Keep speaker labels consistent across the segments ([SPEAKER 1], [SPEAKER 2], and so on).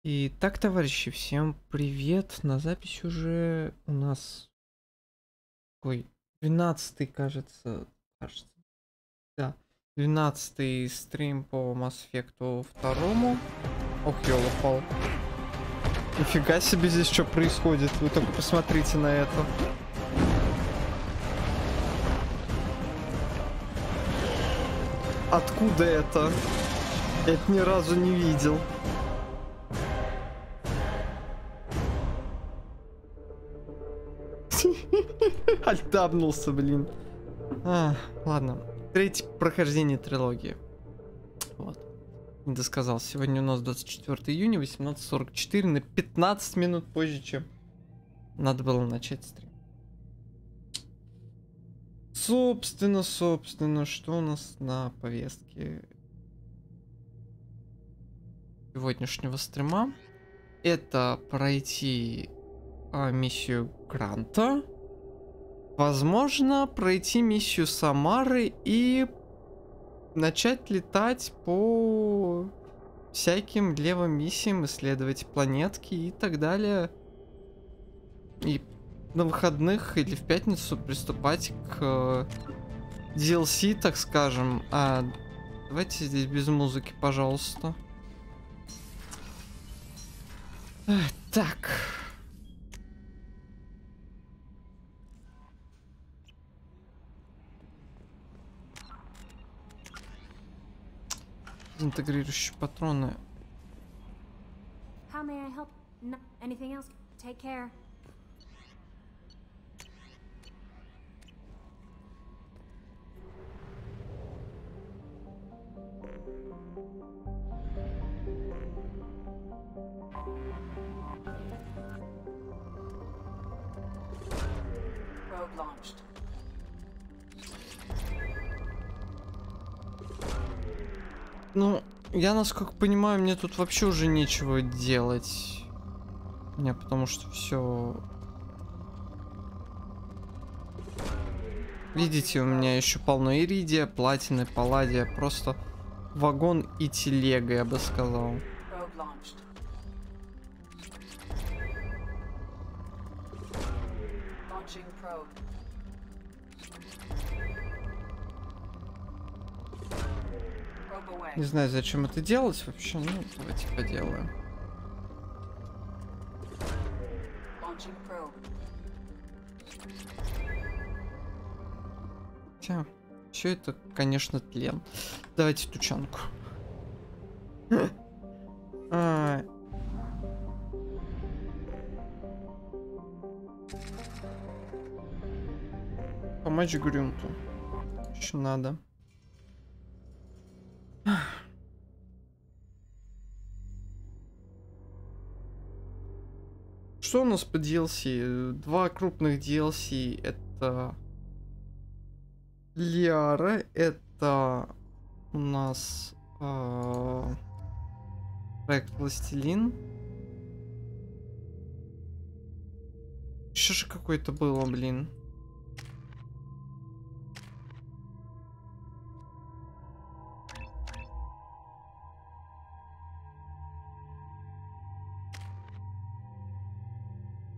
[SPEAKER 1] Итак, товарищи, всем привет. На запись уже у нас какой 12-й, кажется. Да, 12-й стрим по Mass Effect 2. Ох, ёлопал. Нифига себе здесь что происходит. Вы только посмотрите на это. Откуда это? Я это ни разу не видел. Альтабнулся, блин. Ладно. Третье прохождение трилогии. Вот. Не досказал. Сегодня у нас 24 июня, 18:44, на 15 минут позже, чем надо было начать стрим. Собственно, что у нас на повестке сегодняшнего стрима? Это пройти миссию Гранта. Возможно, пройти миссию Самары и начать летать по всяким левым миссиям, исследовать планетки и так далее. И на выходных или в пятницу приступать к DLC, так скажем. Давайте здесь без музыки, пожалуйста. Так. Интегрирующие патроны.
[SPEAKER 2] How may I help? No, anything else? Take care.
[SPEAKER 3] Probe launched.
[SPEAKER 1] Ну, я, насколько понимаю, мне тут вообще уже нечего делать. Не, потому что все. Видите, у меня еще полно иридия, платины, палладия. Просто вагон и телега, я бы сказал.
[SPEAKER 3] Probe launched. Launching probe. Probe away.
[SPEAKER 1] Не знаю, зачем это делать вообще. Ну, давайте поделаем.
[SPEAKER 3] Launching probe.
[SPEAKER 1] Хотя, все это, конечно, тлен. Давайте тучанку. Помочь Грюнту. Еще надо. Что у нас по DLC? Два крупных DLC. Это Лиара. Это у нас проект Властелин. Еще же какой-то было, блин.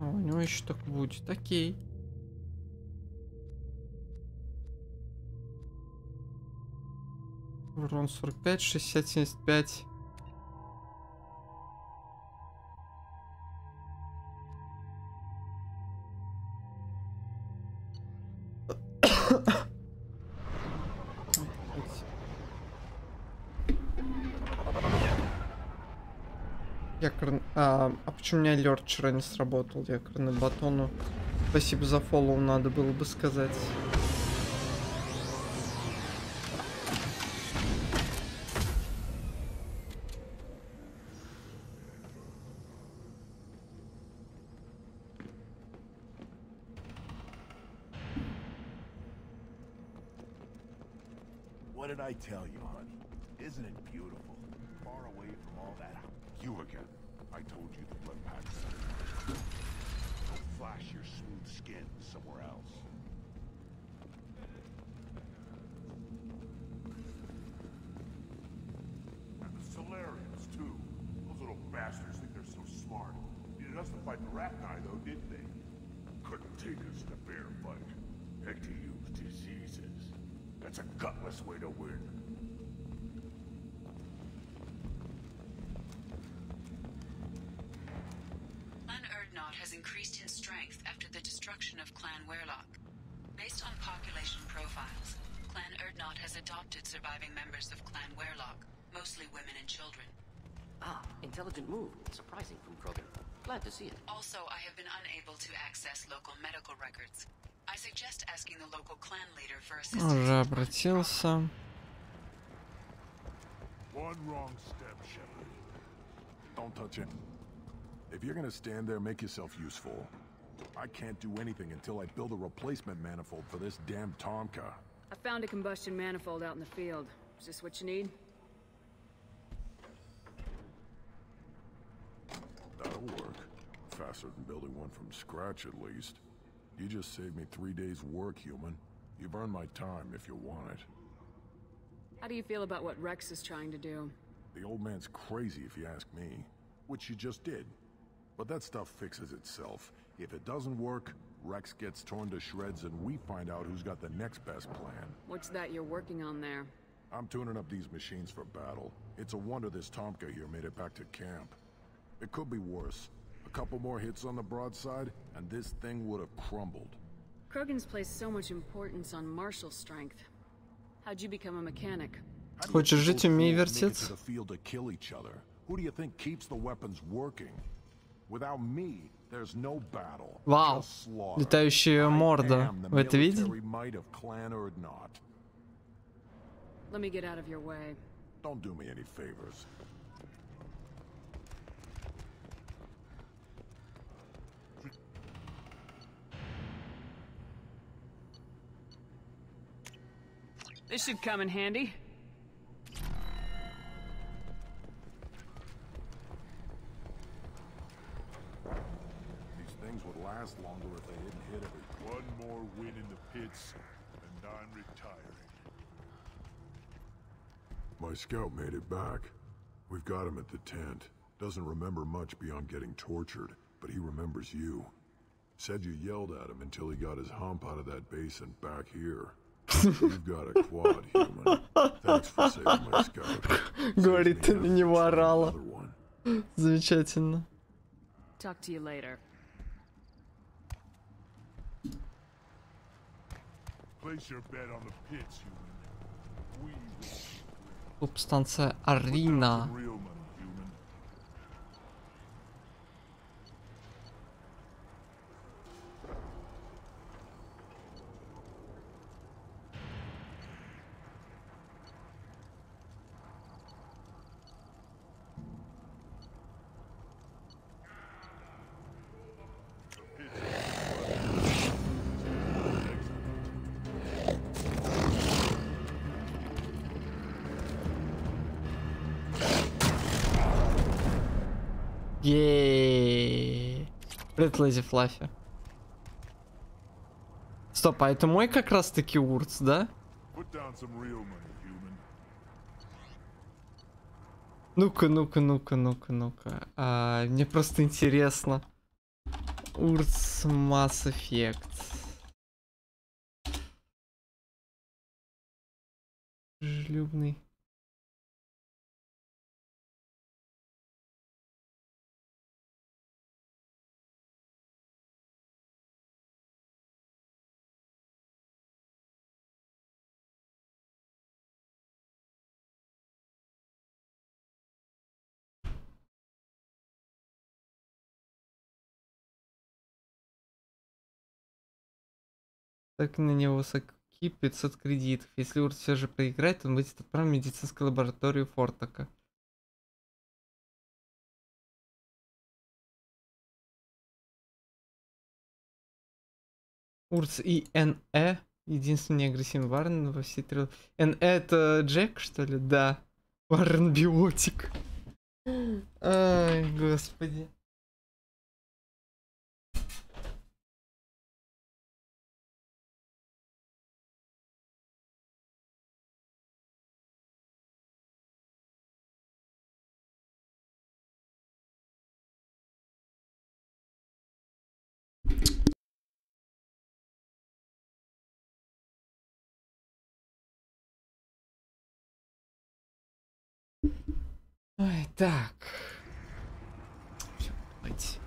[SPEAKER 1] У него еще так будет. Окей. Урон 45, 60, 75. Почему у меня алерт вчера не сработал? Якорный батону. Спасибо за фоллоу, надо было бы сказать.
[SPEAKER 4] What did I tell you, honey? Isn't it beautiful? Far away from all that. You again. I told you the blood packs. Go flash your smooth skin somewhere else. And the Solarians, too. Those little bastards think they're smart. Needed us to fight the rat guy, though, didn't they? Couldn't take us in a fair fight. Had to use diseases. That's a gutless way to win.
[SPEAKER 3] Clan Erdnot has increased in strength after the destruction of Clan Werlock. Based on population profiles, Clan Erdnot has adopted surviving members of Clan Werlock, mostly women and children.
[SPEAKER 5] Ah, intelligent move. Surprising from Krogan. Glad to see it.
[SPEAKER 3] Also, I have been unable to access local medical records. I suggest asking the local clan leader for assistance.
[SPEAKER 1] Уже обратился.
[SPEAKER 4] One wrong step, Shepard.
[SPEAKER 6] Don't touch him. If you're gonna stand there, make yourself useful. I can't do anything until I build a replacement manifold for this damn Tomka.
[SPEAKER 7] I found a combustion manifold out in the field. Is this what you need?
[SPEAKER 6] That'll work. Faster than building one from scratch, at least. You just saved me 3 days' work, human. You've earned my time if you want it.
[SPEAKER 7] How do you feel about what Rex is trying to do?
[SPEAKER 6] The old man's crazy if you ask me. Which you just did. But that stuff fixes itself. If it doesn't work, Rex gets torn to shreds and we find out who's got the next best plan.
[SPEAKER 7] What's that you're working on there?
[SPEAKER 6] I'm tuning up these machines for battle. It's a wonder this Tomka here made it back to camp. It could be worse. A couple more hits on the broadside, and this thing would have crumbled.
[SPEAKER 7] Krogan's placed so much importance on martial strength. How'd you become a mechanic?
[SPEAKER 1] Хочешь жить, умей
[SPEAKER 6] Make it to
[SPEAKER 1] вертеться.
[SPEAKER 6] the field to kill each other. Who do you think keeps the weapons working? Without me, there's no battle.
[SPEAKER 1] Вау,
[SPEAKER 6] Just slaughter.
[SPEAKER 1] летающая
[SPEAKER 6] I
[SPEAKER 1] морда.
[SPEAKER 6] am the
[SPEAKER 1] Вы это видели?
[SPEAKER 6] military might of Clan Erdnot.
[SPEAKER 7] Let me get out of your way.
[SPEAKER 6] Don't do me any favors.
[SPEAKER 7] This should come in handy.
[SPEAKER 6] These things would last longer if they didn't hit every.
[SPEAKER 4] One more win in the pits, and I'm retiring.
[SPEAKER 6] My scout made it back. We've got him at the tent. Doesn't remember much beyond getting tortured, but he remembers you. Said you yelled at him until he got his hump out of that basin back here. You've got a quad, human. Thanks for saving my scout.
[SPEAKER 1] Говорит, ты на него орала.
[SPEAKER 6] Another one.
[SPEAKER 1] Замечательно.
[SPEAKER 7] Talk to you later.
[SPEAKER 4] Place your bet on the pits, human. We will
[SPEAKER 1] Субстанция
[SPEAKER 4] put down
[SPEAKER 1] Арина.
[SPEAKER 4] some real money, human.
[SPEAKER 1] Еее. Привет, Лэзи Флаффи. Стоп, а это мой как раз таки урц, да?
[SPEAKER 4] Put down some real money, human.
[SPEAKER 1] Ну-ка. Мне просто интересно. Урц Mass Effect. Дружелюбный. Так на него саки 500 кредитов. Если Урт все же проиграет, он будет отправлен в медицинскую лабораторию Фортака. Урц и НЭ. Единственный неагрессивный Варен во всей трилогии. НЭ это Джек, что ли? Да. Варен биотик. Ай, господи. Ой, так. Всё, давайте.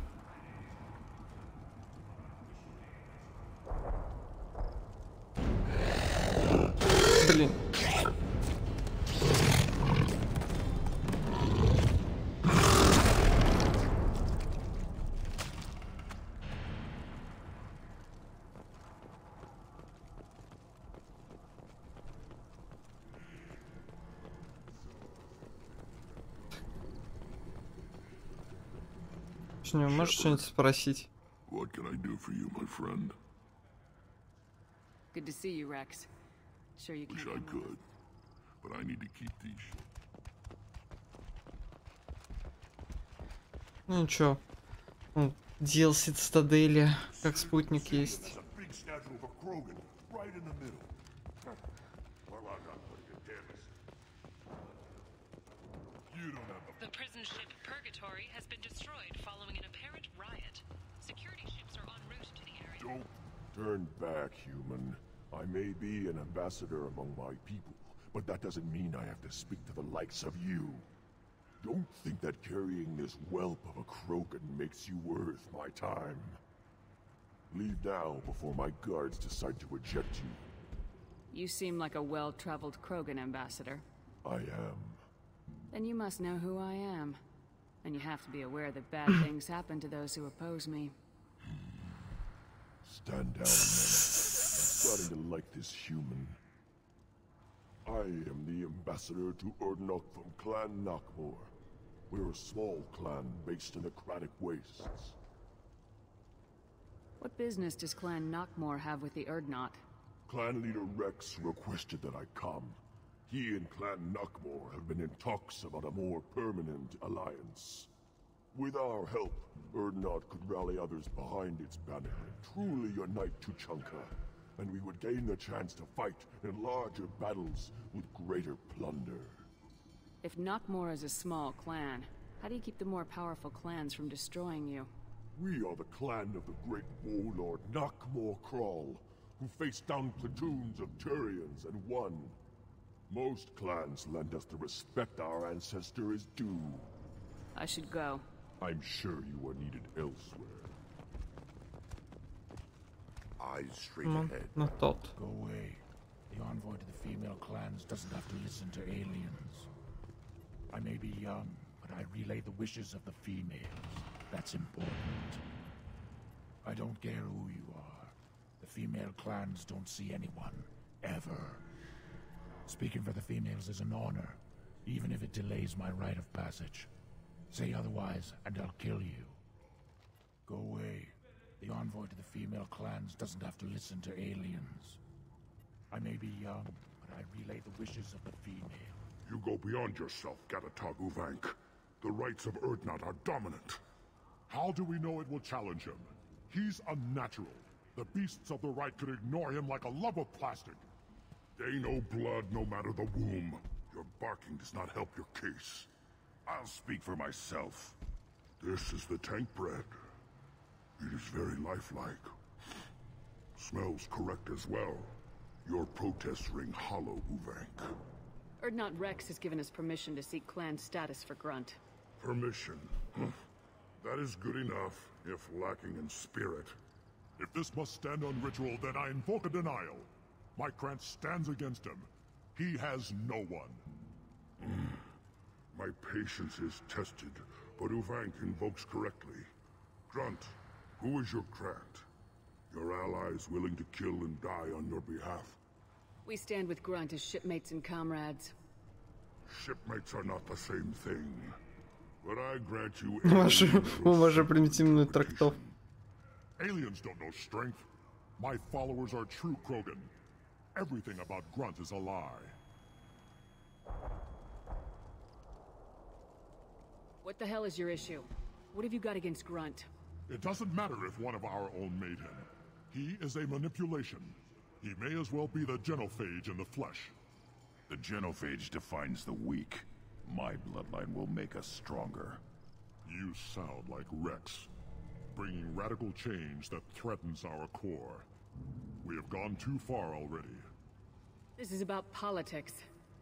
[SPEAKER 1] Блин. Можешь что-нибудь спросить?
[SPEAKER 6] What can I do for you, my friend?
[SPEAKER 7] Good to see you, Rex. Sure you
[SPEAKER 6] Wish
[SPEAKER 7] can't
[SPEAKER 6] I
[SPEAKER 7] come with
[SPEAKER 6] could, but I need to keep these.
[SPEAKER 1] Ну ничего. DLC Цитадели, как спутник есть.
[SPEAKER 4] There's a big statue of a Krogan right in the middle. Well, I'm not putting it down. You don't have the
[SPEAKER 8] The prison ship Purgatory has been destroyed following an apparent riot. Security ships are en route to the area.
[SPEAKER 4] dope.
[SPEAKER 6] Turn back, human. I may be an ambassador among my people, but that doesn't mean I have to speak to the likes of you. Don't think that carrying this whelp of a Krogan makes you worth my time. Leave now before my guards decide to eject you.
[SPEAKER 7] You seem like a well-traveled Krogan ambassador.
[SPEAKER 6] I am.
[SPEAKER 7] Then you must know who I am. And you have to be aware that bad things happen to those who oppose me.
[SPEAKER 6] Stand down a minute. I'm starting to like this human. I am the ambassador to Urdnot from Clan Knockmore. We're a small clan based in the Craddock Wastes.
[SPEAKER 7] What business does Clan Knockmore have with the Urdnot?
[SPEAKER 6] Clan leader Rex requested that I come. He and Clan Knockmore have been in talks about a more permanent alliance. With our help, Urdnot could rally others behind its banner and truly unite Tuchanka, and we would gain the chance to fight in larger battles with greater plunder.
[SPEAKER 7] If Knockmore is a small clan, how do you keep the more powerful clans from destroying you?
[SPEAKER 6] We are the clan of the great warlord Knockmore Crawl, who faced down platoons of Turians and won. Most clans lend us the respect our ancestor is due.
[SPEAKER 7] I should go.
[SPEAKER 6] I'm sure you are needed elsewhere.
[SPEAKER 4] Eyes straight
[SPEAKER 1] Ну,
[SPEAKER 4] ahead.
[SPEAKER 1] ну тот.
[SPEAKER 9] Go away. The envoy to the female clans doesn't have to listen to aliens. I may be young, but I relay the wishes of the females. That's important. I don't care who you are. The female clans don't see anyone, ever. Speaking for the females is an honor, even if it delays my rite of passage. Say otherwise, and I'll kill you. Go away. The envoy to the female clans doesn't have to listen to aliens. I may be young, but I relay the wishes of the female.
[SPEAKER 4] You go beyond yourself, Gatatog Uvank. The rights of Urdnot are dominant. How do we know it will challenge him? He's unnatural. The beasts of the right could ignore him like a lump of plastic. They know blood no matter the womb. Your barking does not help your case. I'll speak for myself. This is the tank bread. It is very lifelike. Smells correct as well. Your protests ring hollow, Uvank.
[SPEAKER 7] Urdnot Rex has given us permission to seek clan status for Grunt.
[SPEAKER 4] Permission. That is good enough, if lacking in spirit. If this must stand on ritual, then I invoke a denial. My Krantz stands against him. He has no one. My patience is tested, but Uvank invokes correctly. Grunt, who is your Krant? Your allies willing to kill and die on your behalf?
[SPEAKER 7] We stand with Grunt as shipmates and comrades.
[SPEAKER 4] Shipmates are not the same thing. But I grant you
[SPEAKER 1] Вашу примитивную трактовку.
[SPEAKER 4] Aliens don't know strength. My followers are true Krogan. Everything about Grunt is a lie.
[SPEAKER 7] What the hell is your issue? What have you got against Grunt?
[SPEAKER 4] It doesn't matter if one of our own made him. He is a manipulation. He may as well be the genophage in the flesh.
[SPEAKER 10] The genophage defines the weak. My bloodline will make us stronger.
[SPEAKER 4] You sound like Rex, bringing radical change that threatens our core. We have gone too far already.
[SPEAKER 7] This is about politics.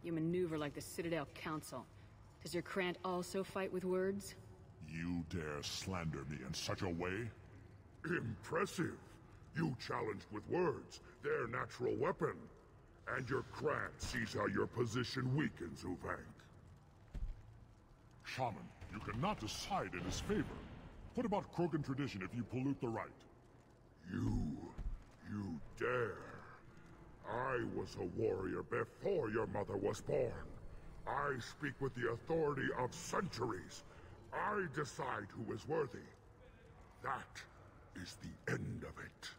[SPEAKER 7] You maneuver like the Citadel Council. Does your Krant also fight with words?
[SPEAKER 10] You dare slander me in such a way?
[SPEAKER 4] Impressive. You challenged with words, their natural weapon. And your Krant sees how your position weakens, Uvank.
[SPEAKER 10] Shaman, you cannot decide in his favor. What about Krogan tradition if you pollute the rite?
[SPEAKER 4] You dare. I was a warrior before your mother was born. I speak with the authority of centuries. I decide who is worthy. That is the end of it.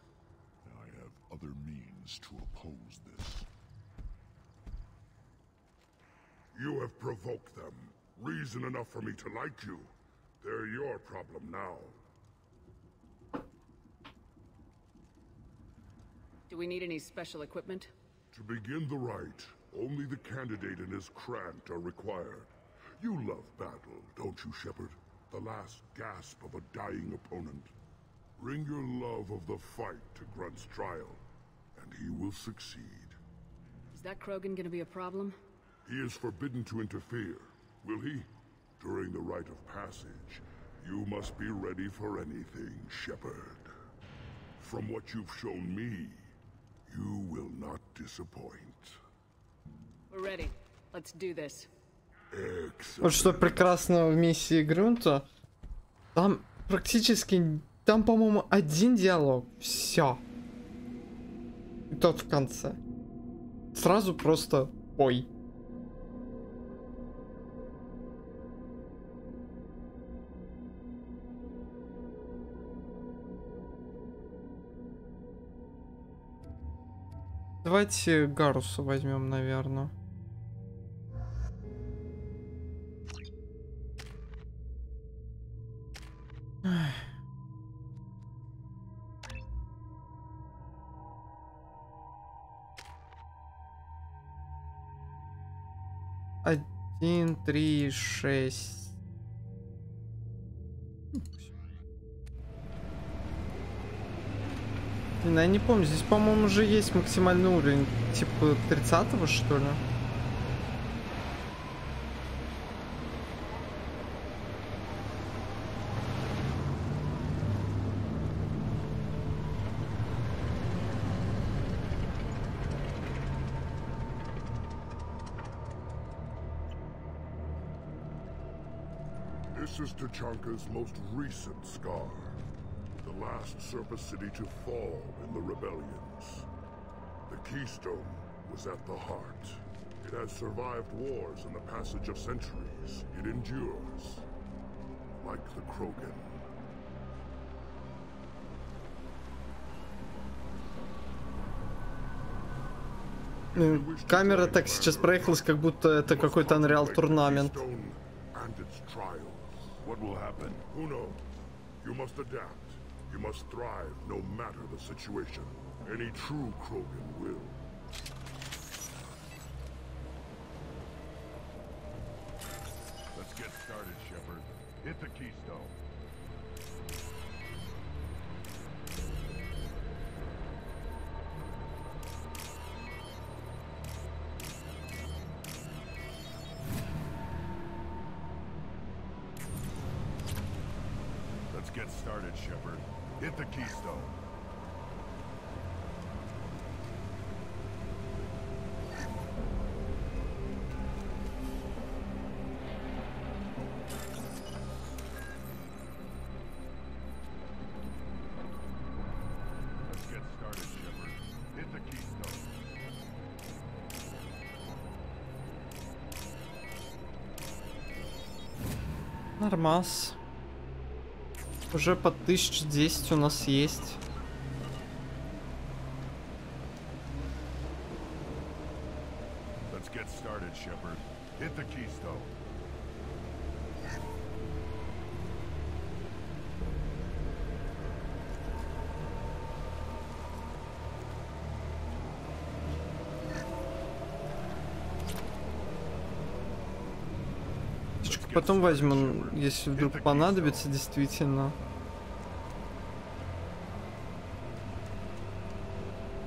[SPEAKER 10] I have other means to oppose this.
[SPEAKER 4] You have provoked them. Reason enough for me to like you. They're your problem now.
[SPEAKER 7] Do we need any special equipment?
[SPEAKER 4] To begin the rite, only the candidate and his Krant are required. You love battle, don't you, Shepard? The last gasp of a dying opponent. Bring your love of the fight to Grunt's trial, and he will succeed.
[SPEAKER 7] Is that Krogan gonna be a problem?
[SPEAKER 4] He is forbidden to interfere, will he? During the rite of passage, you must be ready for anything, Shepard. From what you've shown me, you will not disappoint.
[SPEAKER 7] We're ready. Let's do this.
[SPEAKER 1] Вот что прекрасно в миссии Грунта. Там практически... Там, по-моему, один диалог. Все. И тот в конце. Сразу просто ой. Давайте Гаруса возьмем, наверное. Один, 3, 6. Я не помню, здесь, по-моему, уже есть максимальный уровень, типа 30-го, что ли?
[SPEAKER 4] This is Tachanka's most recent scar. The last surface city to fall in the rebellions. The Keystone was at the heart. It has survived wars and the passage of centuries. It endures. Like the Krogan.
[SPEAKER 1] Камера так сейчас проехалась, как будто это какой-то Unreal турнамент.
[SPEAKER 4] What will happen? Who knows? You must adapt. You must thrive no matter the situation. Any true Krogan will.
[SPEAKER 10] Let's get started, Shepard. Hit the keystone. Let's get started, Shepard. Hit the keystone. Let's get started, Shepard. Hit the keystone.
[SPEAKER 1] Нормас. Уже по 1010 у нас есть.
[SPEAKER 10] Let's get started, Shepard. Hit the keystone.
[SPEAKER 1] Потом возьму, если вдруг понадобится, действительно.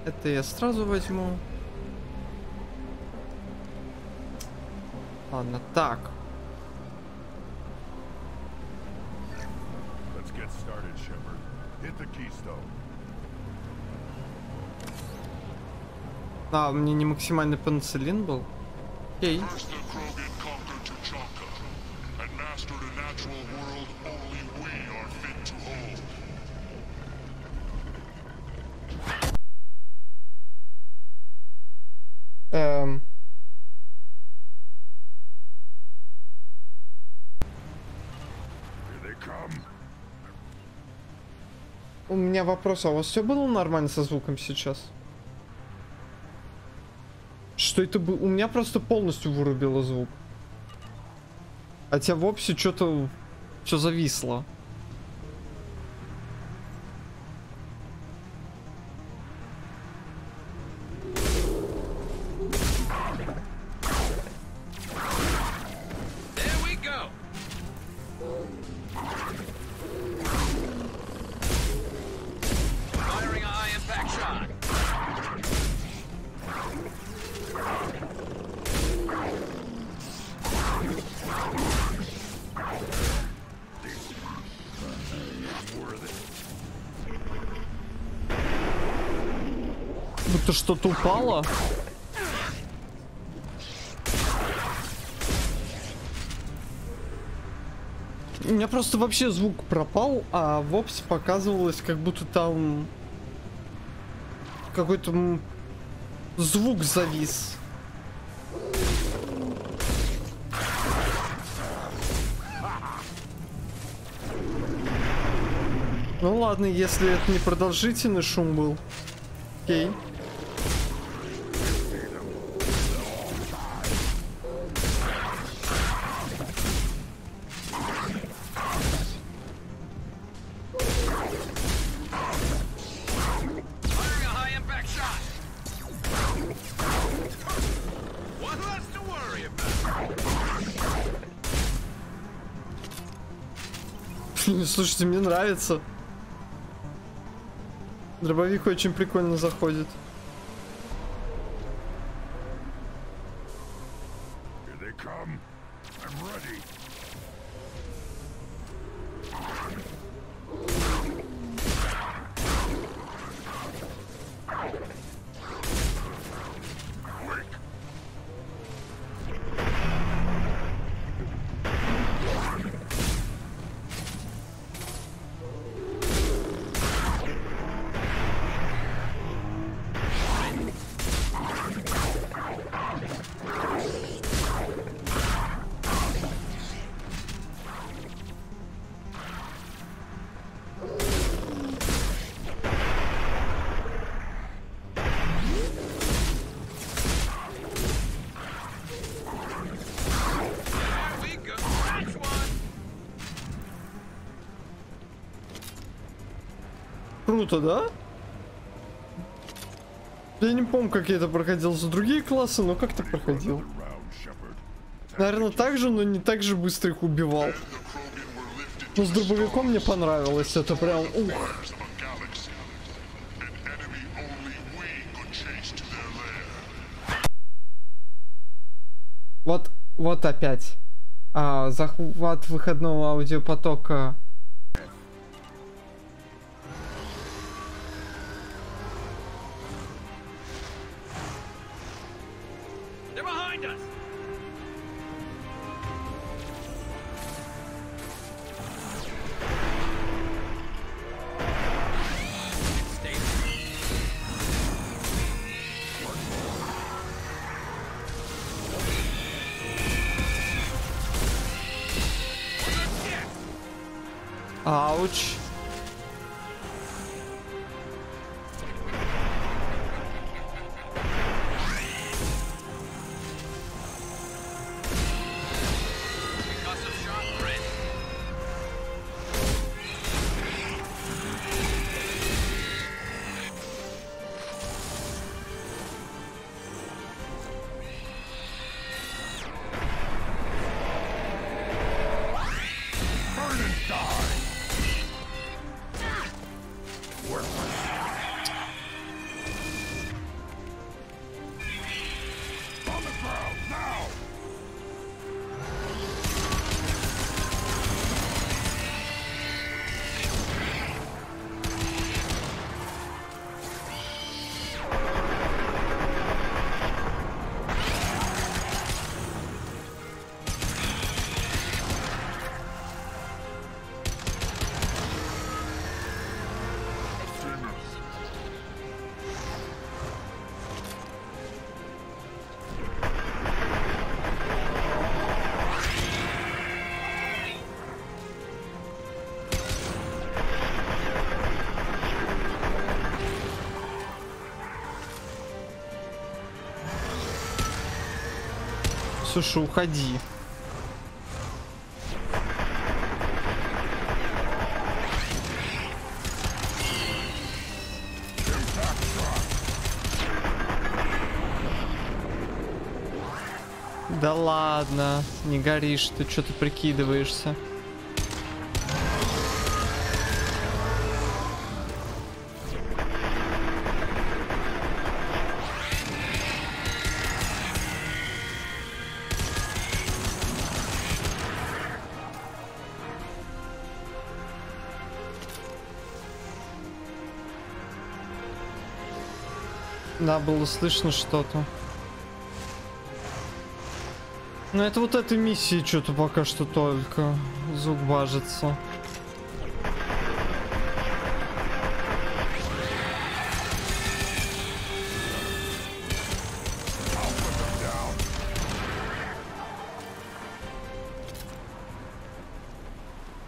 [SPEAKER 1] Это я сразу возьму. Ладно, так.
[SPEAKER 10] Get started, Shepard. Hit the keystone.
[SPEAKER 1] А, мне не максимальный пенициллин был? Окей.
[SPEAKER 10] First the Krogan conquered Tuchanka and mastered a natural world only we are fit to hold. Here they come.
[SPEAKER 1] У меня вопрос, а у вас все было нормально со звуком сейчас? Что это было? У меня просто полностью вырубило звук. Хотя в опсе что-то все зависло. Будто что-то упало. У меня просто вообще звук пропал, а в опсе показывалось, как будто там какой-то звук завис. Ну ладно, если это не продолжительный шум был. Окей. Слушайте, мне нравится. Дробовик очень прикольно заходит.
[SPEAKER 10] Here they come. I'm ready.
[SPEAKER 1] Круто, да? Я не помню, как я это проходил за другие классы, но как-то проходил. Наверное, так же, но не так же быстро их убивал. Но с дробовиком мне понравилось. Это прям ух. Вот опять. Захват выходного аудиопотока. Ауч. Слушай, уходи. Да ладно, не горишь, ты что-то прикидываешься. Да, было слышно что-то. Ну это вот этой миссии что-то пока что только звук бажится.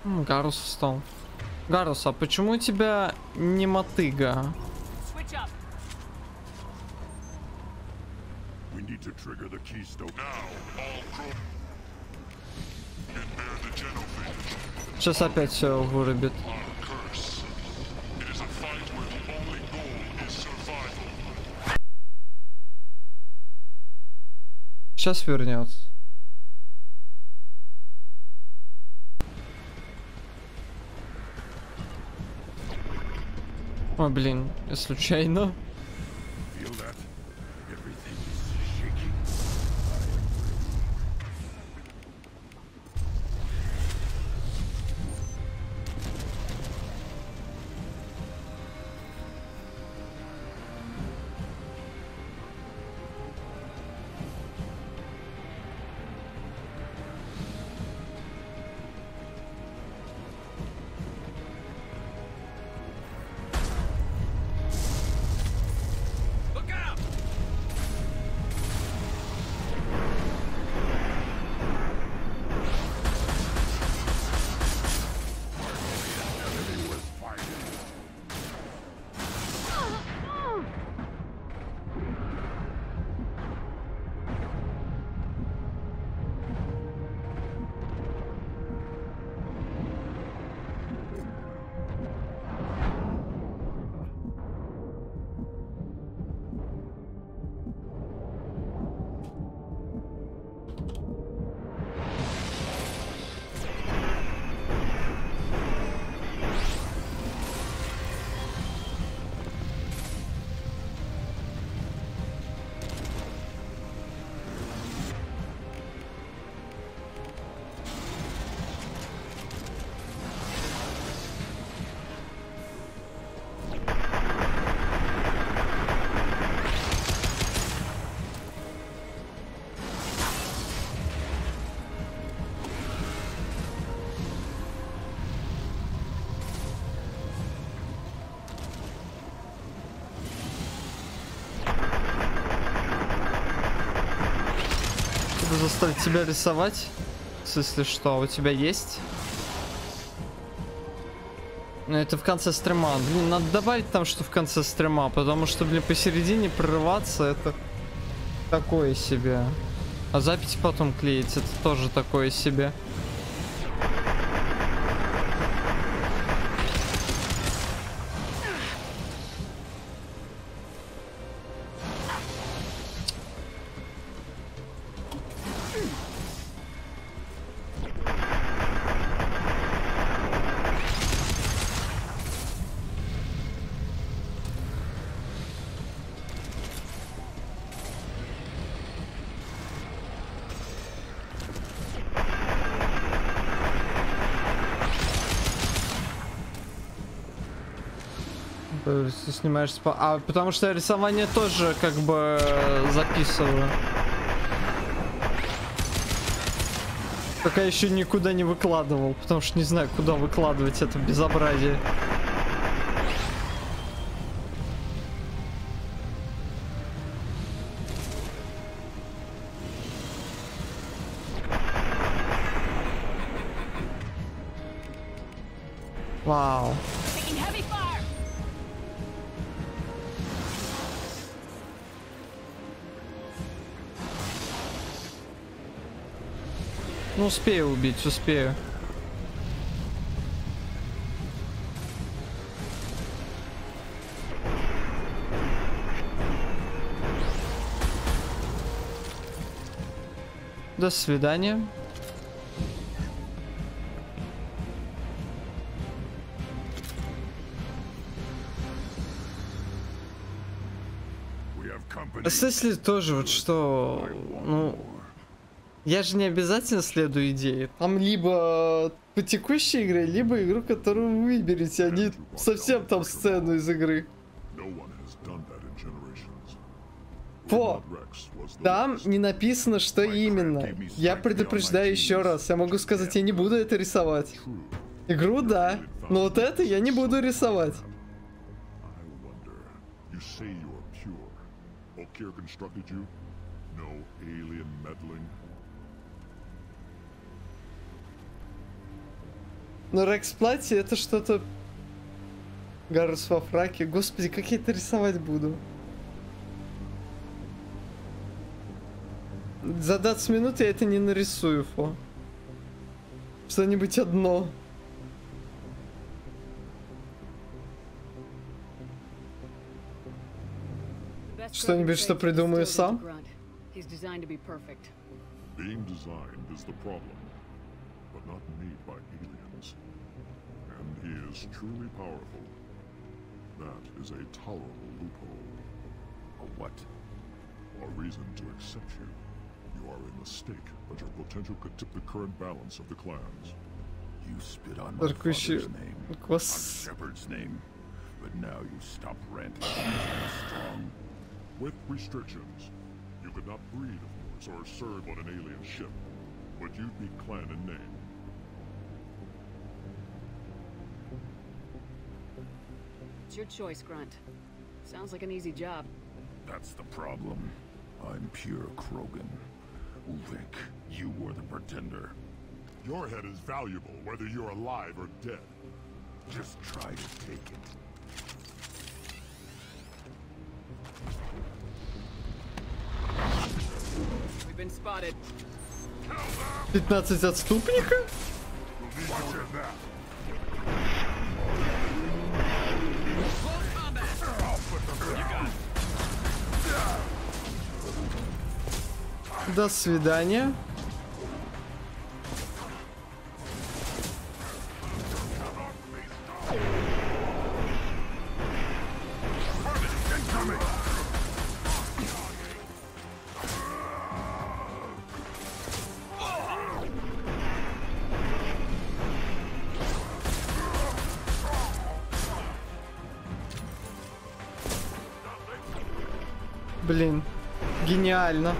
[SPEAKER 1] Гарус встал. Гарус, а почему у тебя не мотыга? Сейчас опять все вырубит. Сейчас вернется. Ой, блин, я случайно. Заставить тебя рисовать? В смысле, что у тебя есть? Ну, это в конце стрима. Блин, надо добавить там, что в конце стрима, потому что, блин, посередине прорываться это такое себе. А запись потом клеить это тоже такое себе. Ты снимаешь а потому что я рисование тоже как бы записываю. Пока еще никуда не выкладывал, потому что не знаю, куда выкладывать это безобразие. Вау. Ну, успею убить, успею. До свидания. А если тоже вот что, ну, я же не обязательно следую идее. Там либо по текущей игре, либо игру, которую вы выберете, а не совсем там сцену из игры. По, там не написано, что именно. Я предупреждаю еще раз. Я могу сказать, я не буду это рисовать. Игру, да. Но вот это я не буду рисовать. Но Рекс платье это что-то... Гарус во фраке. Господи, как я это рисовать буду? За 20 минут я это не нарисую, Фо. Что-нибудь одно. Что-нибудь, что придумаю сам?
[SPEAKER 6] Being designed is the problem, but not made by aliens. And he is truly powerful. That is a tolerable loophole. A what? A reason to accept you. You are a mistake, but your potential could tip the current balance of the clans. You spit on my father's name, on Shepard's name, but now you stop ranting strong. With restrictions. You could not breed, of course, or serve on an alien ship, but you'd be clan in name.
[SPEAKER 7] It's your choice, Grunt. Sounds like an easy job.
[SPEAKER 6] That's the problem. I'm pure Krogan. Ulvik, you were the pretender. Your head is valuable, whether you're alive or dead. Just try to take it.
[SPEAKER 7] We've been spotted.
[SPEAKER 1] 15 отступника? До свидания. Блин, гениально.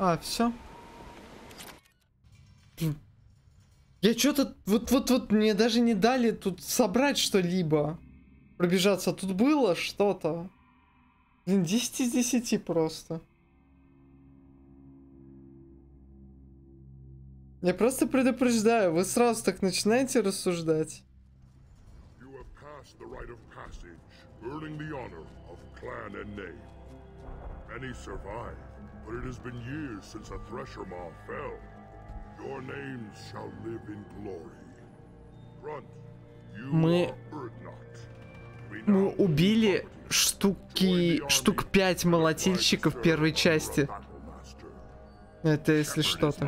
[SPEAKER 1] А, все. Я что-то... Вот мне даже не дали тут собрать что-либо. Пробежаться. Тут было что-то. Блин, 10 из 10 просто. Я просто предупреждаю. Вы сразу так начинаете рассуждать.
[SPEAKER 6] But it has been years since a Thresher Maw fell. Your names shall live in glory. Grunt, you are Earth-Knot.
[SPEAKER 1] Мы убили штук 5 молотильщиков в первой части. Это если что-то.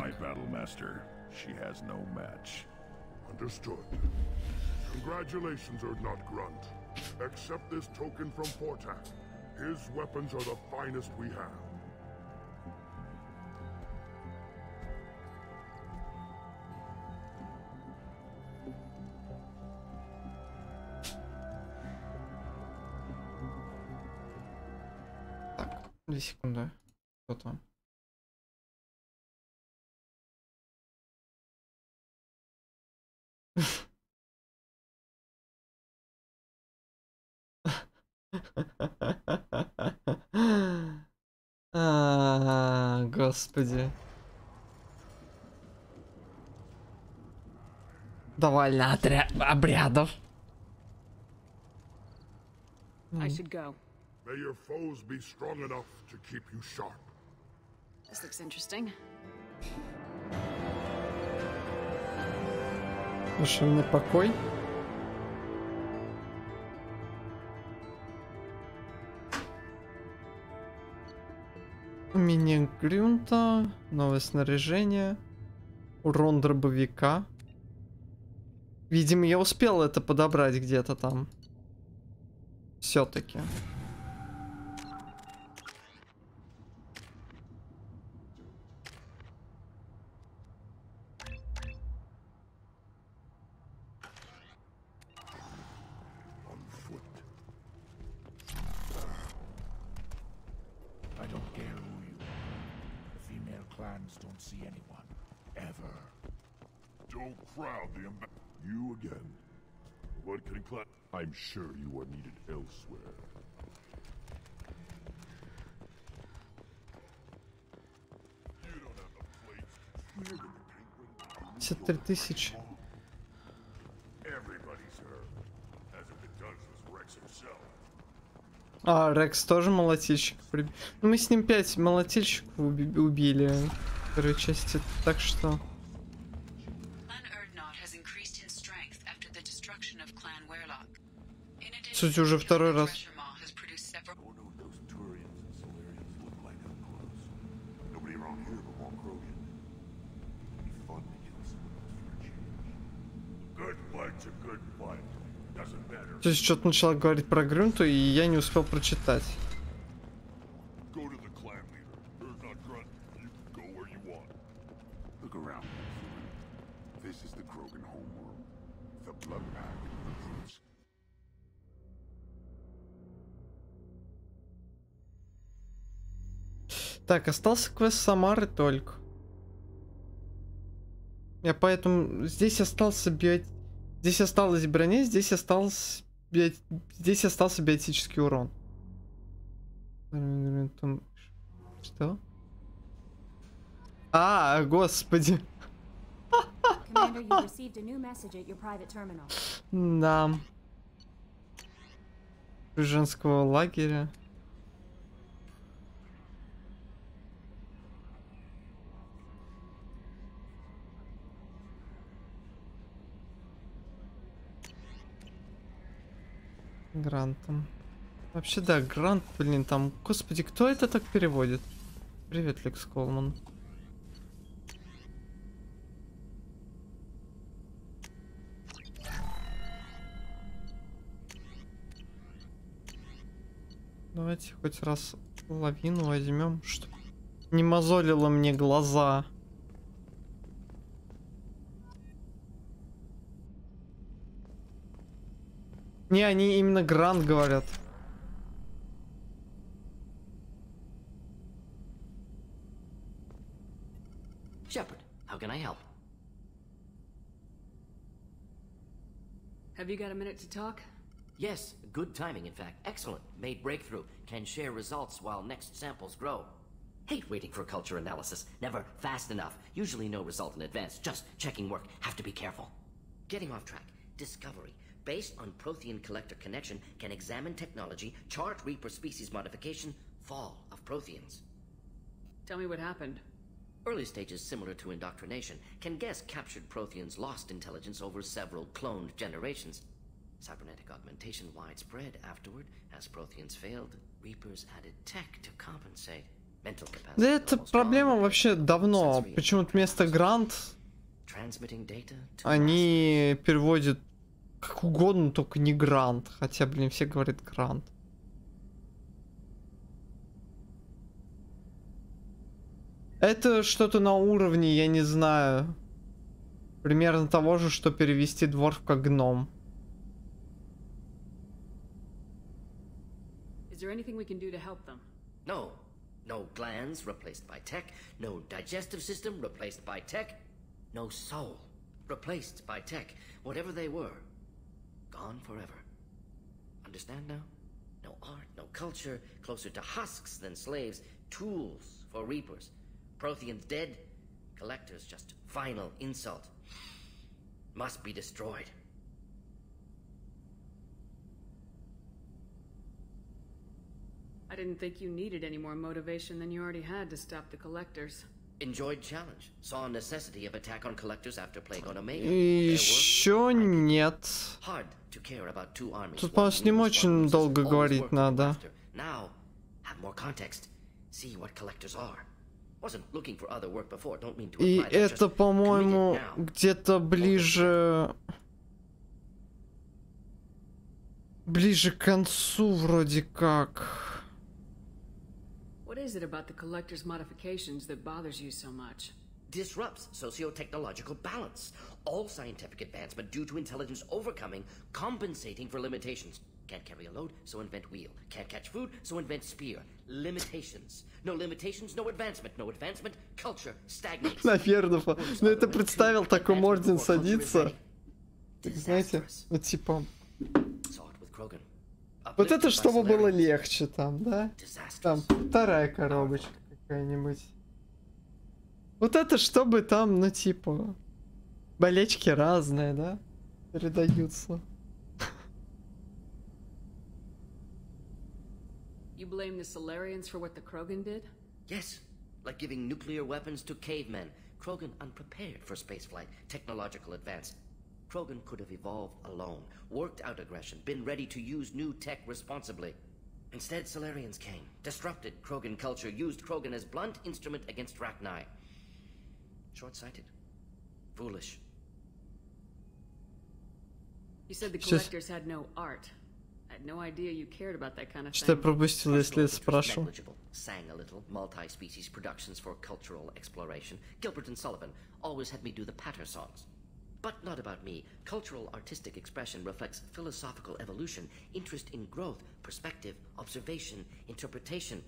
[SPEAKER 6] Congratulations, Earth-Knot Grunt. Accept this token from Portak. His weapons are the finest we have.
[SPEAKER 1] Так, 2 секунды. Что там? Господи. Довольно обрядов.
[SPEAKER 7] I should go.
[SPEAKER 6] May your foes be strong enough to keep you sharp.
[SPEAKER 7] This looks interesting.
[SPEAKER 1] Душевный покой. Умение Грюнта. Новое снаряжение. Урон дробовика. Видимо, я успел это подобрать где-то там. Все-таки.
[SPEAKER 9] I don't care who you are. The female clans don't see anyone. Ever.
[SPEAKER 4] Don't crowd the You again. What can I'm sure you are needed elsewhere. You don't have the plates.
[SPEAKER 1] 53 тысячи.
[SPEAKER 4] Everybody's hurt. Hasn't been done since Rex himself.
[SPEAKER 1] А, Рекс тоже молотильщик. Ну, мы с ним 5 молотильщиков убили в первой части, так что... Суть уже второй раз. То есть что-то начала говорить про Грюнту, и я не успел прочитать. Так, остался квест Самары только. Я поэтому... Здесь остался Здесь осталась броня, здесь остался биотический урон. Что? А, господи. Да. Женского лагеря. Грантом. Вообще, да, Грант, блин, там... Господи, кто это так переводит? Привет, Лекс Колман. Давайте хоть раз лавину возьмем, чтобы не мозолило мне глаза. Не, они именно Грант говорят.
[SPEAKER 5] Shepard, how can I help?
[SPEAKER 7] Have you got a minute to talk?
[SPEAKER 5] Yes, good timing, in fact. Excellent. Made breakthrough. Can share results while next samples grow. Hate waiting for culture analysis. Never fast enough. Usually no result in advance. Just checking work. Have to be careful. Getting off track. Discovery. Based on Prothean collector connection, can examine technology, chart Reaper species modification, fall of Protheans.
[SPEAKER 7] Tell me what happened.
[SPEAKER 5] Early stages similar to indoctrination. Can guess captured Protheans lost intelligence over several cloned generations. Cybernetic augmentation widespread afterward. As Protheans failed, Reapers added tech to compensate. Mental capacity.
[SPEAKER 1] Да это проблема вообще давно. Почему-то вместо Грант они переводят как угодно, только не Грант. Хотя, блин, все говорят Грант. Это что-то на уровне, я не знаю. Примерно того же, что перевести дворф как гном.
[SPEAKER 7] Is there anything we can do to help them?
[SPEAKER 5] No. No glands replaced by tech. No digestive system replaced by tech. No soul replaced by tech. Whatever they were, gone forever. Understand now? No art, no culture, closer to husks than slaves, tools for reapers. Protheans dead, collectors just final insult. Must be destroyed.
[SPEAKER 7] I didn't think you needed any more motivation than you already had to stop the collectors.
[SPEAKER 5] Enjoyed challenge. Saw necessity of attack on collectors after plague on Omega.
[SPEAKER 1] Еще нет.
[SPEAKER 5] Hard to care about two armies.
[SPEAKER 1] Тут, по-моему, с ним очень долго говорить надо.
[SPEAKER 5] Now, have more context. See what collectors are. Wasn't looking for other work before. Don't mean to
[SPEAKER 1] И
[SPEAKER 5] imply that,
[SPEAKER 1] это,
[SPEAKER 5] just
[SPEAKER 1] по-моему,
[SPEAKER 5] commit it now.
[SPEAKER 1] где-то ближе... Ближе к концу вроде как.
[SPEAKER 7] What is it about the collector's modifications that bothers you so much?
[SPEAKER 5] Disrupts socio-technological balance. All scientific advancement due to intelligence overcoming, compensating for limitations. Can't carry a load, so invent wheel. Can't catch food, so invent spear. Limitations. No limitations, no advancement. No advancement, culture stagnates.
[SPEAKER 1] Наверное, ну это представил такой Мордин садится. Так, знаете, ну типа... Вот это чтобы было легче там, да? Там вторая коробочка какая-нибудь. Вот это чтобы там, ну типа... Болечки разные, да? Передаются.
[SPEAKER 7] You blame the Solarians for what the Krogan did?
[SPEAKER 5] Yes, like giving nuclear weapons to cavemen. Krogan unprepared for spaceflight, technological advance. Krogan could have evolved alone, worked out aggression, been ready to use new tech responsibly. Instead, Solarians came, disrupted Krogan culture, used Krogan as blunt instrument against Rachni. Short-sighted. Foolish.
[SPEAKER 7] You said the collectors had no art. I had no idea you cared about that kind of
[SPEAKER 1] Что я
[SPEAKER 7] thing.
[SPEAKER 1] пропустил, если я спрашивал?
[SPEAKER 5] Sang a little, multi-species productions for cultural exploration. Gilbert and Sullivan always had me do the patter songs. But not about me. Cultural artistic expression reflects philosophical evolution, interest in growth, perspective, observation, interpretation.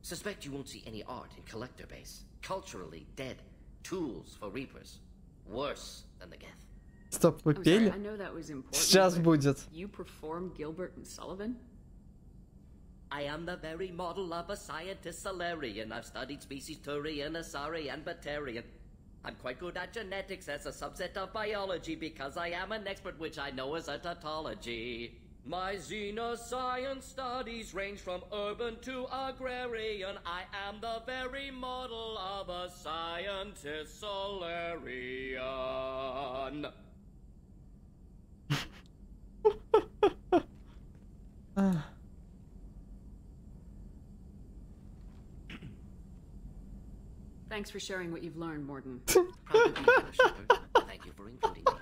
[SPEAKER 5] Suspect you won't see any art in collector base. Culturally dead. Tools for reapers. Worse than the Geth.
[SPEAKER 1] Стоп, вы пели? Сейчас будет.
[SPEAKER 7] You performed Gilbert and Sullivan?
[SPEAKER 5] I am the very model of a scientist Solarian. I've studied species Turian, Asari, and Batarian. I'm quite good at genetics as a subset of biology because I am an expert, which I know as a tautology. My xenoscience studies range from urban to agrarian. I am the very model of a scientist Solarian.
[SPEAKER 7] Thanks for sharing what you've learned, Morden.
[SPEAKER 5] Thank you for including me.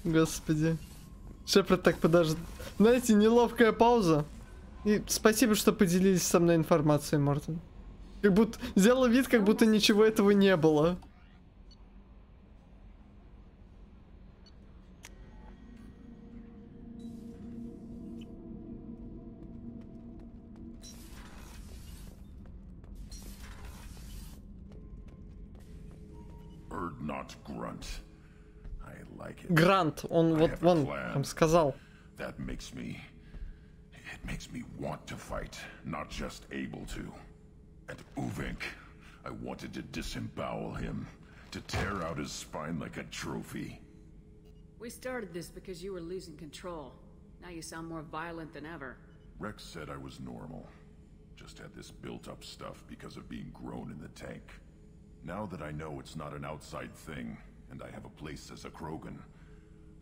[SPEAKER 1] Господи. Шепард так подожди. Знаете, неловкая пауза. И спасибо, что поделились со мной информацией, Мортон. Как будто... Сделал вид, как будто ничего этого не было.
[SPEAKER 6] Not grunt. I like it.
[SPEAKER 1] Грант, он вот вон там сказал.
[SPEAKER 6] That makes me want to fight, not just able to. At Uvink, I wanted to disembowel him, to tear out his spine like a trophy.
[SPEAKER 7] We started this because you were losing control. Now you sound more violent than ever.
[SPEAKER 6] Rex said I was normal. Just had this built-up stuff because of being grown in the tank. Now that I know it's not an outside thing, and I have a place as a Krogan,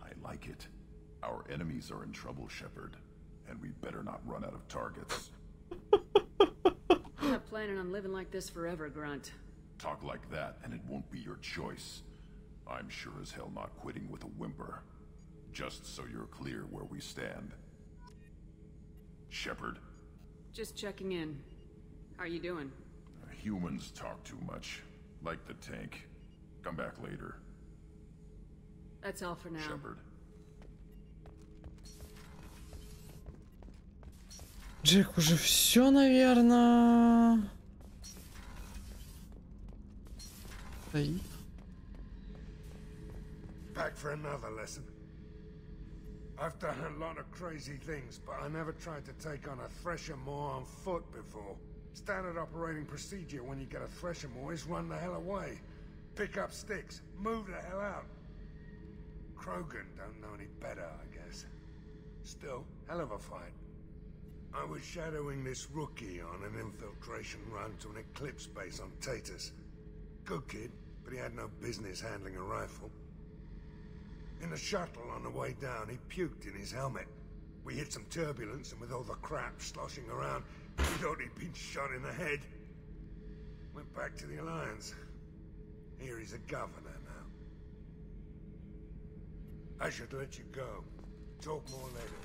[SPEAKER 6] I like it. Our enemies are in trouble, Shepard, and we better not run out of targets.
[SPEAKER 7] I'm not planning on living like this forever, Grunt.
[SPEAKER 6] Talk like that, and it won't be your choice. I'm sure as hell not quitting with a whimper. Just so you're clear where we stand. Shepard.
[SPEAKER 7] Just checking in. How are you doing?
[SPEAKER 6] Humans talk too much. Like the tank. Come back later.
[SPEAKER 7] That's all for now.
[SPEAKER 6] Shepard.
[SPEAKER 1] Джек, уже все, наверное. Стоит.
[SPEAKER 11] Back for another lesson. I've done a lot of crazy things, but I never tried to take on a thresher moor on foot before. Standard operating procedure when you get a thresher moor is run the hell away. Pick up sticks, move the hell out. Krogan don't know any better, I guess. Still, hell of a fight. I was shadowing this rookie on an infiltration run to an Eclipse base on Tatus. Good kid, but he had no business handling a rifle. In the shuttle on the way down, he puked in his helmet. We hit some turbulence, and with all the crap sloshing around, we thought he'd been shot in the head. Went back to the Alliance. Here he's a governor now. I should let you go. Talk more later.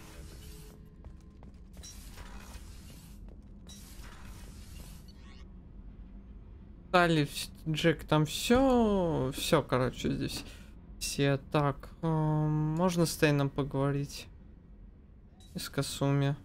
[SPEAKER 1] Дали, Джек, там все, короче, здесь. Все так. Можно с Тейном поговорить? Из Касуми.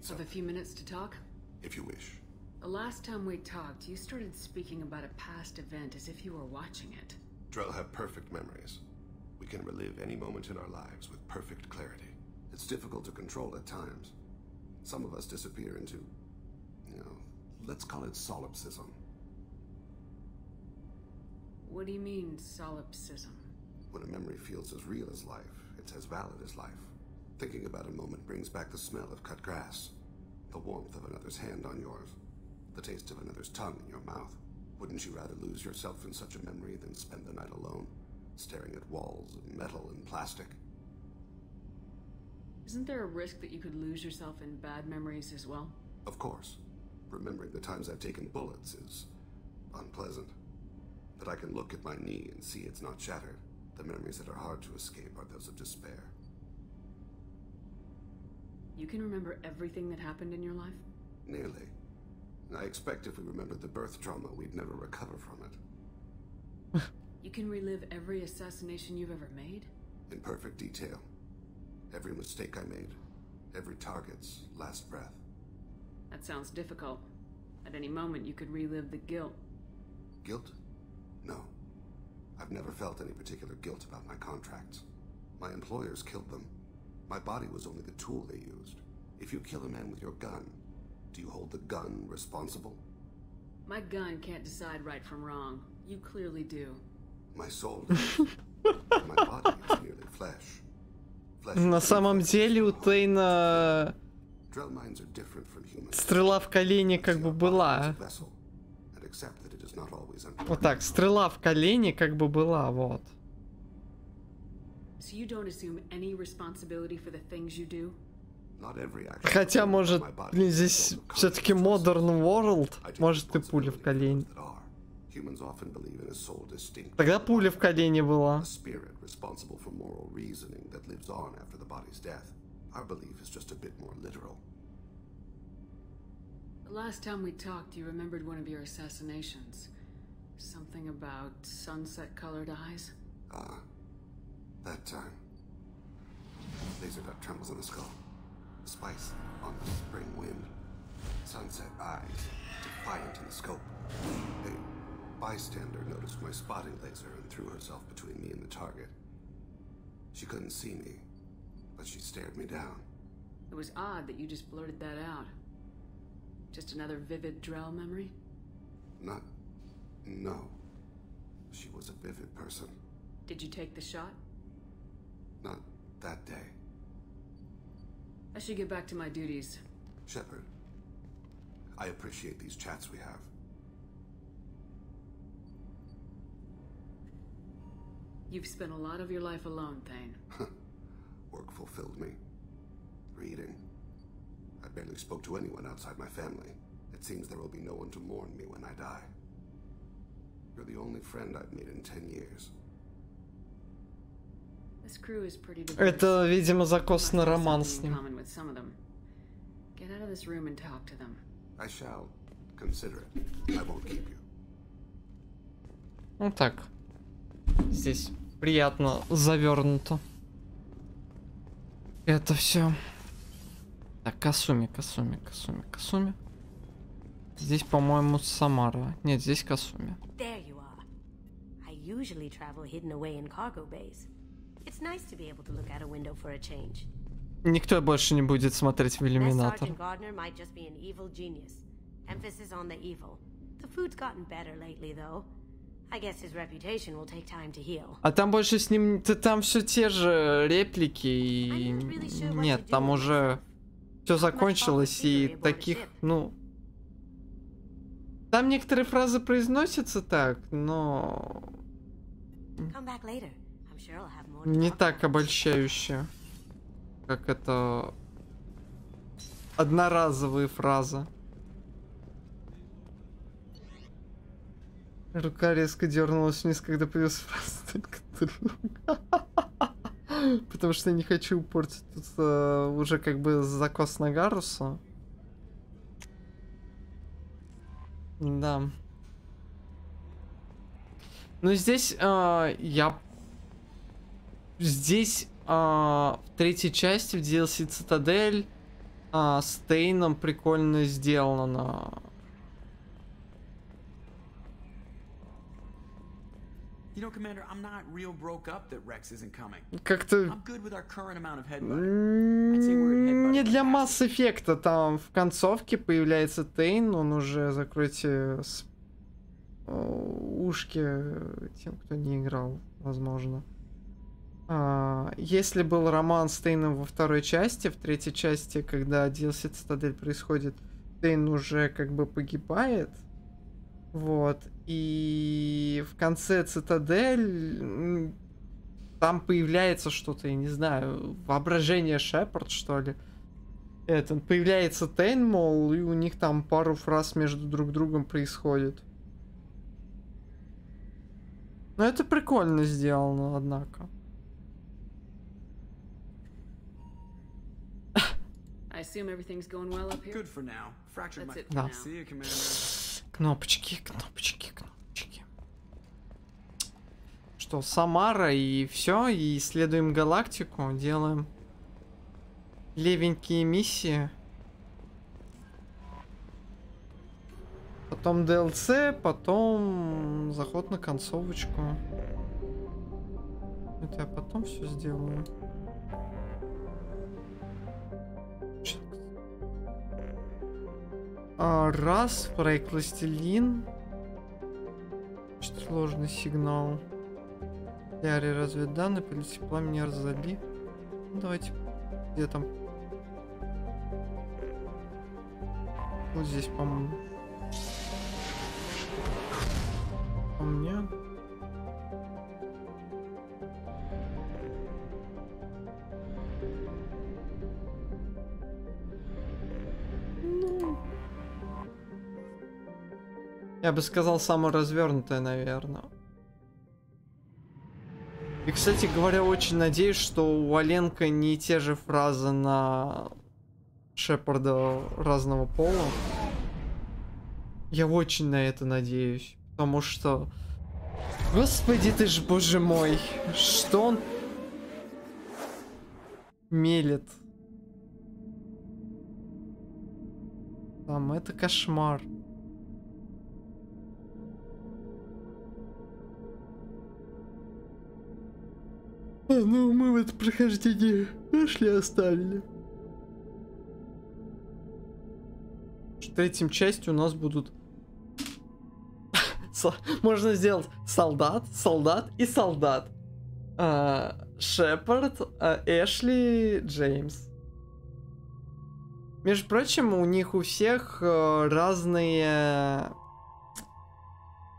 [SPEAKER 12] Have a few minutes to talk?
[SPEAKER 13] If you wish.
[SPEAKER 12] The last time we talked, you started speaking about a past event as if you were watching it.
[SPEAKER 13] Drell have perfect memories. We can relive any moment in our lives with perfect clarity. It's difficult to control at times. Some of us disappear into, let's call it solipsism.
[SPEAKER 12] What do you mean, solipsism?
[SPEAKER 13] When a memory feels as real as life, it's as valid as life. Thinking about a moment brings back the smell of cut grass, the warmth of another's hand on yours, the taste of another's tongue in your mouth. Wouldn't you rather lose yourself in such a memory than spend the night alone, staring at walls of metal and plastic?
[SPEAKER 12] Isn't there a risk that you could lose yourself in bad memories as well?
[SPEAKER 13] Of course. Remembering the times I've taken bullets is unpleasant. But I can look at my knee and see it's not shattered. The memories that are hard to escape are those of despair.
[SPEAKER 12] You can remember everything that happened in your life?
[SPEAKER 13] Nearly. I expect if we remembered the birth trauma, we'd never recover from it.
[SPEAKER 12] You can relive every assassination you've ever made?
[SPEAKER 13] In perfect detail. Every mistake I made. Every target's last breath.
[SPEAKER 12] That sounds difficult. At any moment, you could relive the guilt.
[SPEAKER 13] Guilt? No. I've never felt any particular guilt about my contracts. My employers killed them. My body was only the tool they used. If you kill a man with your gun, do you hold the gun responsible?
[SPEAKER 12] My gun can't decide right from wrong. You clearly do.
[SPEAKER 13] My soul does. My body is merely flesh.
[SPEAKER 1] На самом деле у Тейна стрела в колени как бы была. Вот так, стрела в колени как бы была, вот.
[SPEAKER 12] So you don't assume any responsibility for the things you do?
[SPEAKER 1] Хотя, может, здесь все-таки Modern World, может, и пуля в колени. Тогда пуля в колени была.
[SPEAKER 12] The last time we talked, you remembered one of your assassinations. Something about sunset-colored eyes?
[SPEAKER 13] Ah, that time. Laser dot trembles in the skull. Spice on the spring wind. Sunset eyes, defiant in the scope. A bystander noticed my spotting laser and threw herself between me and the target. She couldn't see me, but she stared me down.
[SPEAKER 12] It was odd that you just blurted that out. Just another vivid Drell memory?
[SPEAKER 13] No. She was a vivid person.
[SPEAKER 12] Did you take the shot?
[SPEAKER 13] Not that day.
[SPEAKER 12] I should get back to my duties.
[SPEAKER 13] Shepard, I appreciate these chats we have.
[SPEAKER 12] You've spent a lot of your life alone, Thane.
[SPEAKER 13] Work fulfilled me. Reading. I barely spoke to anyone outside my family. It seems there will be no one to mourn me when I die. You're the only friend I've made in 10 years.
[SPEAKER 12] This crew is pretty diverse.
[SPEAKER 1] Это, видимо, закос на роман с ним.
[SPEAKER 12] Get out of this room and talk to them.
[SPEAKER 13] I shall. Consider it. I won't keep you.
[SPEAKER 1] Ну так. Здесь приятно завернуто. Это все. Так, Касуми. Здесь, по-моему, Самара. Нет, здесь Касуми.
[SPEAKER 14] There you are. I usually travel hidden away in cargo bays. It's nice to be able to look out a window for a change.
[SPEAKER 1] Никто больше не будет смотреть в иллюминатор.
[SPEAKER 14] Sergeant Gardner might just be an evil genius. Emphasis on the evil. The food's gotten better lately, though. I guess his reputation will take time to heal.
[SPEAKER 1] А там больше с ним... Там все те же реплики и... Нет, там уже все закончилось и таких, ну... Там некоторые фразы произносятся так, но... Не так обольщающе, как это... Одноразовые фразы. Рука резко дернулась вниз, когда появилась фраза только друг. Потому что я не хочу портить тут уже как бы закос на Гаруса. Да. Ну здесь Здесь в третьей части, в DLC Цитадель, с Тейном прикольно сделано. Как-то не для Mass Effect, там в концовке появляется Тейн, он уже, закройте ушки тем, кто не играл, возможно. Если был роман с Тейном во второй части, в третьей части, когда DLC Цитадель происходит, Тейн уже как бы погибает. Вот. И в конце Цитадель там появляется что-то, я не знаю, воображение Шепард, что ли. Это, появляется Тейн, мол, и у них там пару фраз между друг другом происходит. Но это прикольно сделано, однако. Да. Кнопочки. Что, Самара и все, и исследуем галактику, делаем левенькие миссии. Потом DLC, потом заход на концовочку. Это я потом все сделаю. Раз, проект Пластилин. Сложный сигнал. Диария разведданных, полиции пламени Арзали. Ну, давайте. Где там? Вот здесь, по-моему. По мне. Я бы сказал, самое развернутое, наверное. И, кстати говоря, очень надеюсь, что у Оленка не те же фразы на Шепарда разного пола. Я очень на это надеюсь. Потому что... Господи ты ж, боже мой. Что он мелет? Там это кошмар. Ну, мы в это прохождение Эшли оставили. В третьем части у нас будут... Можно сделать солдат, солдат и солдат. Шепард, Эшли, Джеймс. Между прочим, у них у всех разные...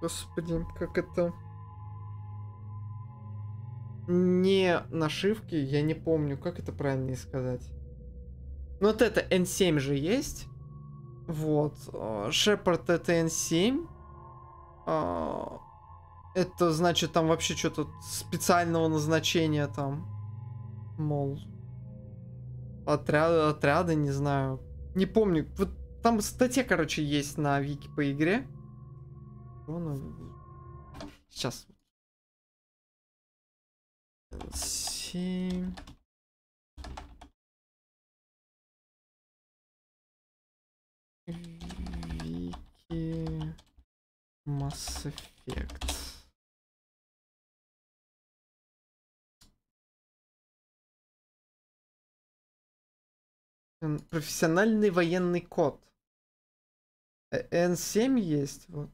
[SPEAKER 1] Господи, как это... Не нашивки, я не помню, как это правильно сказать. Ну вот это N7 же есть. Вот. Шепард это N7. Это значит там вообще что-то специального назначения там. Мол. Отряды, не знаю. Не помню. Вот там статья, короче, есть на Вики по игре. Сейчас. 7. Вики. Mass Effect. Профессиональный военный код. N7 есть, вот.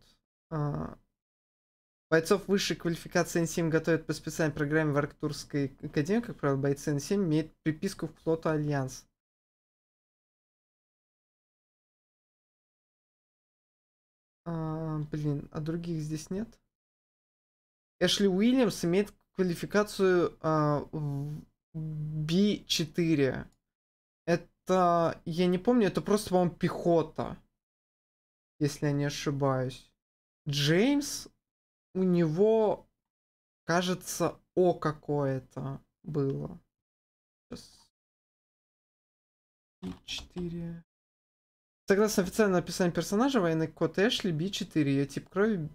[SPEAKER 1] Бойцов высшей квалификации N7 готовят по специальной программе в Арктурской академии. Как правило, бойцы N7 имеют приписку к флоту Альянс. Блин, а других здесь нет? Эшли Уильямс имеет квалификацию B4. Это, я не помню, это просто, по-моему, пехота. Если я не ошибаюсь. Джеймс, у него, кажется, О какое-то было. Сейчас. B4. Согласно официальному описанию персонажа, военный код Эшли B4. Ее тип крови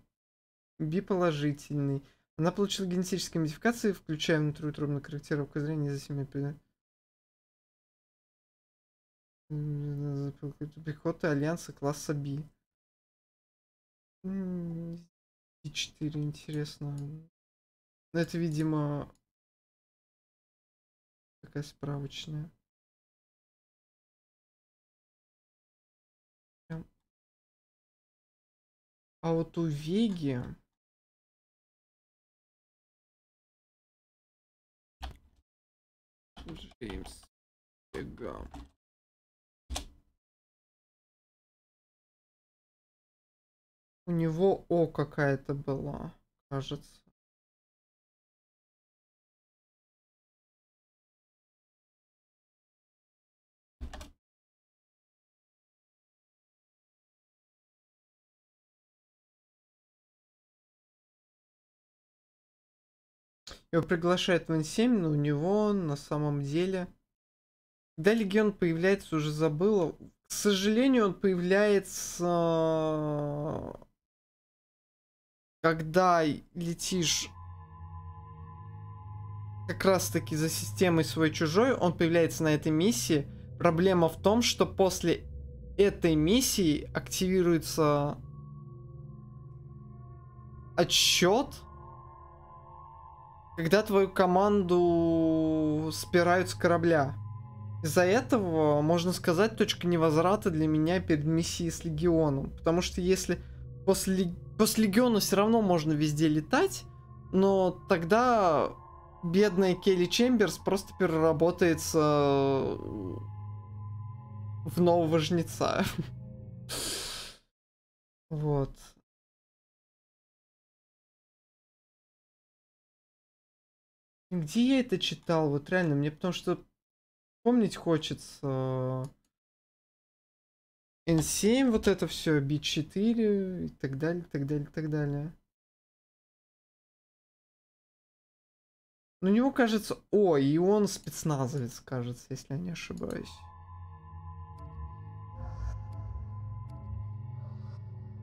[SPEAKER 1] B положительный. Она получила генетические модификации, включая внутриутробную корректировку зрения за 7 пехоты Альянса класса B. B4, интересно. Это, видимо, такая справочная. А вот у Веги... Джеймс Вега. У него О какая-то была, кажется. Его приглашают в N7, но у него на самом деле... Когда Легион появляется, уже забыла. К сожалению, он появляется... Когда летишь как раз таки за системой свой-чужой, он появляется на этой миссии. Проблема в том, что после этой миссии активируется отсчет, когда твою команду спирают с корабля. Из-за этого, можно сказать, точка невозврата для меня перед миссией с Легионом. Потому что если после Легиона все равно можно везде летать, но тогда бедная Келли Чемберс просто переработается в нового жнеца. Вот. Где я это читал? Вот реально, мне потому что помнить хочется N7, вот это все, B4 и так далее, так далее, так далее. Ну, у него, кажется... О, и он спецназовец, кажется, если я не ошибаюсь.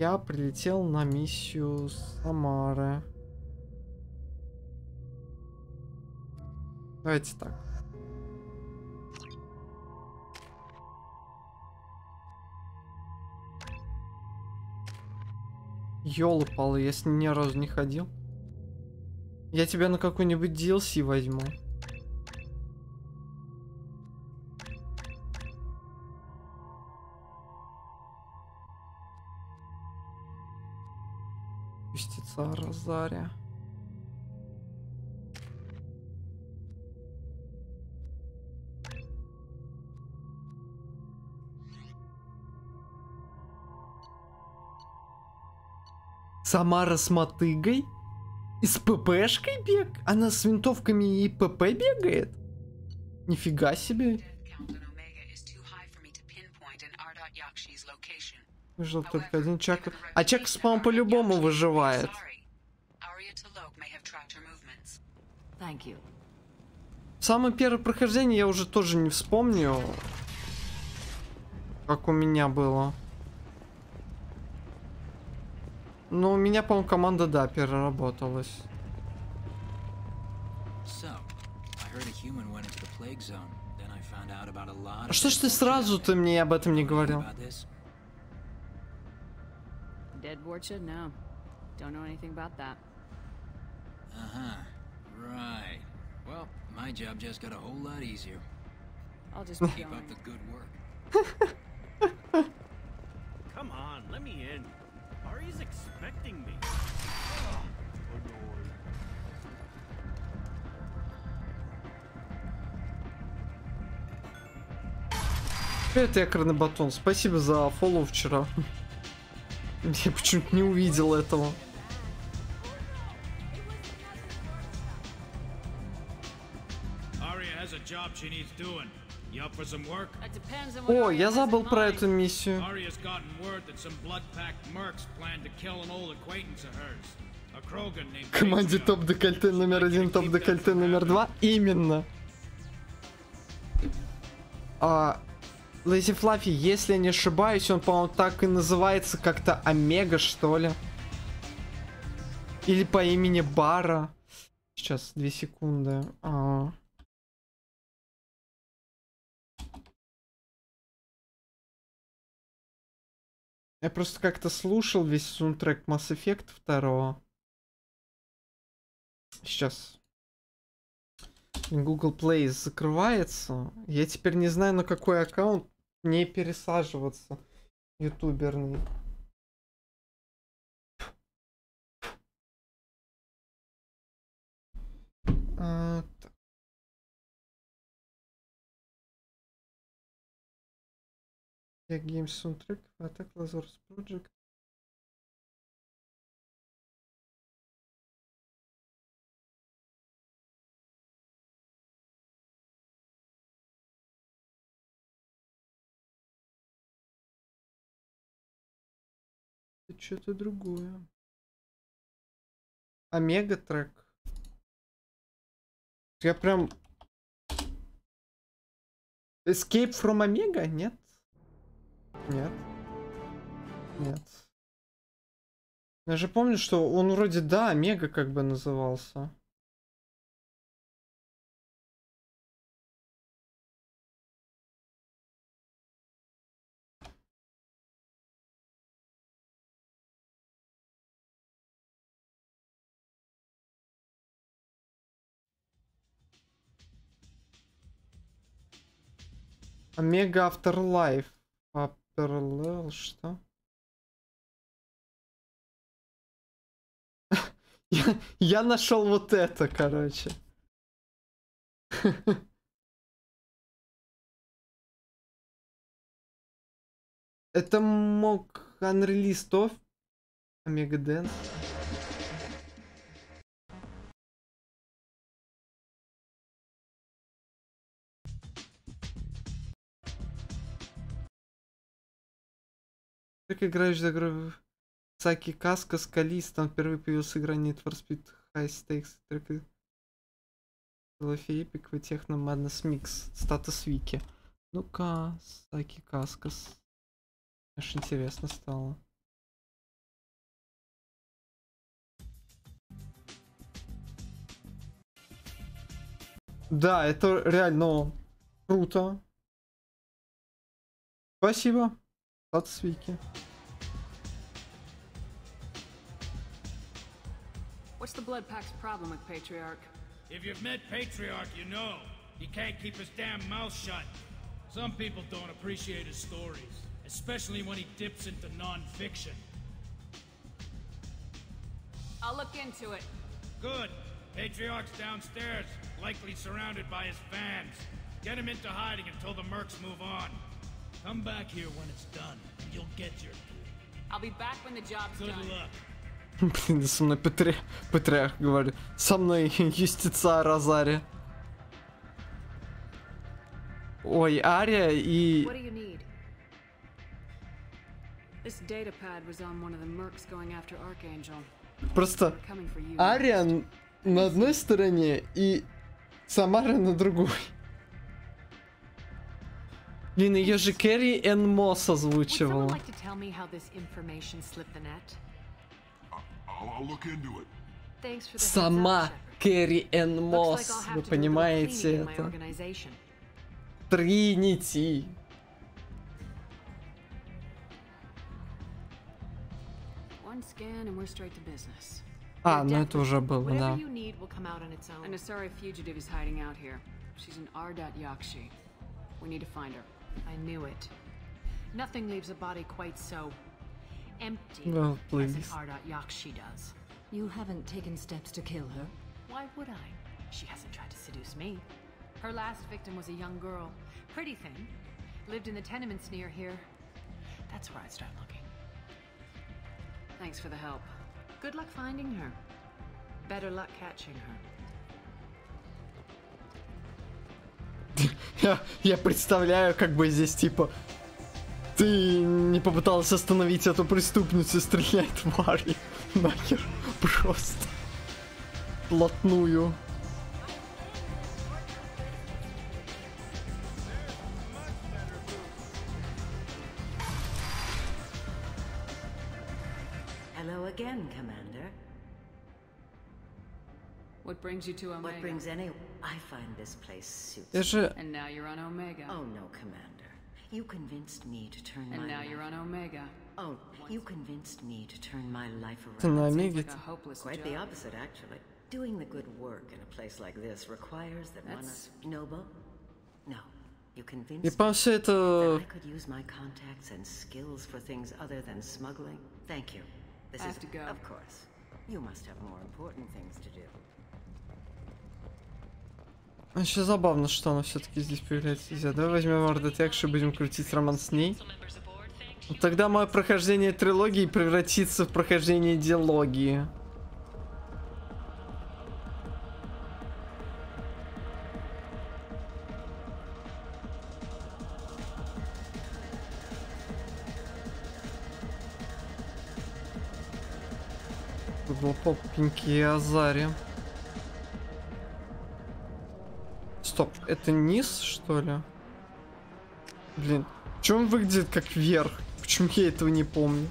[SPEAKER 1] Я прилетел на миссию Самары. Давайте так. Ёлы-палы, я с ним ни разу не ходил. Я тебя на какой-нибудь DLC возьму. Юстица Розария. Самара с мотыгой? И с ППшкой бег? Она с винтовками и ПП бегает? Нифига себе. Выжил только один Чак. А Чак, по-моему, по-любому выживает. Самое первое прохождение я уже тоже не вспомню, как у меня было. Но у меня, по-моему, команда, да, переработалась.
[SPEAKER 15] So,
[SPEAKER 1] А что ж ты сразу-то мне об этом не говорил?
[SPEAKER 7] Deadboard should know. Don't know anything about that.
[SPEAKER 15] Right. Well, my job just got a whole lot easier.
[SPEAKER 7] I'll just
[SPEAKER 15] keep up the good work.
[SPEAKER 16] Come on, let me in. Ari's expecting me.
[SPEAKER 1] Привет, якорный батон. Спасибо за фоллоу вчера. Я почему-то не увидел этого. О, я забыл про эту миссию. Команде топ-декольте номер 1, топ-декольте номер 2. Именно. Лэйзи Флаффи, если я не ошибаюсь, он, по-моему, так и называется, как-то Омега, что ли. Или по имени Бара. Сейчас, 2 секунды. Я просто как-то слушал весь саундтрек Mass Effect 2. Сейчас. Google Play закрывается. Я теперь не знаю, на какой аккаунт не пересаживаться. Ютуберный. Я Games Soundtrack, Attack Lazarus Project. Что-то другое. Омега трек. Я прям... Escape from Omega? Нет? Нет. Нет. Я же помню, что он вроде, да, Омега как бы назывался. Омега Afterlife. Parallel, что? Я нашел вот это, короче. Это мог unreleased of Омега Dance. Как играешь за игру Саки Каска Скалист, там впервые появился игра Need for Speed High Stakes, трек Лофи Эпик, Техно Madness Mix, статус Вики. Ну-ка, Саки Каскас. Аж интересно стало. Да, это реально круто. Спасибо. Статус Вики.
[SPEAKER 7] What's the Blood Pack's problem with Patriarch?
[SPEAKER 17] If you've met Patriarch, you know. He can't keep his damn mouth shut. Some people don't appreciate his stories, especially when he dips into non-fiction.
[SPEAKER 7] I'll look into it.
[SPEAKER 17] Good. Patriarch's downstairs, likely surrounded by his fans. Get him into hiding until the mercs move on. Come back here when it's done, and you'll get your due.
[SPEAKER 7] I'll be back when the job's
[SPEAKER 17] done.
[SPEAKER 7] Good luck.
[SPEAKER 1] Блин, со мной Патриарх говорит. Со мной юстица Розари. Ой, Ария и...
[SPEAKER 7] What do you need? This data pad was on one of the mercs going after Archangel.
[SPEAKER 1] Просто Ария на одной стороне и Самара на другой. Блин, ее же Кэрри Энн Мосс озвучивала. Сама Кэрри Энн Мосс, вы понимаете это? Тринити. А, ну это уже было, да.
[SPEAKER 7] An Asari fugitive is hiding out here. She's an Ardat Yakshi. We need to find her.
[SPEAKER 18] I knew it. Nothing leaves a body quite so empty
[SPEAKER 1] Well,
[SPEAKER 18] as an
[SPEAKER 1] please.
[SPEAKER 18] Ardat Yakshi does.
[SPEAKER 19] You haven't taken steps to kill her?
[SPEAKER 18] Why would I? She hasn't tried to seduce me. Her last victim was a young girl. Pretty thing. Lived in the tenements near here. That's where I'd start looking.
[SPEAKER 7] Thanks for the help.
[SPEAKER 18] Good luck finding her. Better luck catching her.
[SPEAKER 1] Я представляю, как бы здесь типа ты не попытался остановить эту преступницу и стреляет тварью нахер просто плотную.
[SPEAKER 20] Hello again, Commander.
[SPEAKER 7] What brings you to Omega?
[SPEAKER 20] What brings any... I find this place suits
[SPEAKER 1] Я же...
[SPEAKER 7] And now you're on Omega.
[SPEAKER 20] Oh no, Commander. You convinced me to turn my
[SPEAKER 7] And now
[SPEAKER 20] life...
[SPEAKER 7] you're on Omega.
[SPEAKER 20] Oh, you convinced me to turn my life
[SPEAKER 1] Ты на
[SPEAKER 20] around.
[SPEAKER 1] Омеге?
[SPEAKER 20] Quite the opposite, actually. Doing the good work in a place like this requires that one is noble. No, you convinced
[SPEAKER 1] И по всей это...
[SPEAKER 20] that I could use my contacts and skills for things other than smuggling. Thank you. This
[SPEAKER 7] I
[SPEAKER 20] is
[SPEAKER 7] have to go.
[SPEAKER 20] Of course. You must have more important things to do.
[SPEAKER 1] Еще забавно, что она все-таки здесь появляется. Давай возьмем Ардатекш и будем крутить роман с ней. Тогда мое прохождение трилогии превратится в прохождение диалогии. Глупопенькие Азари. Стоп, это низ, что ли? Блин, чё он выглядит как вверх? Почему я этого не помню?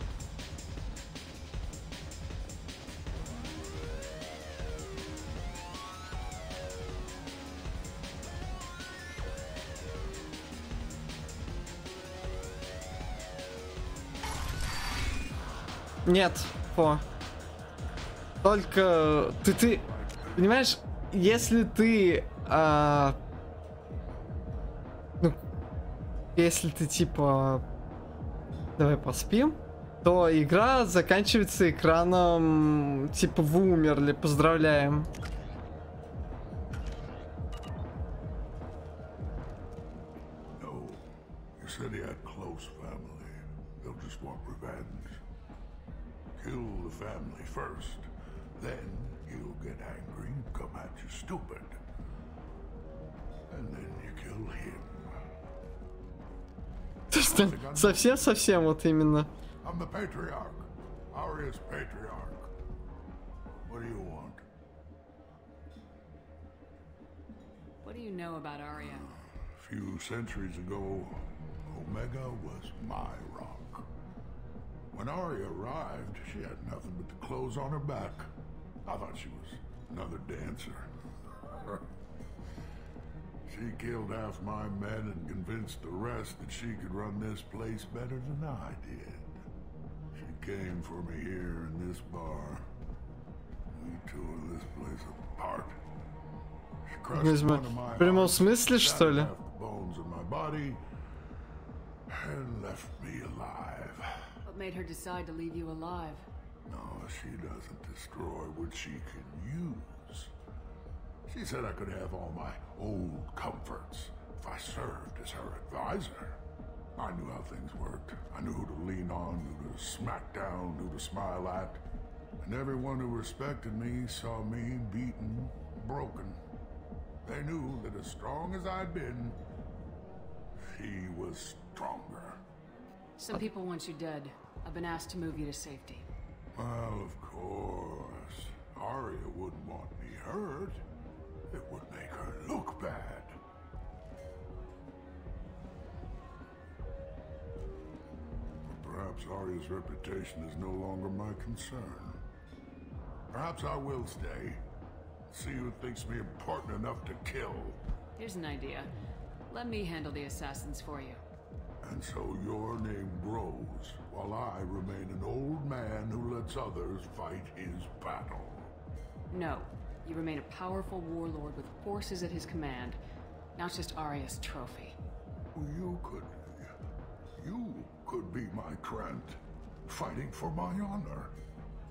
[SPEAKER 1] Нет, только ты понимаешь, если ты ну, если ты типа давай поспим, то игра заканчивается экраном типа вы умерли, поздравляем.
[SPEAKER 6] Said he had close family. They'll just want revenge. Kill the family first. Then he'll get angry and come at you stupid. And then you kill him.
[SPEAKER 1] Совсем вот именно.
[SPEAKER 6] I'm the patriarch. Aria's patriarch. What do you want?
[SPEAKER 7] What do you know about Aria?
[SPEAKER 6] A few centuries ago, Omega was my rock. When Aria arrived, she had nothing but the clothes on her back. I thought she was another dancer. She killed half my men and convinced the rest that she could run this place better than I did. She came for me here in this bar. We tore this place apart. She crushed one of my
[SPEAKER 1] В прямом смысле, что ли?
[SPEAKER 6] bones in my body and left me alive.
[SPEAKER 7] What made her decide to leave you alive?
[SPEAKER 6] No, she doesn't destroy what she can use. She said I could have all my old comforts if I served as her advisor. I knew how things worked. I knew who to lean on, who to smack down, who to smile at. And everyone who respected me saw me beaten, broken. They knew that as strong as I'd been, she was stronger.
[SPEAKER 7] Some people want you dead. I've been asked to move you to safety.
[SPEAKER 6] Well, of course. Aria wouldn't want me hurt. It would make her look bad. But perhaps Aria's reputation is no longer my concern. Perhaps I will stay.
[SPEAKER 9] See who thinks me important enough to kill.
[SPEAKER 7] Here's an idea. Let me handle the assassins for you.
[SPEAKER 9] And so your name grows, while I remain an old man who lets others fight his battle.
[SPEAKER 7] No. You remain a powerful warlord with forces at his command, not just Arya's trophy.
[SPEAKER 9] You could be my Krant, fighting for my honor.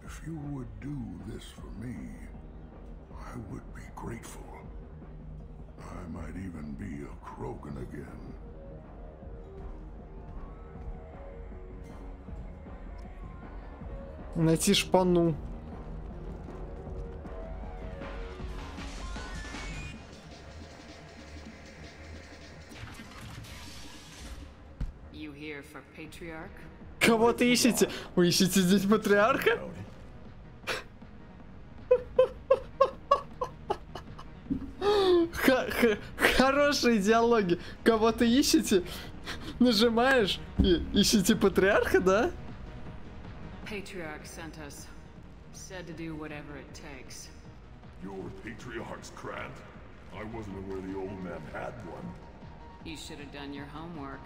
[SPEAKER 9] If you would do this for me, I would be grateful. I might even be a Krogan again.
[SPEAKER 1] Найти шпану.
[SPEAKER 7] You here for Patriarch?
[SPEAKER 1] Кого ты ищете? Вы ищете здесь патриарха? Хорошие диалоги. Кого ты ищете? Нажимаешь и ищите патриарха, да?
[SPEAKER 7] Patriarch sent us. Said to do whatever it takes.
[SPEAKER 6] You're Patriarch's Krant? I wasn't aware the old man had one.
[SPEAKER 7] You should have done your homework.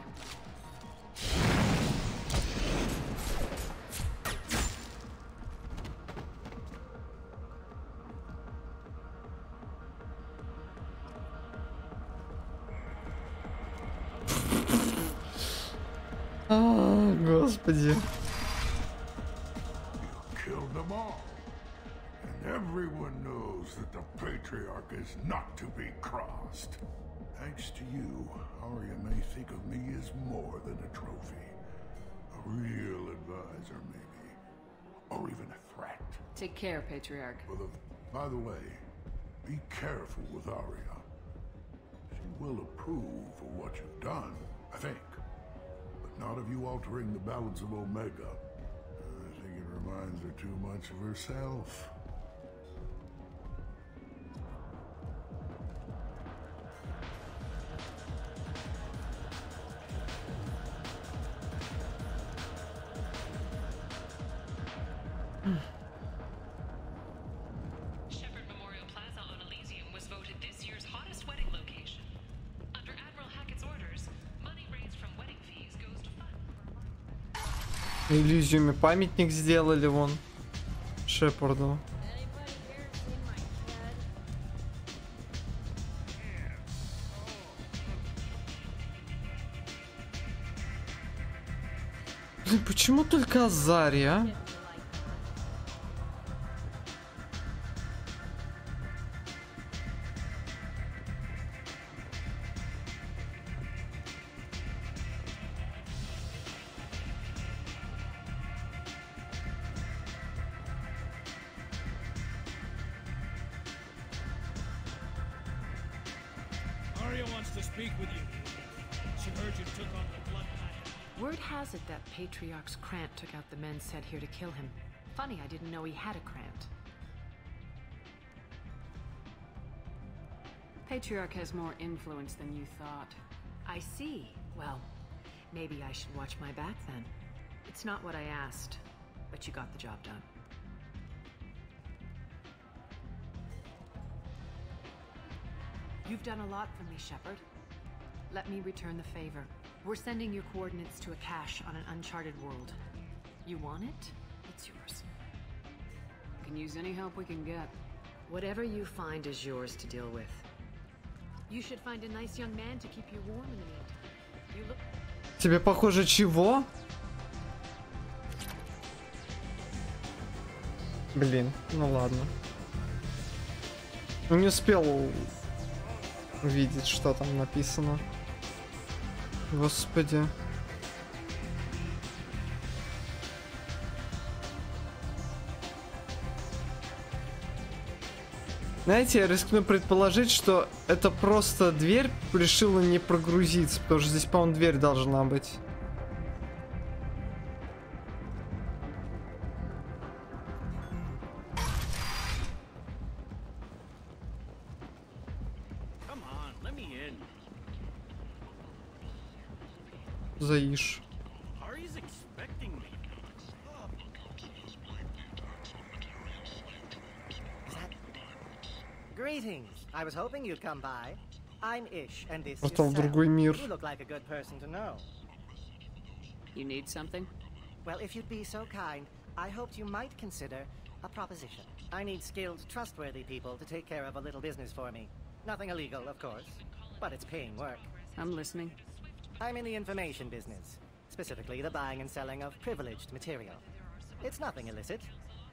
[SPEAKER 1] Господи.
[SPEAKER 9] Killed them all. And everyone knows that the Patriarch is not to be crossed. Thanks to you, Arya may think of me as more than a trophy. A real advisor, maybe. Or even a threat.
[SPEAKER 7] Take care, Patriarch.
[SPEAKER 9] By the way, be careful with Arya. She will approve of what you've done, I think. But not of you altering the balance of Omega. I think it reminds her too much of herself.
[SPEAKER 8] Shepherd Memorial Plaza on Elysium was voted this year's hottest wedding location. Under Admiral Hackett's orders, money raised from wedding fees goes to fund.
[SPEAKER 1] На Элизиуме памятник сделали вон Шепарду. Блин, почему только Азария, а?
[SPEAKER 17] Arya wants to speak with you. She heard you took on the blood pact.
[SPEAKER 18] Word has it that Patriarch's Krant took out the men sent here to kill him. Funny, I didn't know he had a Krant.
[SPEAKER 7] Patriarch has more influence than you thought.
[SPEAKER 18] I see. Well, maybe I should watch my back then. It's not what I asked, but you got the job done. You've done a lot for me, Shepard. Let me return the favor. We're sending your coordinates to a cache on an uncharted world. You want it? It's yours.
[SPEAKER 7] Can use any help we can get.
[SPEAKER 18] Whatever you find is yours to deal with. You should find a nice young man to keep you warm in the meantime. You look...
[SPEAKER 1] Тебе похоже чего? Блин, ну ладно. Не успел увидеть, что там написано. Господи. Знаете, я рискну предположить, что это просто дверь решила не прогрузиться, потому что здесь, по-моему, дверь должна быть. Заишь.
[SPEAKER 21] Greetings. I was hoping you'd come by. I'm Ish, and this is
[SPEAKER 1] Попал в
[SPEAKER 21] Sam.
[SPEAKER 1] другой мир.
[SPEAKER 21] You look like a good person to know.
[SPEAKER 7] You need something?
[SPEAKER 21] Well, if you'd be so kind, I hoped you might consider a proposition. I need skilled, trustworthy people to take care of a little business for me. Nothing illegal, of course, but it's paying work.
[SPEAKER 7] I'm listening.
[SPEAKER 21] I'm in the information business, specifically the buying and selling of privileged material. It's nothing illicit.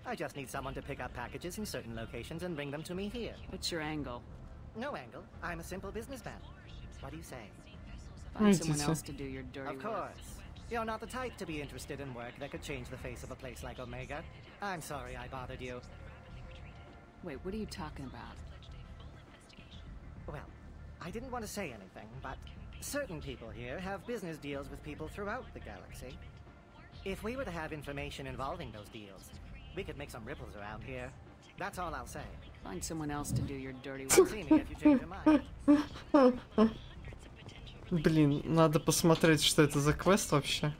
[SPEAKER 21] I just need someone to pick up packages in certain locations and bring them to me here.
[SPEAKER 7] What's your angle?
[SPEAKER 21] No angle. I'm a simple businessman. What do you say?
[SPEAKER 7] Find someone else to do your dirty
[SPEAKER 21] Of
[SPEAKER 7] work.
[SPEAKER 21] course. You're not the type to be interested in work that could change the face of a place like Omega. I'm sorry I bothered you.
[SPEAKER 7] Wait, what are you talking about?
[SPEAKER 21] Well, I didn't want to say anything, but certain people here have business deals with people throughout the galaxy. If we were to have information involving those deals, we could make some ripples around here. That's all I'll say.
[SPEAKER 7] Find someone else to do your dirty work.
[SPEAKER 21] See me if you change your mind.
[SPEAKER 1] Блин, надо посмотреть, что это за квест вообще.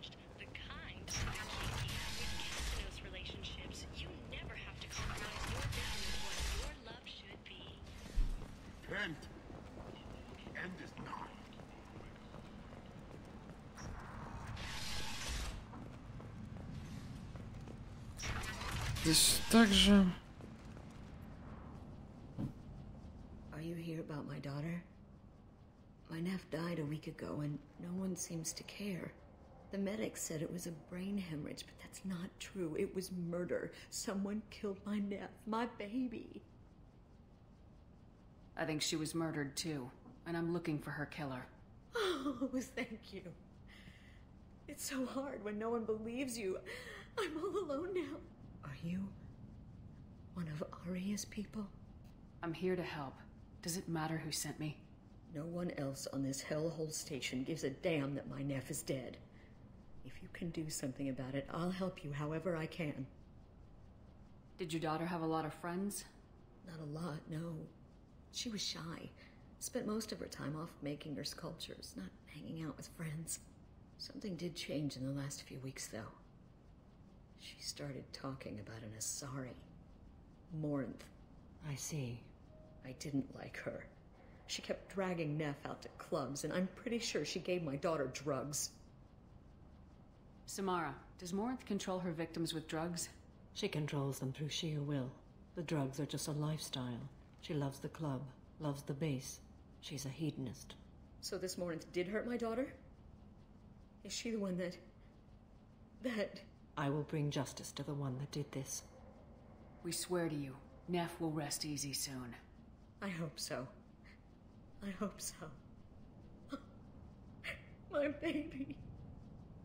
[SPEAKER 4] Kent! The end is not.
[SPEAKER 1] Здесь также...
[SPEAKER 20] Are you here about my daughter? My nephew died a week ago and no one seems to care. The medics said it was a brain hemorrhage, but that's not true. It was murder. Someone killed my nephew, my baby.
[SPEAKER 7] I think she was murdered too, and I'm looking for her killer.
[SPEAKER 20] Oh, thank you. It's so hard when no one believes you. I'm all alone now. Are you one of Aria's people?
[SPEAKER 7] I'm here to help. Does it matter who sent me?
[SPEAKER 20] No one else on this hellhole station gives a damn that my nephew is dead. If you can do something about it, I'll help you however I can.
[SPEAKER 7] Did your daughter have a lot of friends?
[SPEAKER 20] Not a lot, no. She was shy. Spent most of her time off making her sculptures, not hanging out with friends. Something did change in the last few weeks, though. She started talking about an Asari. Morinth.
[SPEAKER 19] I see.
[SPEAKER 20] I didn't like her. She kept dragging Neff out to clubs, and I'm pretty sure she gave my daughter drugs.
[SPEAKER 7] Samara, does Morinth control her victims with drugs?
[SPEAKER 19] She controls them through sheer will. The drugs are just a lifestyle. She loves the club, loves the base. She's a hedonist.
[SPEAKER 20] So this Morinth did hurt my daughter? Is she the one that...
[SPEAKER 19] I will bring justice to the one that did this.
[SPEAKER 7] We swear to you, Neff will rest easy soon.
[SPEAKER 20] I hope so. I hope so. My baby.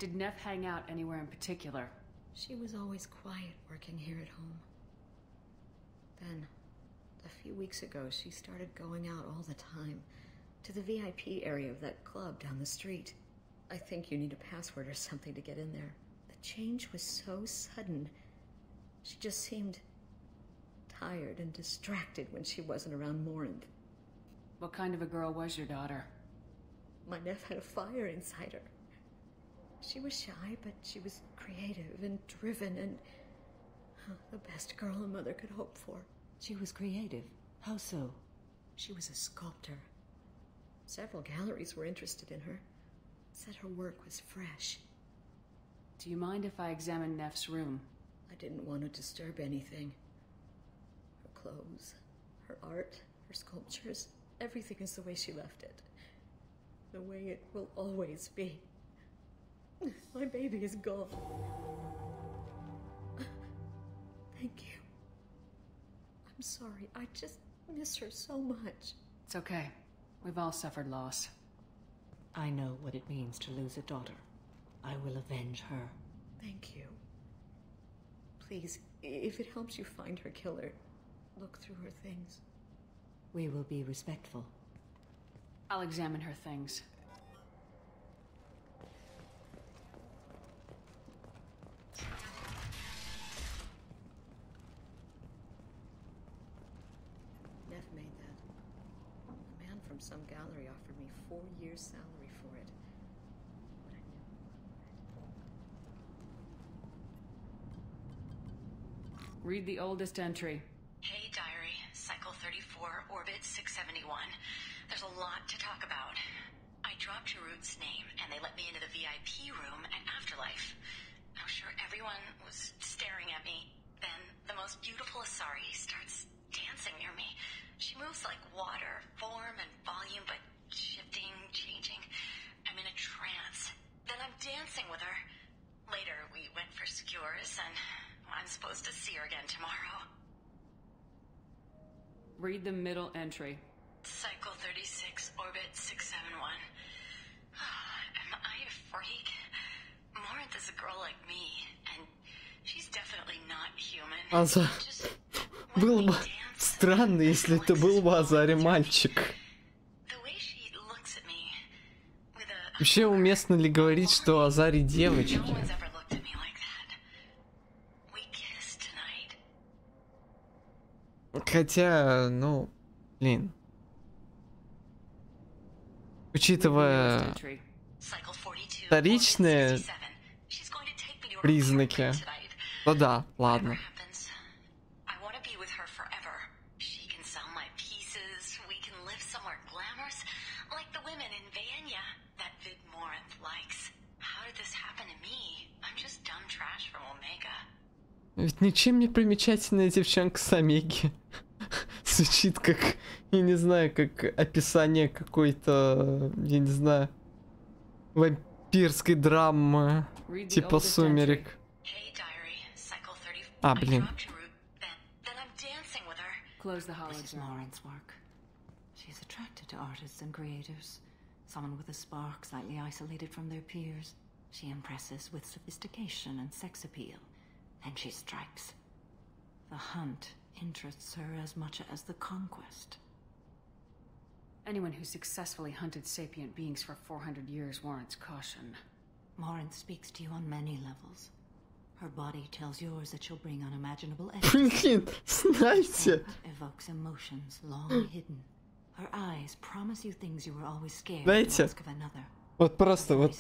[SPEAKER 7] Did Neff hang out anywhere in particular?
[SPEAKER 20] She was always quiet working here at home. Then, a few weeks ago, she started going out all the time. To the VIP area of that club down the street. I think you need a password or something to get in there. The change was so sudden. She just seemed tired and distracted when she wasn't around Morinth.
[SPEAKER 7] What kind of a girl was your daughter?
[SPEAKER 20] My nephew had a fire inside her. She was shy, but she was creative and driven and the best girl a mother could hope for.
[SPEAKER 19] She was creative. How so?
[SPEAKER 20] She was a sculptor. Several galleries were interested in her. Said her work was fresh.
[SPEAKER 7] Do you mind if I examine Neff's room?
[SPEAKER 20] I didn't want to disturb anything. Her clothes, her art, her sculptures, everything is the way she left it. The way it will always be. My baby is gone. Thank you. I'm sorry. I just miss her so much.
[SPEAKER 7] It's okay. We've all suffered loss.
[SPEAKER 19] I know what it means to lose a daughter. I will avenge her.
[SPEAKER 20] Thank you. Please, if it helps you find her killer, look through her things.
[SPEAKER 19] We will be respectful.
[SPEAKER 7] I'll examine her things.
[SPEAKER 20] Neff made that. A man from some gallery offered me 4 years' salary for it.
[SPEAKER 7] Read the oldest entry.
[SPEAKER 3] Hey, Diary. Cycle 34 for Orbit 671. There's a lot to talk about. I dropped Jarut's name, and they let me into the VIP room at Afterlife. I'm sure everyone was staring at me. Then the most beautiful Asari starts dancing near me. She moves like water, form and volume, but shifting, changing. I'm in a trance. Then I'm dancing with her. Later, we went for skewers, and I'm supposed to see her again tomorrow.
[SPEAKER 12] Read the middle entry.
[SPEAKER 3] Cycle 36, Orbit 671. Am I a freak? Morinth is a girl like me, and she's definitely not human.
[SPEAKER 1] Было бы странно, если это был бы Азари мальчик. Вообще уместно ли говорить, что Азари девочки? Хотя, ну, блин. Учитывая вторичные признаки, то да, ладно. Ведь ничем не примечательная девчонка с Омеги. Звучит как, я не знаю, как описание какой-то, я не знаю, вампирской драмы, типа «Сумерек». А, блин.
[SPEAKER 19] This is Morinth's work. She's attracted to artists and creators. Someone with a spark, slightly isolated from their peers. She impresses with sophistication and sex appeal. Then she strikes. The hunt interests her as much as the conquest.
[SPEAKER 12] Anyone who successfully hunted sapient beings for 400 years warrants caution.
[SPEAKER 19] Morinth speaks to you on many levels. Her body tells yours that she'll bring unimaginable ecstasy. Evokes emotions long hidden. Her eyes promise you things you were always scared to ask of another.
[SPEAKER 1] Вот просто вот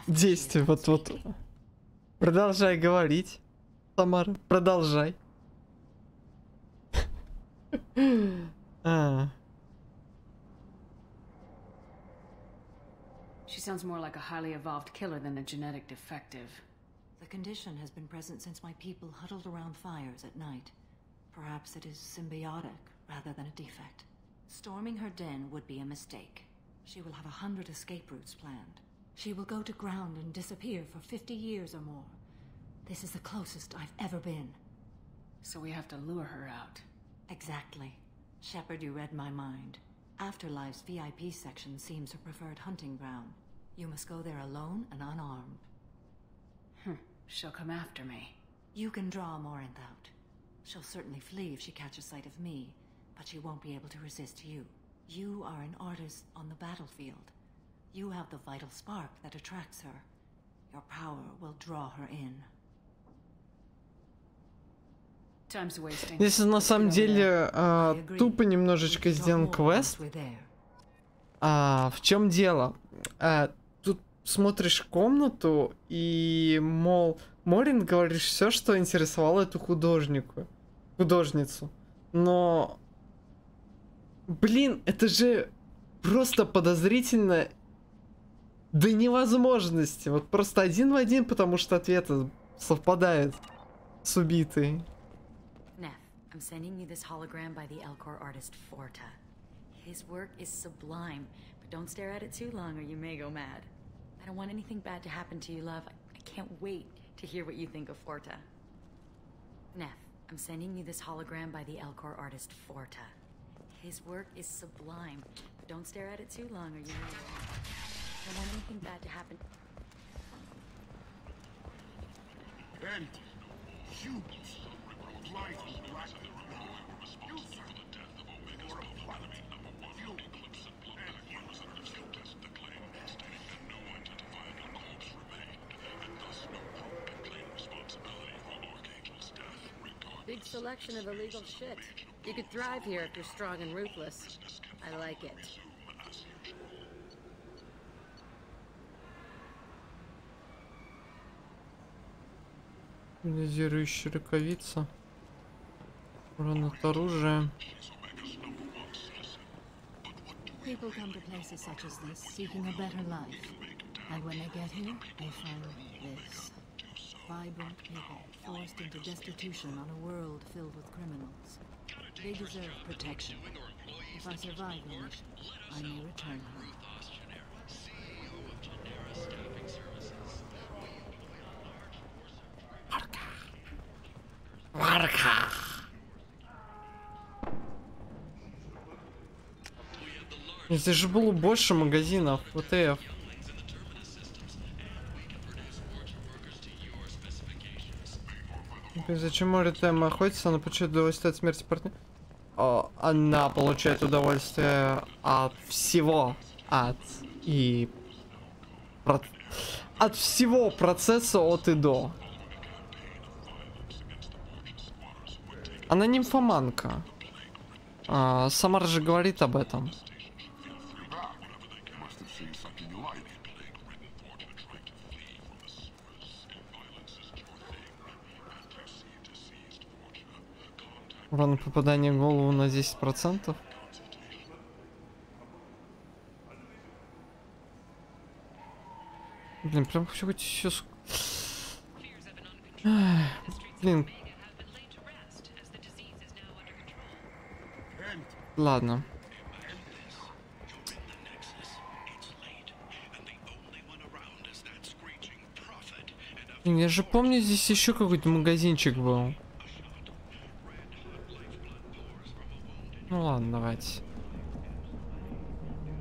[SPEAKER 1] действие, вот. Продолжай говорить, Тамара, продолжай.
[SPEAKER 12] She sounds more like a highly evolved killer than a genetic defective.
[SPEAKER 19] The condition has been present since my people huddled around fires at night. Perhaps it is symbiotic rather than a defect. Storming her den would be a mistake. She will have 100 escape routes planned. She will go to ground and disappear for 50 years or more. This is the closest I've ever been.
[SPEAKER 12] So we have to lure her out.
[SPEAKER 19] Exactly. Shepard, you read my mind. Afterlife's VIP section seems her preferred hunting ground. You must go there alone and unarmed.
[SPEAKER 12] She'll come after me.
[SPEAKER 19] You can draw Morinth out. She'll certainly flee if she catches sight of me, but she won't be able to resist you. You are an artist on the battlefield. You have the vital spark that attracts her. Your power will draw her in.
[SPEAKER 1] Здесь на самом деле тупо немножечко сделан квест. В чем дело? Тут смотришь комнату и, мол, Морин говоришь все, что интересовало эту художницу. Но, блин, это же просто подозрительно до невозможности. Вот просто один в один, потому что ответы совпадают с убитой.
[SPEAKER 3] I'm sending you this hologram by the Elcor artist Forta. His work is sublime, but don't stare at it too long or you may go mad. I don't want anything bad to happen to you, love. I can't wait to hear what you think of Forta. Neff, I'm sending you this hologram by the Elcor artist Forta. His work is sublime, but don't stare at it too long or you may go mad. I don't want anything bad to happen.
[SPEAKER 4] And you light black.
[SPEAKER 2] Big selection of illegal shit. You could thrive here if you're strong and ruthless. I like it.
[SPEAKER 1] Ионизирующая рукавица. Урон от оружия.
[SPEAKER 19] People come to places such as this seeking a better life. And when they get here, they find this. Vibrant people forced into destitution on a world filled with criminals. They deserve protection. If I survive the mission, I may return home.
[SPEAKER 1] Варка. Здесь же было больше магазинов, ВТФ. Зачем Моритема охотится, она получает удовольствие от смерти партнера? Она получает удовольствие от всего. От всего процесса от и до. Она нимфоманка. Самар же говорит об этом. Урон попадания в голову на 10%. Блин, прям все хоть все. Блин. Ладно. Блин, я же помню, здесь еще какой-то магазинчик был. Ну ладно, давайте.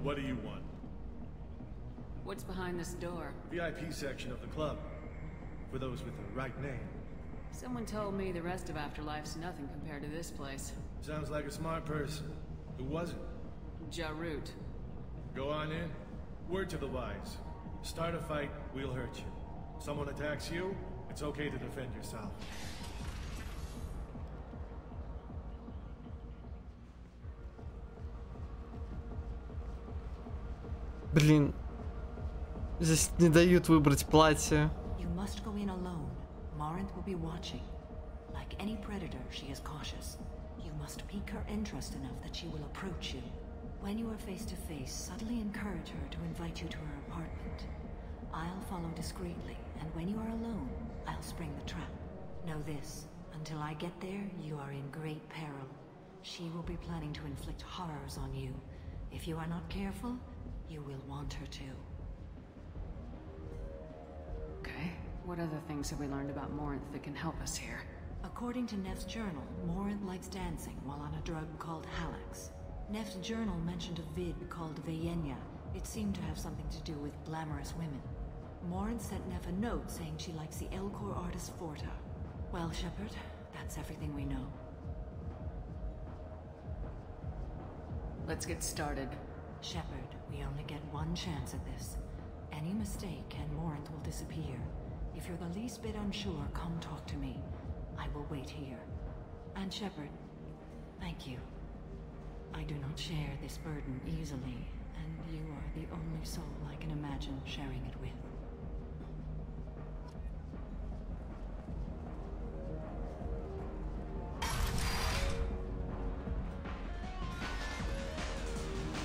[SPEAKER 10] What do you want?
[SPEAKER 12] What's behind this door?
[SPEAKER 10] VIP section of the club. For those with the right name.
[SPEAKER 12] Someone told me the rest of Afterlife's nothing compared to this place.
[SPEAKER 10] Sounds like a smart person. Who was it?
[SPEAKER 12] Jarut.
[SPEAKER 10] Go on in. Word to the wise. Start a fight, we'll hurt you. Someone attacks you, it's okay to defend yourself.
[SPEAKER 1] Блин, здесь не дают выбрать платье.
[SPEAKER 19] You must go in alone. Morinth will be watching. Like any predator, she is cautious. You must pique her interest enough that she will approach you. When you are face to face, subtly encourage her to invite you to her apartment. I'll follow discreetly, and when you are alone, I'll spring the trap. Know this, until I get there, you are in great peril. She will be planning to inflict horrors on you. If you are not careful, you will want her to.
[SPEAKER 12] Okay. What other things have we learned about Morinth that can help us here?
[SPEAKER 19] According to Neff's journal, Morinth likes dancing while on a drug called Halax. Neff's journal mentioned a vid called Veyenya. It seemed to have something to do with glamorous women. Morinth sent Neff a note saying she likes the Elcor artist Forta. Well, Shepard, that's everything we know.
[SPEAKER 12] Let's get started.
[SPEAKER 19] Shepard, we only get one chance at this. Any mistake and Morinth will disappear. If you're the least bit unsure, come talk to me. I will wait here. And Shepard, thank you. I do not share this burden easily, and you are the only soul I can imagine sharing it with.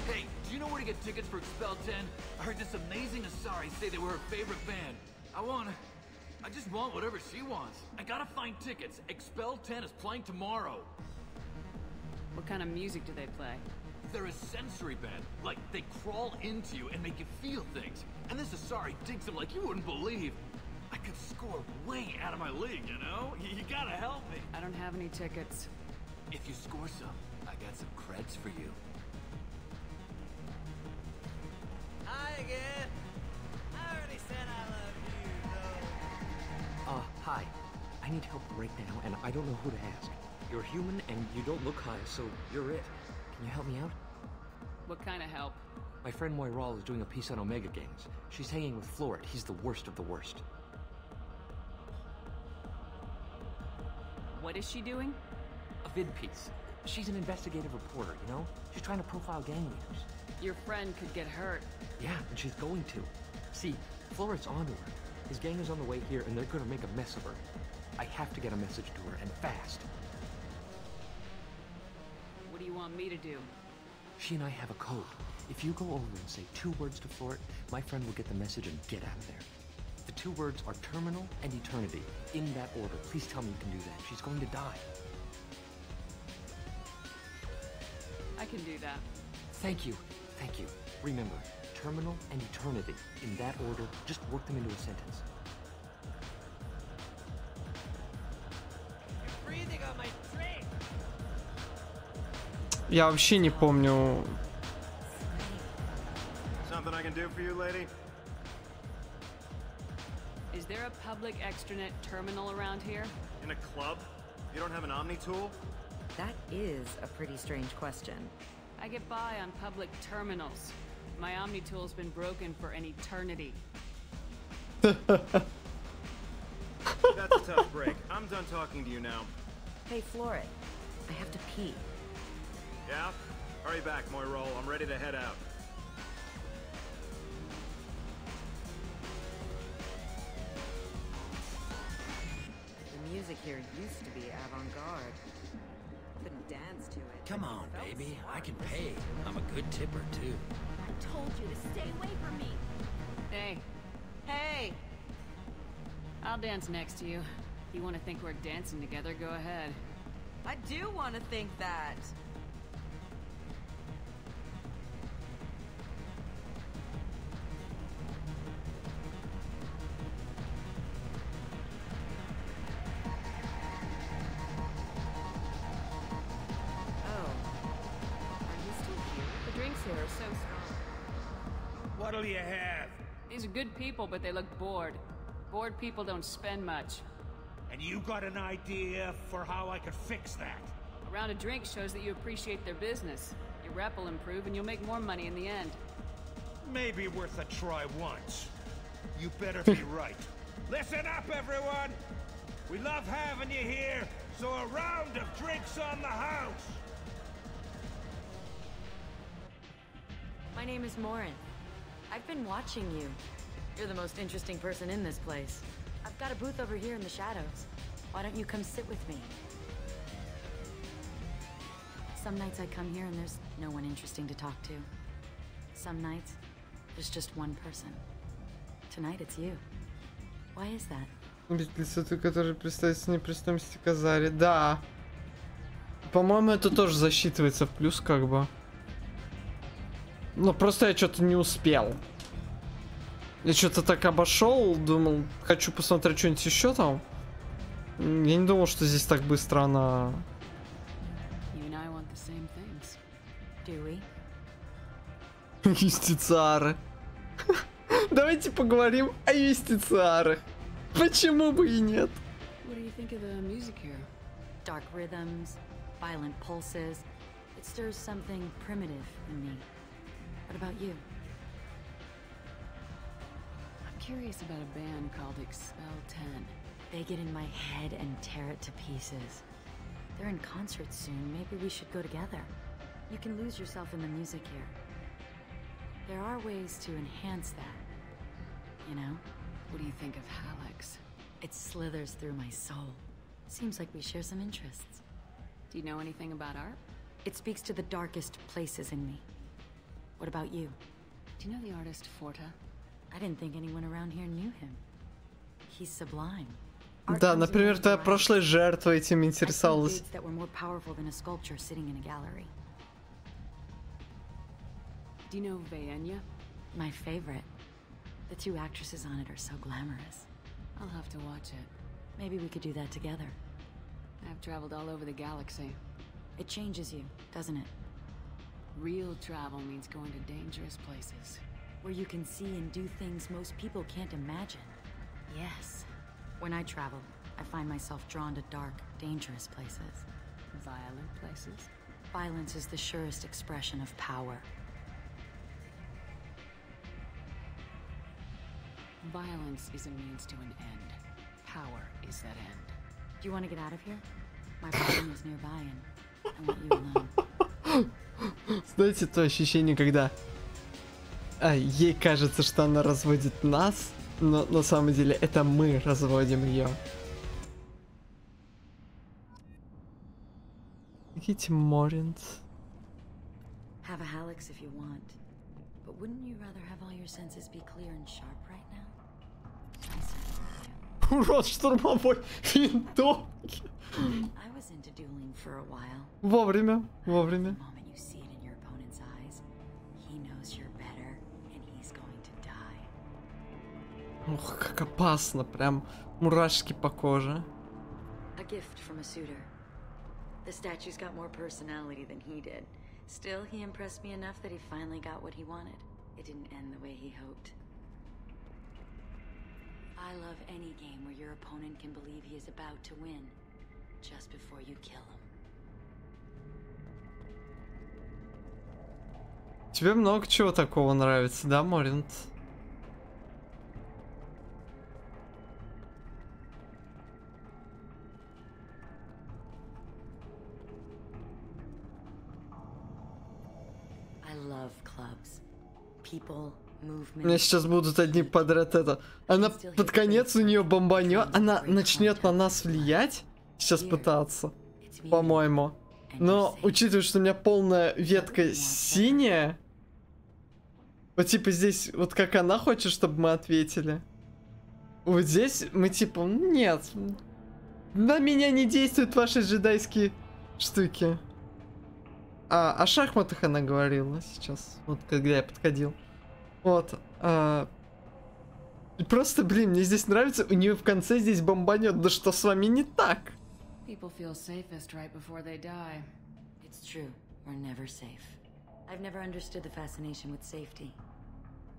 [SPEAKER 22] Hey, do you know where to get tickets for Expel 10? I heard this amazing Asari say they were her favorite band. I just want whatever she wants. I gotta find tickets. Expel 10 is playing tomorrow.
[SPEAKER 12] What kind of music do they play?
[SPEAKER 22] They're a sensory band. Like, they crawl into you and make you feel things. And this Asari digs them like you wouldn't believe. I could score way out of my league, you know? You gotta help me.
[SPEAKER 12] I don't have any tickets.
[SPEAKER 22] If you score some, I got some creds for you.
[SPEAKER 23] Hi again. I already said I love you, though.
[SPEAKER 24] Hi. I need help right now, and I don't know who to ask. You're human, and you don't look high, so you're it. Can you help me out?
[SPEAKER 12] What kind of help?
[SPEAKER 24] My friend Moiral is doing a piece on Omega Games. She's hanging with Floret. He's the worst of the worst.
[SPEAKER 12] What is she doing?
[SPEAKER 24] A vid piece. She's an investigative reporter, you know? She's trying to profile gang leaders.
[SPEAKER 12] Your friend could get hurt.
[SPEAKER 24] Yeah, and she's going to. See, Floret's onto her. His gang is on the way here, and they're gonna make a mess of her. I have to get a message to her, and fast.
[SPEAKER 12] What do you want me to do?
[SPEAKER 24] She and I have a code. If you go over and say 2 words to Floret, my friend will get the message and get out of there. The 2 words are terminal and eternity. In that order. Please tell me you can do that. She's going to die.
[SPEAKER 7] I can do that.
[SPEAKER 24] Thank you. Thank you. Remember, terminal and eternity. In that order, just work them into a sentence.
[SPEAKER 23] You're breathing on my drink.
[SPEAKER 1] Я вообще не помню.
[SPEAKER 5] Something I can do for you, lady?
[SPEAKER 7] Is there a public extranet terminal around here?
[SPEAKER 5] In a club? You don't have an Omni tool?
[SPEAKER 11] That is a pretty strange question.
[SPEAKER 7] I get by on public terminals. My Omni tool's been broken for an eternity.
[SPEAKER 5] That's a tough break. I'm done talking to you now.
[SPEAKER 11] Hey, Floret, I have to pee.
[SPEAKER 5] Yeah? Hurry back, Moirol. I'm ready to head out.
[SPEAKER 11] The music here used to be avant-garde. Couldn't dance to it.
[SPEAKER 15] Come on, baby. I can pay. I'm a good tipper, too.
[SPEAKER 18] I told you to stay away from me.
[SPEAKER 7] Hey.
[SPEAKER 18] Hey!
[SPEAKER 7] I'll dance next to you. If you want to think we're dancing together, go ahead.
[SPEAKER 18] I do want to think that.
[SPEAKER 7] So strong.
[SPEAKER 17] What'll you have?
[SPEAKER 7] These are good people, but they look bored. Bored people don't spend much.
[SPEAKER 17] And you got an idea for how I could fix that?
[SPEAKER 7] A round of drinks shows that you appreciate their business. Your rep will improve and you'll make more money in the end.
[SPEAKER 17] Maybe worth a try once. You better be right. Listen up, everyone! We love having you here, so a round of drinks on the house!
[SPEAKER 11] My name is Morin. I've been watching you. You're the most interesting person in this place. I've got a booth over here in the shadows. Why don't you come sit with me? Some nights I come here and there's no one interesting to talk to. Some nights, there's just one person. Tonight it's you. Why is that?
[SPEAKER 1] Лицо, которое представится непристойности Казари. Да. По-моему, это тоже засчитывается в плюс, как бы. Ну, просто я что-то не успел. Я что-то так обошел, думал, хочу посмотреть что-нибудь еще там. Я не думал, что здесь так быстро она... Юстициары. Давайте поговорим о юстициарах. Почему бы и нет?
[SPEAKER 7] What do you think of the music here?
[SPEAKER 11] Dark rhythms, violent pulses. It stirs something primitive in me. What about you?
[SPEAKER 7] I'm curious about a band called Expel 10.
[SPEAKER 11] They get in my head and tear it to pieces. They're in concert soon. Maybe we should go together. You can lose yourself in the music here. There are ways to enhance that. You know?
[SPEAKER 7] What do you think of Hallex?
[SPEAKER 11] It slithers through my soul. Seems like we share some interests.
[SPEAKER 7] Do you know anything about art?
[SPEAKER 11] It speaks to the darkest places in me. What about you?
[SPEAKER 7] Do you know the artist Forta?
[SPEAKER 11] I didn't think anyone around here knew him. He's sublime.
[SPEAKER 1] Да, например, твоя прошлая жертва этим интересовалась.
[SPEAKER 11] That were more powerful than a sculpture sitting in a gallery.
[SPEAKER 7] Do you know Vaenya?
[SPEAKER 11] My favorite. The 2 actresses on it are so glamorous.
[SPEAKER 7] I'll have to watch it.
[SPEAKER 11] Maybe we could do that together.
[SPEAKER 7] I've traveled all over the galaxy.
[SPEAKER 11] It changes you, doesn't it?
[SPEAKER 7] Real travel means going to dangerous places.
[SPEAKER 11] Where you can see and do things most people can't imagine. Yes. When I travel, I find myself drawn to dark, dangerous places.
[SPEAKER 7] Violent places?
[SPEAKER 11] Violence is the surest expression of power.
[SPEAKER 7] Violence is a means to an end. Power is that end.
[SPEAKER 11] Do you want to get out of here? My phone is nearby and I want you alone.
[SPEAKER 1] Знаете, то ощущение, когда ей кажется, что она разводит нас, но на самом деле это мы разводим ее. Какие Моринс.
[SPEAKER 11] Have a Halix if you want. But wouldn't you rather have all your senses be clear and sharp right now?
[SPEAKER 1] Урод штурмовой винтовки.
[SPEAKER 11] I was into dueling for a while.
[SPEAKER 1] Вовремя.
[SPEAKER 11] The moment you see it in your opponent's eyes, he knows you're better, and he's going to die.
[SPEAKER 1] Ух, как опасно, прям мурашки по коже.
[SPEAKER 11] A gift from a suitor. The statue's got more personality than he did. Still, he impressed me enough that he finally got what he wanted. It didn't end the way he hoped. I love any game where your opponent can believe he is about to win, just before you kill him.
[SPEAKER 1] Тебе много чего такого нравится, да, Моринт? У меня сейчас будут одни подряд это. Она под конец у нее бомбанет, она начнет на нас влиять. Сейчас пытаться, по-моему. Но учитывая, что у меня полная ветка синяя, вот типа здесь, вот как она хочет, чтобы мы ответили. Вот здесь мы типа, нет, на меня не действуют ваши джедайские штуки. О шахматах она говорила сейчас, вот когда я подходил. Вот. Просто, блин, мне здесь нравится, у нее в конце здесь бомбанет. Да что с вами не так?
[SPEAKER 7] People feel safest right before they die.
[SPEAKER 11] It's true. We're never safe. I've never understood the fascination with safety.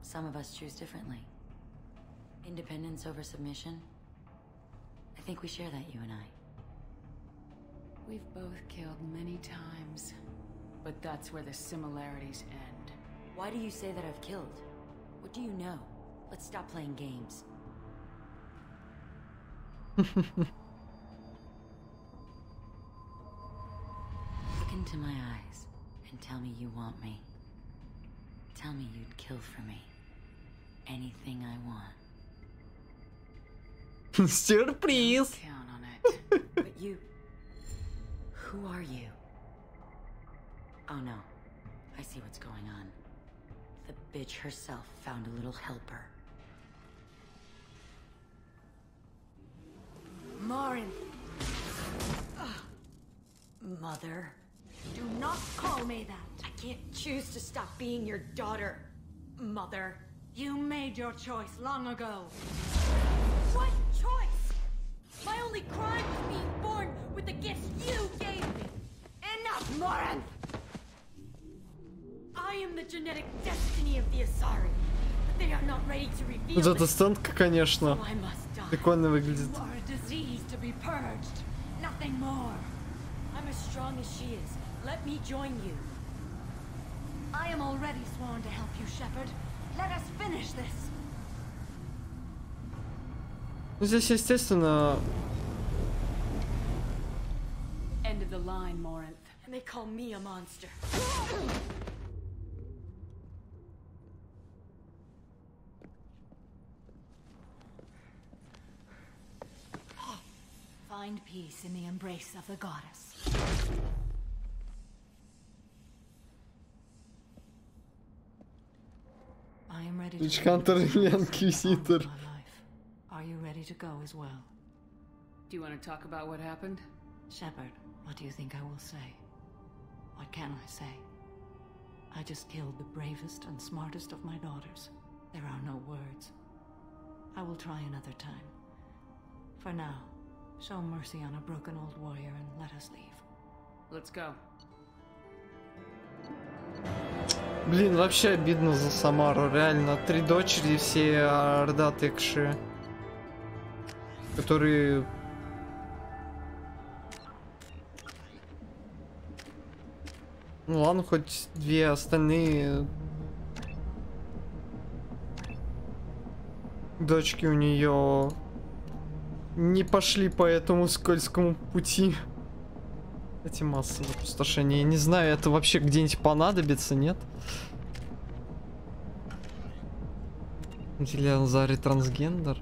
[SPEAKER 11] Some of us choose differently. Independence over submission. I think we share that, you and I.
[SPEAKER 7] We've both killed many times, but that's where the similarities end.
[SPEAKER 11] Why do you say that I've killed? What do you know? Let's stop playing games. Look into my eyes and tell me you want me. Tell me you'd kill for me. Anything I want.
[SPEAKER 1] Сюрприз!
[SPEAKER 7] Count on it.
[SPEAKER 11] But you... Who are you? Oh no. I see what's going on. The bitch herself found a little helper. Marin! Mother. Do not call me that. I can't choose to stop being your daughter, Mother.
[SPEAKER 19] You made your choice long ago.
[SPEAKER 11] What choice? My only crime was being born with the gifts you gave me. Enough, Marin! I am the genetic destiny of the Asari. But they are not ready to reveal
[SPEAKER 1] Вот эта
[SPEAKER 11] this.
[SPEAKER 1] сценка, конечно,
[SPEAKER 11] So I must die.
[SPEAKER 1] прикольно выглядит.
[SPEAKER 11] You are a disease to be purged. Nothing more. I'm as strong as she is. Let me join you.
[SPEAKER 19] I am already sworn to help you, Shepard. Let us finish this.
[SPEAKER 1] Ну, здесь, естественно...
[SPEAKER 7] End of the line, Morinth.
[SPEAKER 11] And they call me a monster.
[SPEAKER 19] Find peace in the embrace of the goddess. I am ready to
[SPEAKER 1] Witch Hunter
[SPEAKER 19] leave
[SPEAKER 1] и
[SPEAKER 19] this
[SPEAKER 1] Инквизитор.
[SPEAKER 19] part of my life. Are you ready to go as well?
[SPEAKER 7] Do you want to talk about what happened?
[SPEAKER 19] Shepard, what do you think I will say? What can I say? I just killed the bravest and smartest of my daughters. There are no words. I will try another time. For now, show mercy on a broken old warrior and let us leave.
[SPEAKER 7] Let's go.
[SPEAKER 1] Блин, вообще обидно за Самару, реально. 3 дочери и все ордатекши, которые... Ну ладно, хоть 2 остальные дочки у нее не пошли по этому скользкому пути. Эти массовые опустошения. Я не знаю, это вообще где-нибудь понадобится, нет? Или Анзари трансгендер?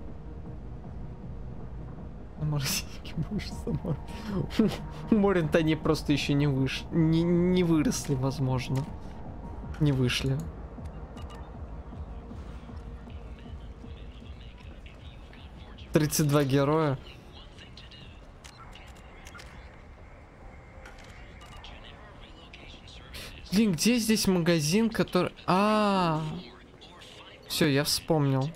[SPEAKER 1] У Моринта они просто еще не выросли, возможно. не вышли. «32 героя». Блин, где здесь магазин, который... Все, я вспомнил.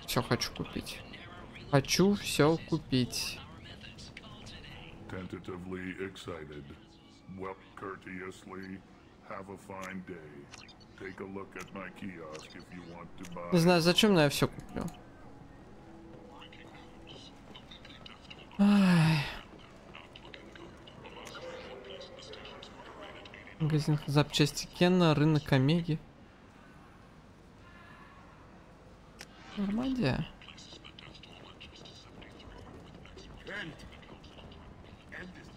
[SPEAKER 1] Все хочу купить. Хочу все купить.
[SPEAKER 4] Tentatively excited. Welp courteously. Have a fine day. Take a look at my kiosk if you want to buy.
[SPEAKER 1] Не знаю, зачем, но я все куплю. Ай. Магазин запчасти Кена, рынок Омеги. Нормально.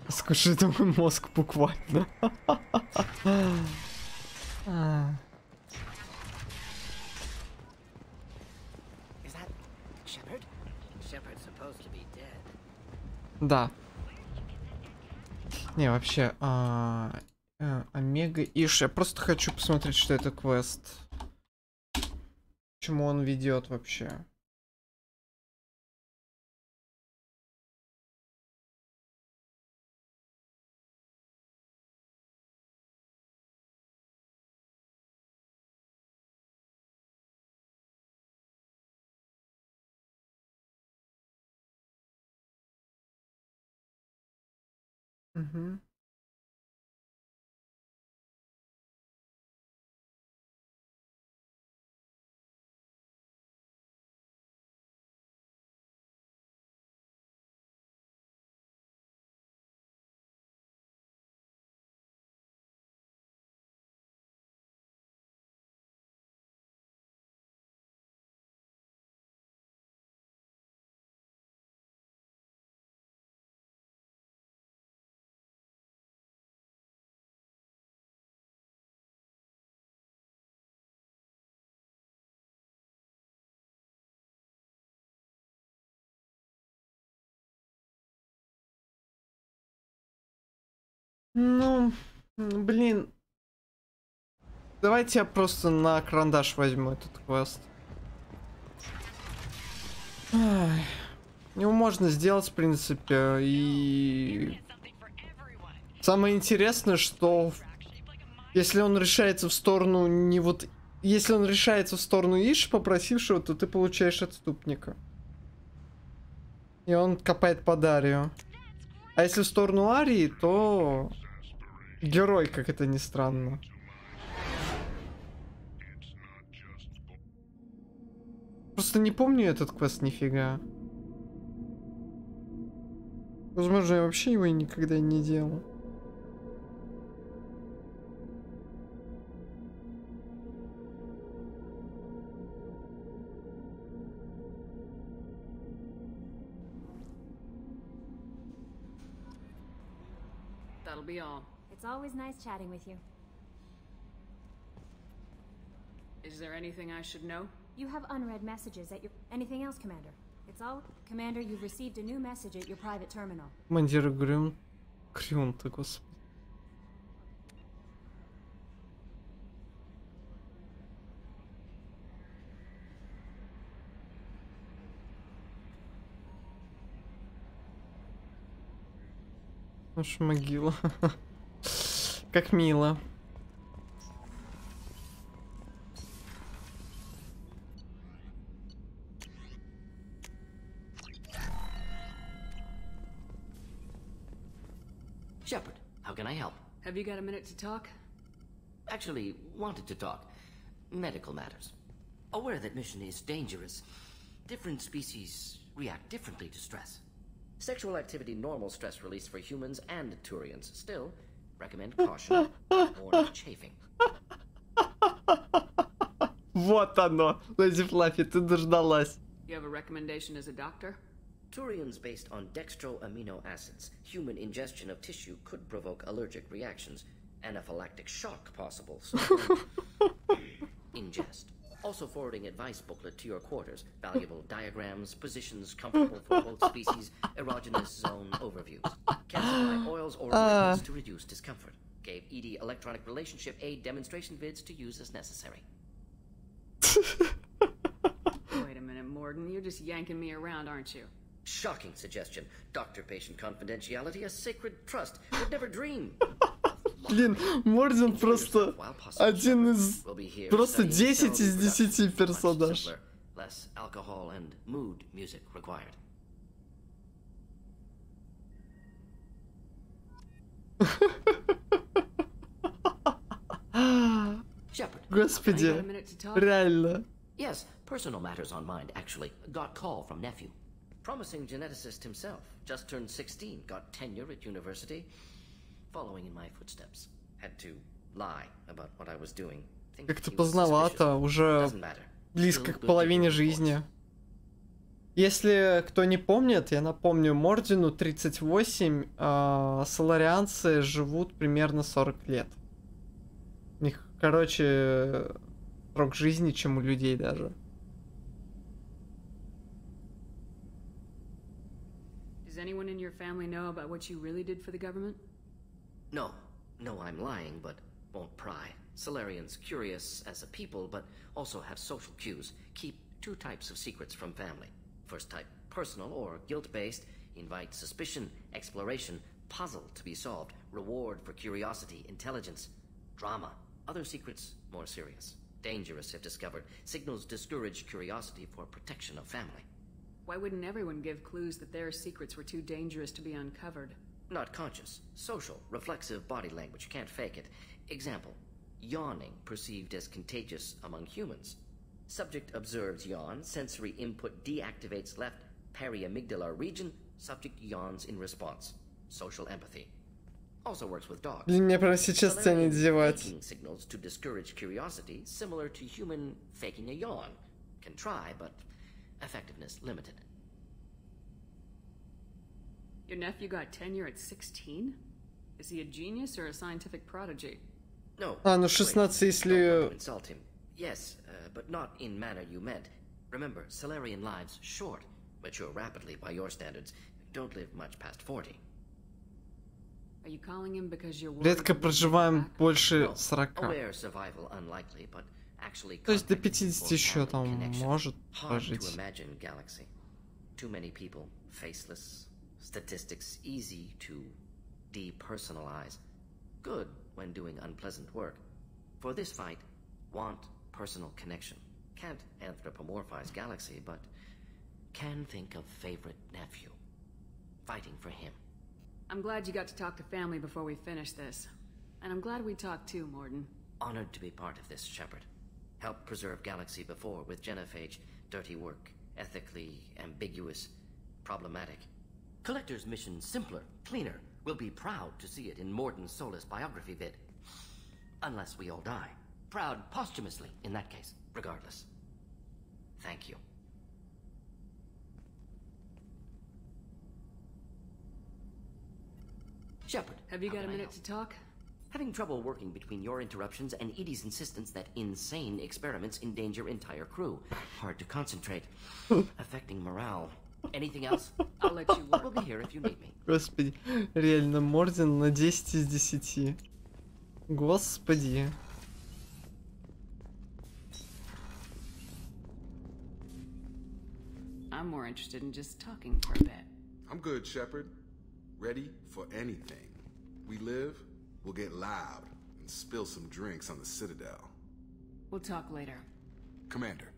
[SPEAKER 1] Скушает мой мозг буквально. Да. Не, вообще, Омега Иш. Я просто хочу посмотреть, что это квест. К чему он ведет вообще. Угу. Ну, блин. Давайте я просто на карандаш возьму этот квест. Ай. Его можно сделать, в принципе, и... Самое интересное, что если он решается в сторону не вот... Если он решается в сторону Иш, попросившего, то ты получаешь отступника. И он копает под Арию. А если в сторону Арии, то... Герой, как это ни странно. Просто не помню этот квест нифига. Возможно, я вообще его никогда не делал.
[SPEAKER 12] That'll be all.
[SPEAKER 6] It's always nice chatting with you.
[SPEAKER 12] Is there anything I should know?
[SPEAKER 6] You have unread messages at your... Anything else, Commander? It's all... Commander, you've received a new message at your private terminal.
[SPEAKER 1] Командир Крюнта, господи. Наша могила. Как мило.
[SPEAKER 13] Shepard, how can I help?
[SPEAKER 12] Have you got a minute to talk?
[SPEAKER 13] Actually, wanted to talk. Medical matters. Aware that mission is dangerous. Different species react differently to stress. Sexual activity normal stress release for humans and Turians. Still, recommend caution. More chafing.
[SPEAKER 1] Вот оно. Леди Флаффи, ты дождалась.
[SPEAKER 12] You have a recommendation as a doctor?
[SPEAKER 13] Turians based on dextroamino acids. Human ingestion of tissue could provoke allergic reactions. Anaphylactic shock possible. So ingest. Also forwarding advice booklet to your quarters. Valuable diagrams, positions comfortable for both species, erogenous zone overviews. Can supply oils or liquids to reduce discomfort. Gave ED electronic relationship aid demonstration vids to use as necessary.
[SPEAKER 7] Wait a minute, Morden. You're just yanking me around, aren't you?
[SPEAKER 13] Shocking suggestion. Doctor-patient confidentiality, a sacred trust. Would never dream.
[SPEAKER 1] Блин, Мордин просто один из... Просто 10 из 10 персонаж.
[SPEAKER 13] Less alcohol and mood music required. Shepard,
[SPEAKER 1] Господи, реально.
[SPEAKER 13] Yes, personal matters on mind, actually. Got call from nephew. Promising geneticist himself. Just turned 16, got tenure at university. Following in my footsteps. Had to lie about what I was doing.
[SPEAKER 1] Как-то поздновато, уже близко к половине жизни. Если кто не помнит, я напомню, Мордину 38, соларианцы живут примерно 40 лет. У них, короче, срок жизни, чем у людей даже.
[SPEAKER 7] Does anyone in your family know about what you really did for the government?
[SPEAKER 13] No. No, I'm lying, but won't pry. Solarians curious as a people, but also have social cues. Keep two types of secrets from family. First type, personal or guilt-based. Invite suspicion, exploration, puzzle to be solved. Reward for curiosity, intelligence. Drama. Other secrets, more serious. Dangerous if discovered. Signals discourage curiosity for protection of family.
[SPEAKER 7] Why wouldn't everyone give clues that their secrets were too dangerous to be uncovered?
[SPEAKER 13] Not conscious. Social, reflexive body language. Can't fake it. Example. Yawning perceived as contagious among humans. Subject observes yawn. Sensory input deactivates left periamygdalar region. Subject yawns in response. Social empathy. Also works with dogs.
[SPEAKER 1] Блин, мне прямо сейчас тянет зевать.
[SPEAKER 13] Faking signals to discourage curiosity, similar to human faking a yawn. Can try, but effectiveness limited.
[SPEAKER 7] Your nephew got tenure at 16? Is he a genius or a scientific prodigy?
[SPEAKER 13] No.
[SPEAKER 1] Ну 16, если...
[SPEAKER 13] Insult him. Yes, but not in manner you meant. Remember, Solarian lives short, mature rapidly by your standards. Don't live much past 40.
[SPEAKER 7] Are you calling him because you're worried?
[SPEAKER 1] Редко проживаем больше 40.
[SPEAKER 13] Aware survival unlikely, but actually
[SPEAKER 1] То есть до 50 еще там может прожить.
[SPEAKER 13] Hard to imagine galaxy. Too many people, faceless. Statistics easy to depersonalize. Good when doing unpleasant work. For this fight, want personal connection. Can't anthropomorphize galaxy, but can think of favorite nephew. Fighting for him.
[SPEAKER 7] I'm glad you got to talk to family before we finish this. And I'm glad we talked too, Morden.
[SPEAKER 13] Honored to be part of this, Shepard. Helped preserve galaxy before with genophage. Dirty work. Ethically ambiguous. Problematic. Collector's mission simpler, cleaner. We'll be proud to see it in Morden's Solus biography vid. Unless we all die. Proud posthumously, in that case, regardless. Thank you. Shepard,
[SPEAKER 7] have you got a minute to talk?
[SPEAKER 13] Having trouble working between your interruptions and Edie's insistence that insane experiments endanger entire crew. Hard to concentrate. Affecting morale. Anything else?
[SPEAKER 7] I'll let you work.
[SPEAKER 13] We'll be here if you need me.
[SPEAKER 1] Господи, реально, Мордин на 10 из 10. Господи.
[SPEAKER 7] I'm more interested in just talking for a bit.
[SPEAKER 8] I'm good, Shepard. Ready for anything. We live, we'll get loud and spill some drinks on the Citadel.
[SPEAKER 7] We'll talk later.
[SPEAKER 8] Commander.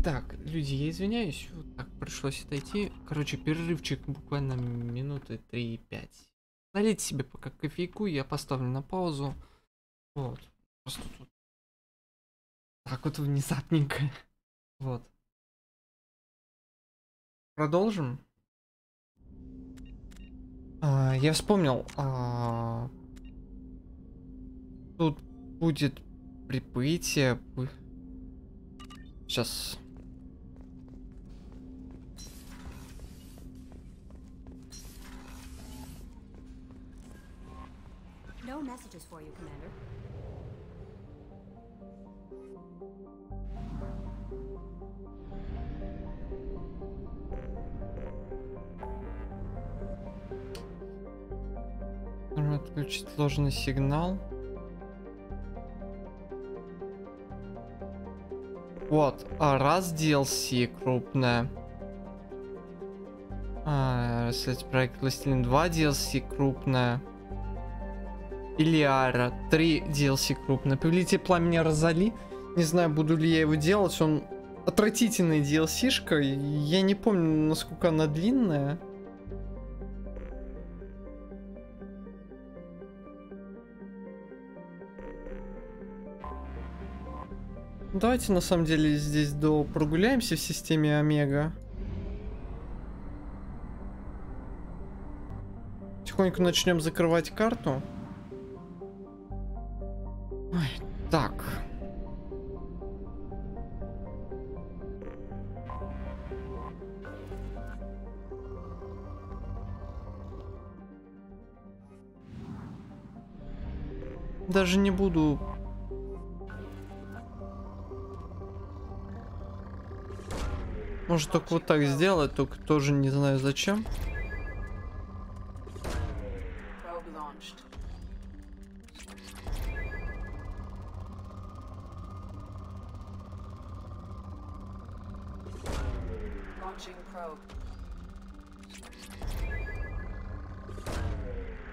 [SPEAKER 1] Так, люди, я извиняюсь, вот так пришлось отойти. Короче, перерывчик буквально минуты 3-5. Налейте себе пока кофейку, я поставлю на паузу. Вот. Просто тут так вот внезапненько. Вот. Продолжим. Я вспомнил. Тут будет прибытие. Сейчас.
[SPEAKER 6] No messages for you, Commander.
[SPEAKER 1] Нужно отключить ложный сигнал. Вот, раз DLC крупная. Кстати, проект Властелин 2 DLC крупная. Илиара 3 DLC крупная. Повелитель пламени Розали. Не знаю, буду ли я его делать. Он отвратительная DLC-шка. Я не помню, насколько она длинная. Давайте на самом деле здесь прогуляемся в системе Омега. Потихоньку начнем закрывать карту. Ой, так. Даже не буду. Может только вот так сделать, только тоже не знаю зачем.
[SPEAKER 3] Launching probe.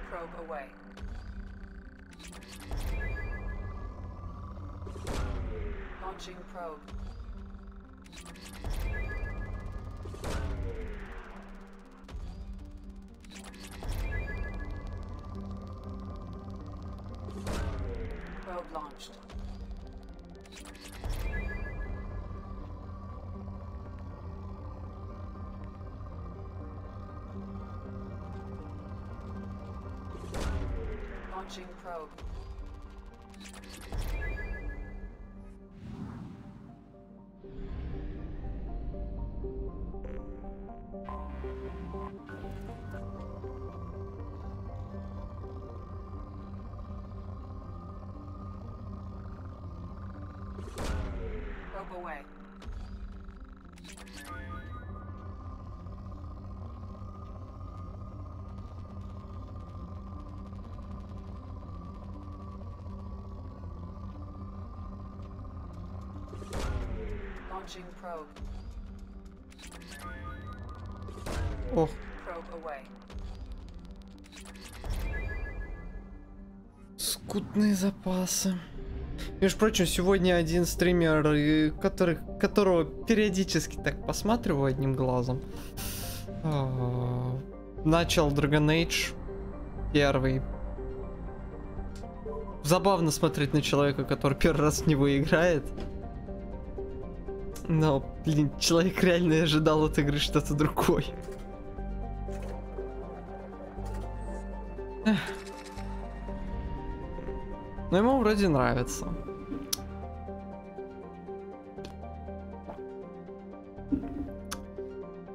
[SPEAKER 3] Probe away. Launching probe.
[SPEAKER 1] Ох.
[SPEAKER 3] Probe away.
[SPEAKER 1] Скудные запасы. Между прочим, сегодня один стример, которого периодически так посматриваю одним глазом, начал Dragon Age 1. Забавно смотреть на человека, который первый раз в него играет. Но, блин, человек реально ожидал от игры что-то другое. Но ему вроде нравится.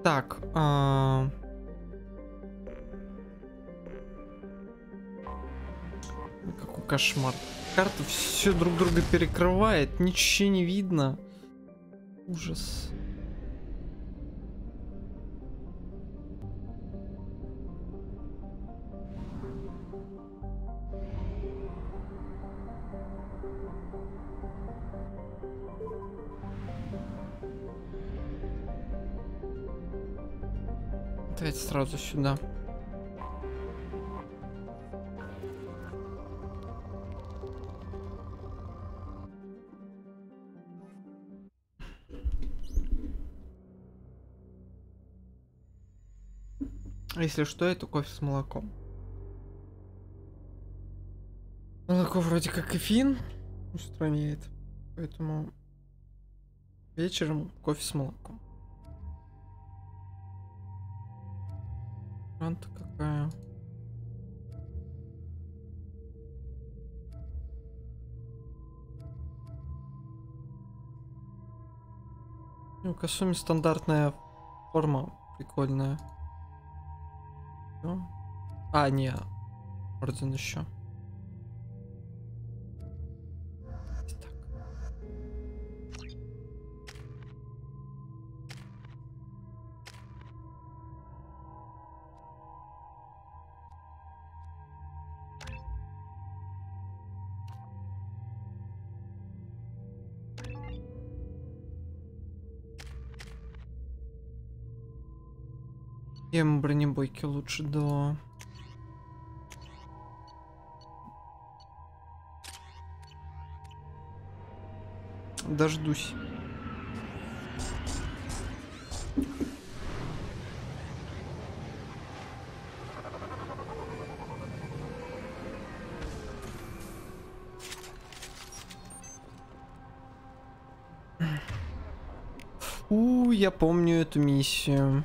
[SPEAKER 1] Так, какой кошмар. Карта все друг друга перекрывает, ничего не видно. Ужас. Давайте сразу сюда. Если что, это кофе с молоком. Молоко вроде как кофеин устраняет, поэтому вечером кофе с молоком. Ранта какая. У Касуми стандартная форма прикольная. Всё. А, не, орден еще. Ем бронебойки лучше до... Дождусь. Я помню эту миссию.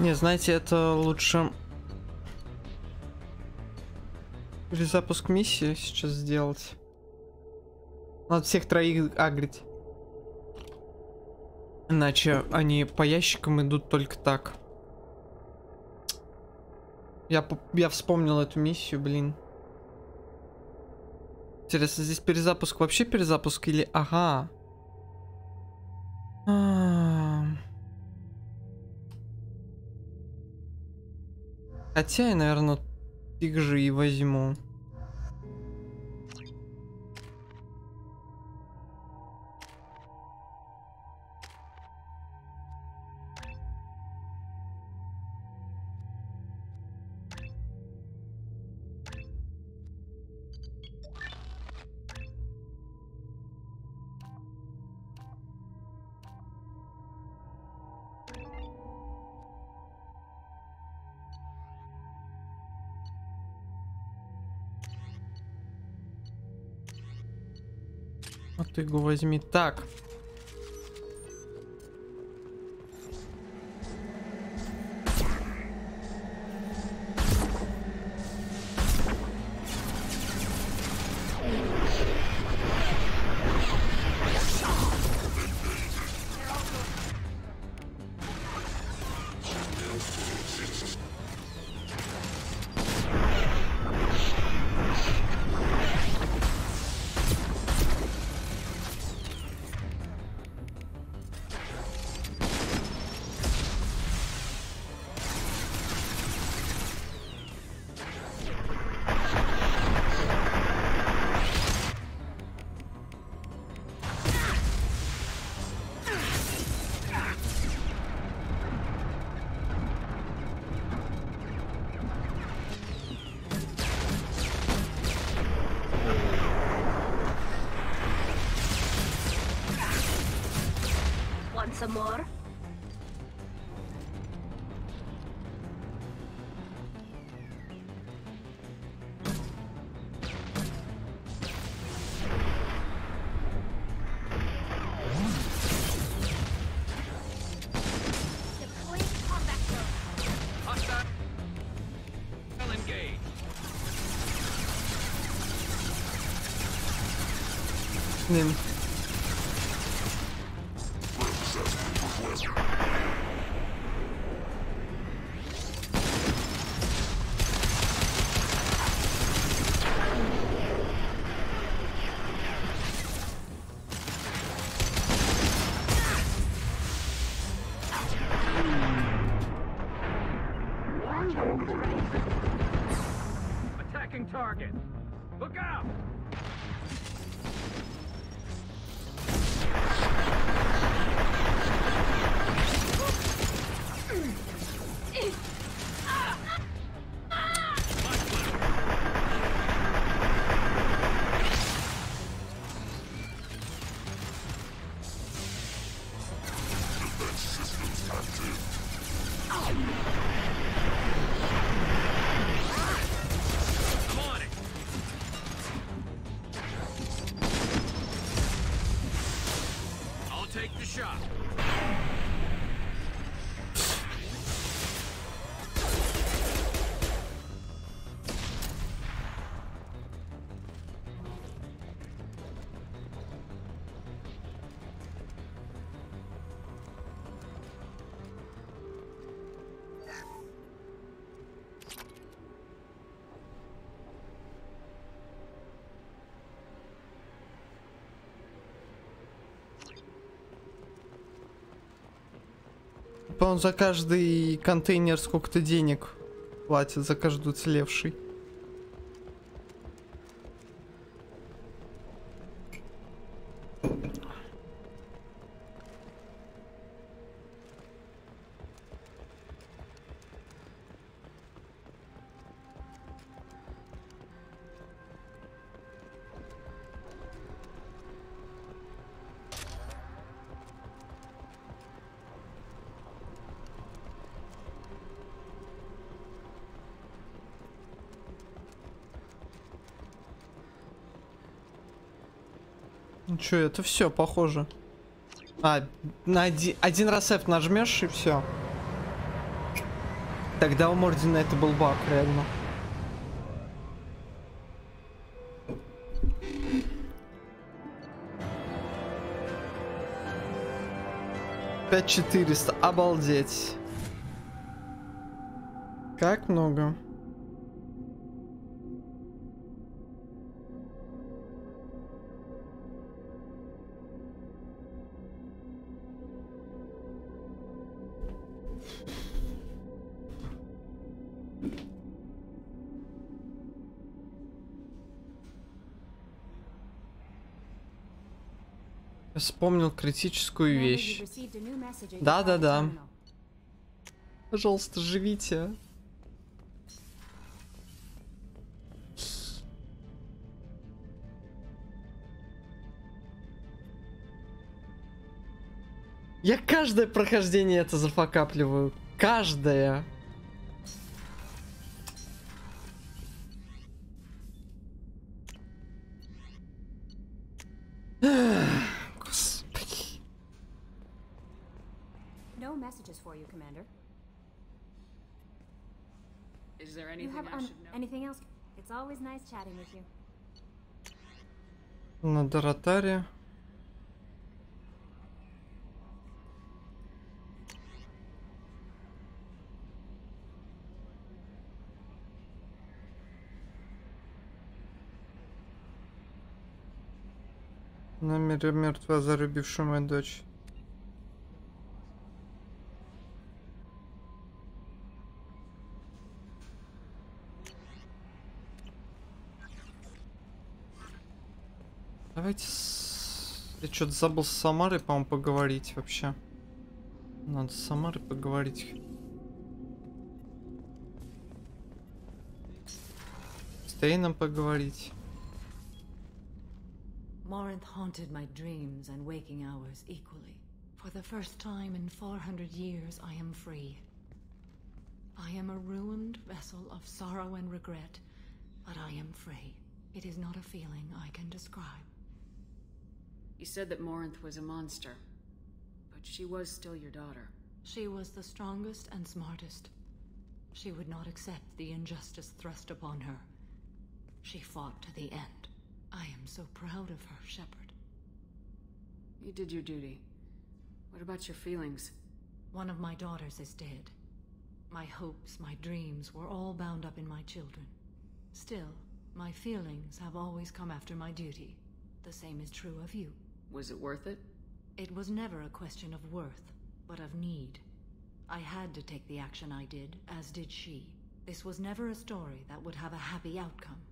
[SPEAKER 1] Не, знаете, это лучше перезапуск миссии сейчас сделать. Надо всех троих агрить. Иначе они по ящикам идут только так. Я вспомнил эту миссию, блин. Интересно, здесь перезапуск вообще перезапуск или... Ага. Хотя я, наверное, их же и возьму. А ты его возьми. Так.
[SPEAKER 9] Some more?
[SPEAKER 1] Блин.
[SPEAKER 22] Attacking target. Look out! I'm on it. I'll take the shot.
[SPEAKER 1] Он за каждый контейнер сколько-то денег платит, за каждый уцелевший. Ну чё, это все похоже. А, на один раз F нажмешь и все. Тогда у Мордина это был баг, реально. $5400, обалдеть. Как много. Вспомнил критическую вещь. Да-да-да. Пожалуйста, живите. Я каждое прохождение это зафакапливаю. Каждое.
[SPEAKER 6] No messages for you, Commander.
[SPEAKER 12] Is there
[SPEAKER 6] You
[SPEAKER 12] anything
[SPEAKER 6] have
[SPEAKER 12] I should know?
[SPEAKER 6] anything else? It's always nice chatting with you.
[SPEAKER 1] На Доротаре. Намеря мертвая, зарубившая мою дочь. Давайте я что-то забыл с Самарой, по-моему, поговорить вообще. Надо с Самарой поговорить. С Тейном поговорить.
[SPEAKER 19] Morinth haunted my dreams and waking hours equally. For the first time in 400 years, I am free. I am a ruined vessel of sorrow and regret, but I am free. It is not a feeling I can describe.
[SPEAKER 12] You said that Morinth was a monster, but she was still your daughter.
[SPEAKER 19] She was the strongest and smartest. She would not accept the injustice thrust upon her. She fought to the end. I am so proud of her, Shepard.
[SPEAKER 12] You did your duty. What about your feelings?
[SPEAKER 19] One of my daughters is dead. My hopes, my dreams were all bound up in my children. Still, my feelings have always come after my duty. The same is true of you.
[SPEAKER 12] Was it worth it?
[SPEAKER 19] It was never a question of worth, but of need. I had to take the action I did, as did she. This was never a story that would have a happy outcome.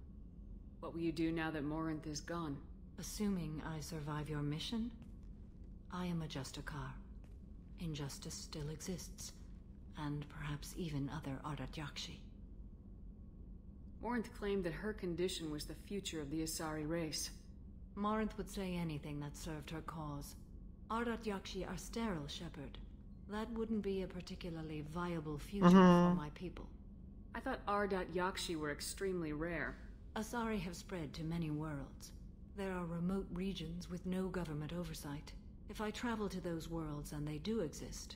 [SPEAKER 12] What will you do now that Morinth is gone?
[SPEAKER 19] Assuming I survive your mission, I am a Justikar. Injustice still exists, and perhaps even other Ardat Yakshi.
[SPEAKER 12] Morinth claimed that her condition was the future of the Asari race.
[SPEAKER 19] Morinth would say anything that served her cause. Ardat Yakshi are sterile, Shepard. That wouldn't be a particularly viable future for my people.
[SPEAKER 12] I thought Ardat Yakshi were extremely rare.
[SPEAKER 19] Asari have spread to many worlds. There are remote regions with no government oversight. If I travel to those worlds and they do exist,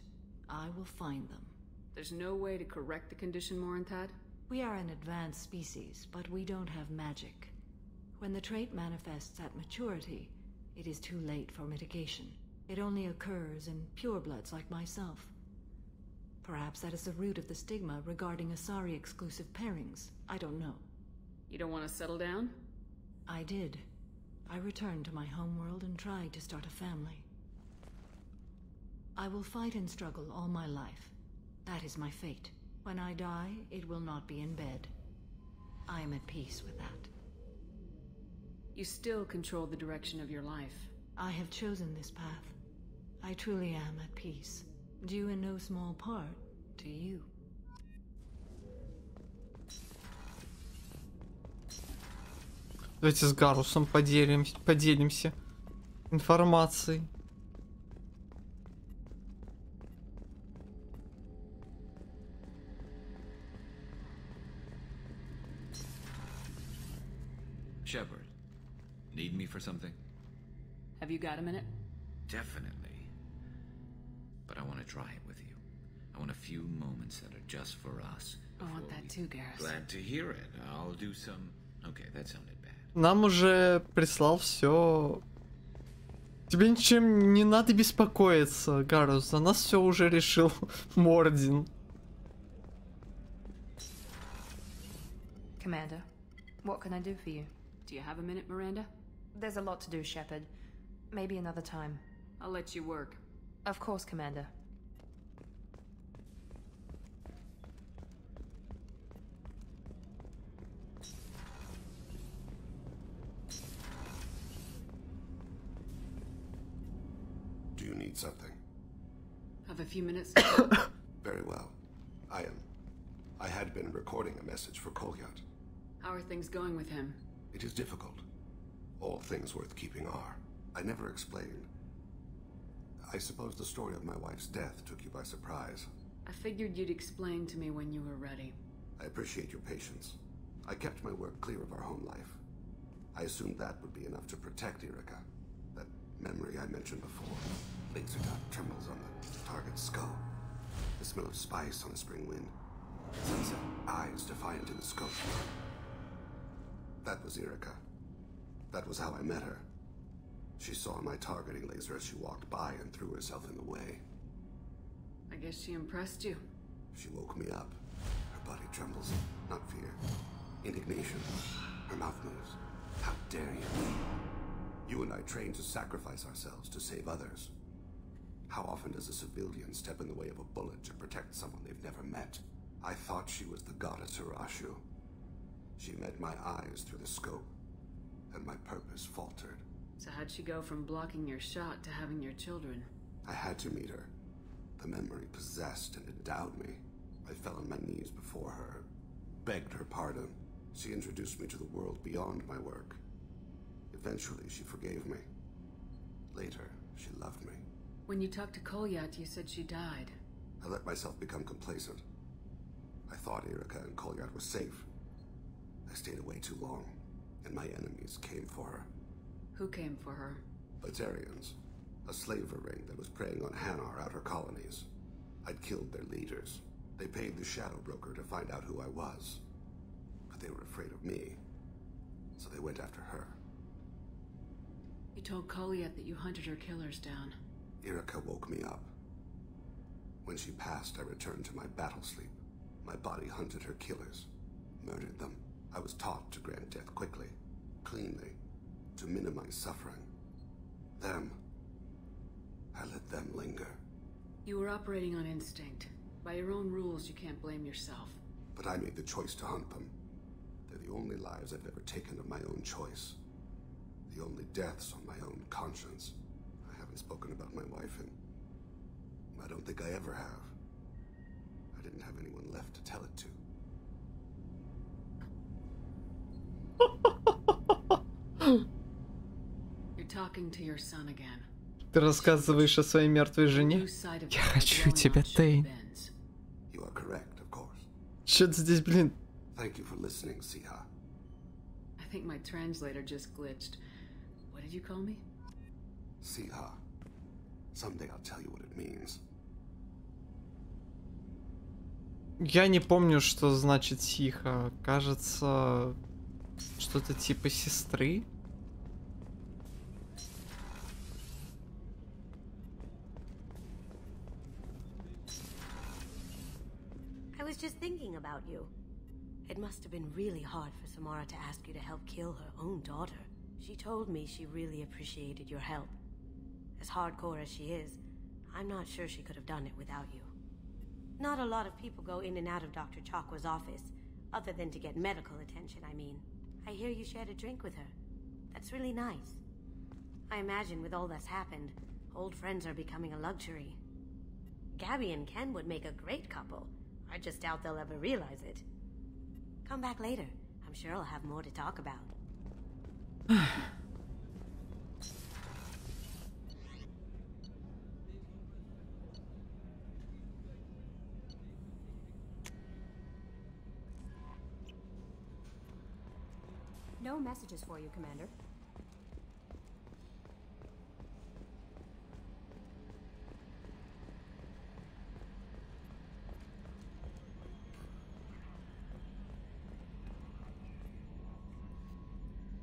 [SPEAKER 19] I will find them.
[SPEAKER 12] There's no way to correct the condition Morinth had?
[SPEAKER 19] We are an advanced species, but we don't have magic. When the trait manifests at maturity, it is too late for mitigation. It only occurs in purebloods like myself. Perhaps that is the root of the stigma regarding Asari exclusive pairings. I don't know.
[SPEAKER 12] You don't want to settle down?
[SPEAKER 19] I did. I returned to my homeworld and tried to start a family. I will fight and struggle all my life. That is my fate. When I die, it will not be in bed. I am at peace with that.
[SPEAKER 12] You still control the direction of your life.
[SPEAKER 19] I have chosen this path. I truly am at peace. Due in no small part to you.
[SPEAKER 1] Давайте с Гарусом поделимся информацией.
[SPEAKER 15] Shepard, need me for something?
[SPEAKER 12] Have you got a minute?
[SPEAKER 15] Definitely. But I want to try it with you. I want a few moments that are just for us.
[SPEAKER 12] I want that too, Garrus.
[SPEAKER 15] Glad to hear it. I'll do some... Okay, that sounded bad.
[SPEAKER 1] Нам уже прислал все. Тебе ничем не надо беспокоиться, Гарус. За нас все уже решил Мордин.
[SPEAKER 18] Commander, what can I do for you?
[SPEAKER 12] Do you have a minute, Miranda?
[SPEAKER 18] There's a lot to do, Shepard. Maybe another time.
[SPEAKER 12] I'll let you work.
[SPEAKER 18] Of course, Commander.
[SPEAKER 9] Do you need something?
[SPEAKER 12] Have a few minutes?
[SPEAKER 9] Very well. I had been recording a message for Kolyat.
[SPEAKER 12] How are things going with him?
[SPEAKER 9] It is difficult. All things worth keeping are. I never explained. I suppose the story of my wife's death took you by surprise.
[SPEAKER 12] I figured you'd explain to me when you were ready.
[SPEAKER 9] I appreciate your patience. I kept my work clear of our home life. I assumed that would be enough to protect Erica. That memory I mentioned before. Laser dot trembles on the target's skull. The smell of spice on a spring wind. Sunset eyes defiant in the scope. That was Erica. That was how I met her. She saw my targeting laser as she walked by and threw herself in the way.
[SPEAKER 12] I guess she impressed you.
[SPEAKER 9] She woke me up. Her body trembles. Not fear. Indignation. Her mouth moves. How dare you? You and I trained to sacrifice ourselves to save others. How often does a civilian step in the way of a bullet to protect someone they've never met? I thought she was the goddess Urashu. She met my eyes through the scope, and my purpose faltered.
[SPEAKER 12] So how'd she go from blocking your shot to having your children?
[SPEAKER 9] I had to meet her. The memory possessed and endowed me. I fell on my knees before her, begged her pardon. She introduced me to the world beyond my work. Eventually, she forgave me. Later, she loved me.
[SPEAKER 12] When you talked to Kolyat, you said she died.
[SPEAKER 9] I let myself become complacent. I thought Erica and Kolyat were safe. I stayed away too long, and my enemies came for her.
[SPEAKER 12] Who came for her?
[SPEAKER 9] Batarians. A slaver ring that was preying on Hanar outer colonies. I'd killed their leaders. They paid the Shadow Broker to find out who I was. But they were afraid of me, so they went after her.
[SPEAKER 12] You told Koliet that you hunted her killers down.
[SPEAKER 9] Irika woke me up. When she passed, I returned to my battle sleep. My body hunted her killers, murdered them. I was taught to grant death quickly, cleanly, to minimize suffering. Them, I let them linger.
[SPEAKER 12] You were operating on instinct. By your own rules, you can't blame yourself.
[SPEAKER 9] But I made the choice to hunt them. They're the only lives I've ever taken of my own choice. The only deaths on my own conscience. I haven't spoken about my wife, and I don't think I ever have. I didn't have anyone left to tell it to.
[SPEAKER 12] You're talking to your son again.
[SPEAKER 1] Ты рассказываешь о своей мертвой жене? Я хочу тебя, Тейн.
[SPEAKER 9] You are correct, of course.
[SPEAKER 1] Что-то здесь, блин.
[SPEAKER 9] Thank you for listening, Siha.
[SPEAKER 12] I think my translator just glitched. What did you call me?
[SPEAKER 9] Siha. Someday I'll tell you what it means.
[SPEAKER 1] Я не помню, что значит Сиха. Кажется, что-то типа сестры.
[SPEAKER 14] I was just thinking about you. It must have been really hard for Samara to ask you to help kill her own daughter. She told me she really appreciated your help. As hardcore as she is, I'm not sure she could have done it without you. Not a lot of people go in and out of Dr. Chakwa's office, other than to get medical attention, I mean. I hear you shared a drink with her. That's really nice. I imagine with all that's happened, old friends are becoming a luxury. Gabby and Ken would make a great couple. I just doubt they'll ever realize it. Come back later. I'm sure I'll have more to talk about.
[SPEAKER 6] No messages for you, Commander.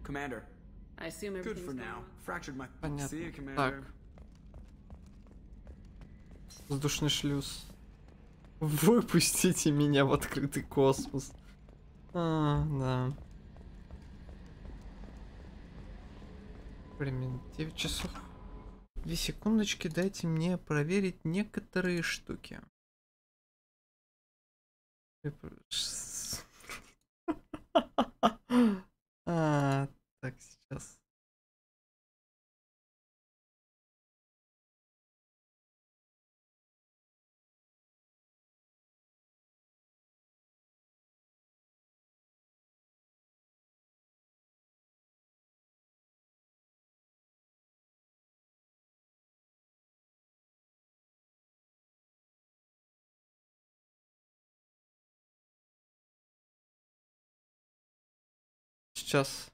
[SPEAKER 16] Commander.
[SPEAKER 12] I assume
[SPEAKER 16] Good
[SPEAKER 12] everything's
[SPEAKER 16] for
[SPEAKER 12] going
[SPEAKER 16] now.
[SPEAKER 12] well?
[SPEAKER 16] Fractured my...
[SPEAKER 1] Понятно.
[SPEAKER 16] See you, Commander.
[SPEAKER 1] Так. Воздушный шлюз. Выпустите меня в открытый космос. Да. Время 9 часов. 2 секундочки, дайте мне проверить некоторые штуки. Так, сейчас. Сейчас.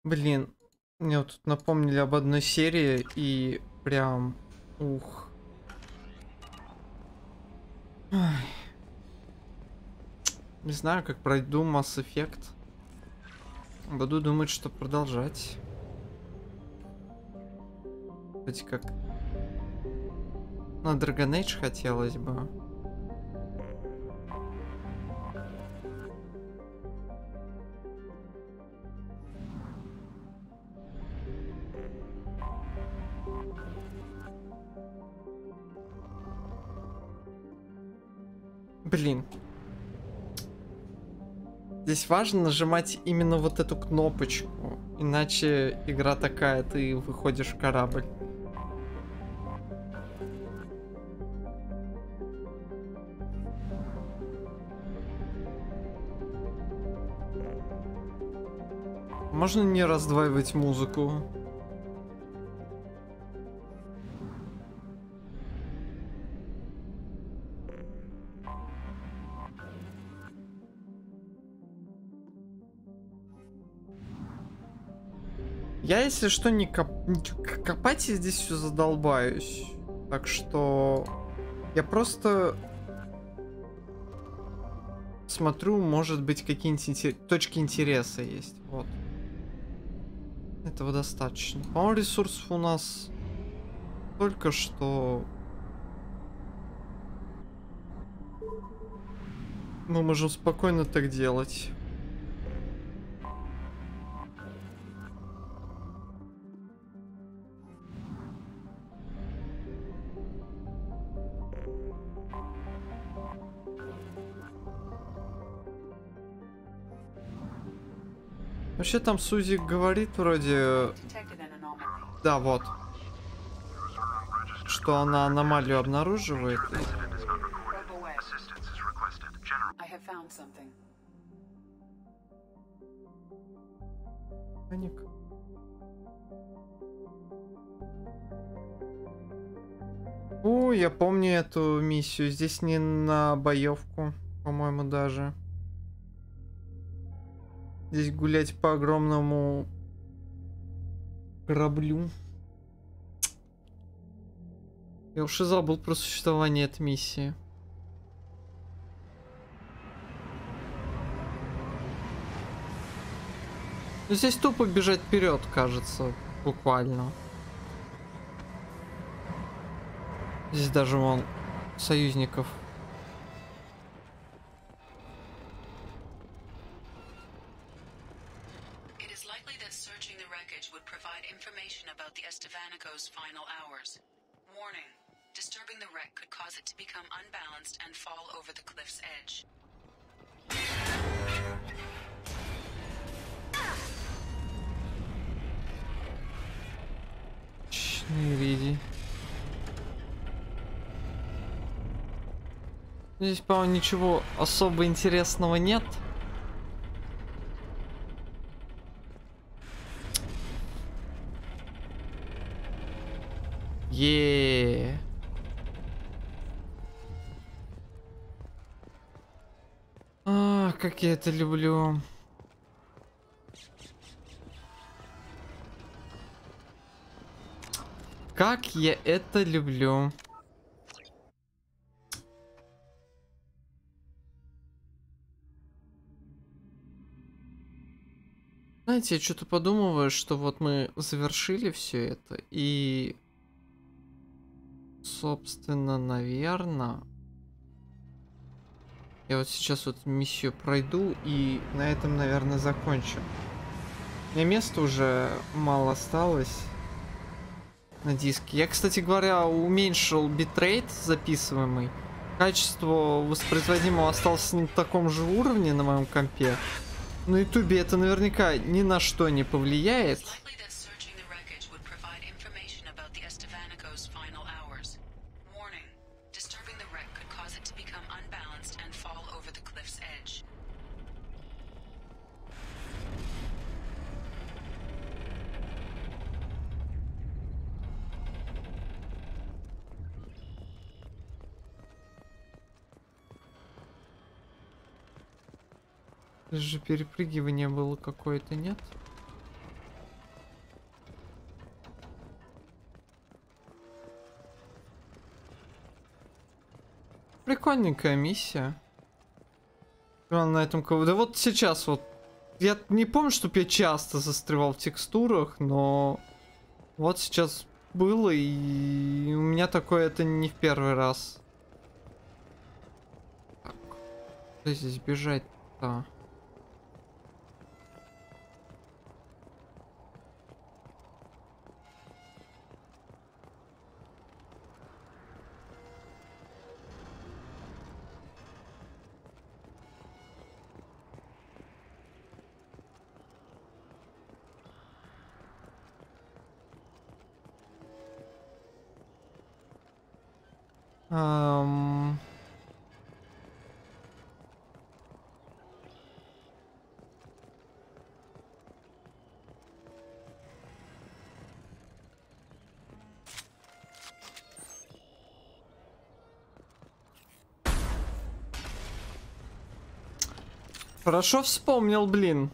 [SPEAKER 1] Блин, мне вот тут напомнили об одной серии и прям, ух. Ай. Не знаю, как пройду Mass Effect. Буду думать, что продолжать. Вроде как на Dragon Age хотелось бы. Блин. Здесь важно нажимать именно вот эту кнопочку. Иначе игра такая, ты выходишь в корабль. Можно не раздваивать музыку? Я, если что, не копать, я здесь все задолбаюсь. Так что я просто смотрю, может быть, какие-нибудь точки интереса есть. Вот. Этого достаточно. По-моему, ресурсов у нас только что мы можем спокойно так делать. Вообще там Сузи говорит вроде... Да, вот. Что она аномалию обнаруживает. Паник. О, я помню эту миссию. Здесь не на боевку, по-моему, даже. Здесь гулять по огромному кораблю. Я уж и забыл про существование этой миссии. Но здесь тупо бежать вперед, кажется, буквально. Здесь даже вон союзников.
[SPEAKER 3] Disturbing the wreck could cause it to become unbalanced and fall over the cliff's edge.
[SPEAKER 1] Риди. Здесь, по-моему, ничего особо интересного нет. Еее. Как я это люблю. Как я это люблю. Знаете, я что-то подумываю, что вот мы завершили все это и, собственно, наверное, я вот сейчас вот миссию пройду и на этом, наверное, закончу. У меня места уже мало осталось на диске. Я, кстати говоря, уменьшил битрейт записываемый. Качество воспроизводимого осталось на таком же уровне на моем компе. На ютубе это наверняка ни на что не повлияет. Даже перепрыгивание было какое-то, нет? Прикольненькая миссия. На этом да вот сейчас вот. Я не помню, чтобы я часто застревал в текстурах, но вот сейчас было, и у меня такое это не в первый раз. Так, куда здесь бежать-то? Ам, Хорошо вспомнил, блин.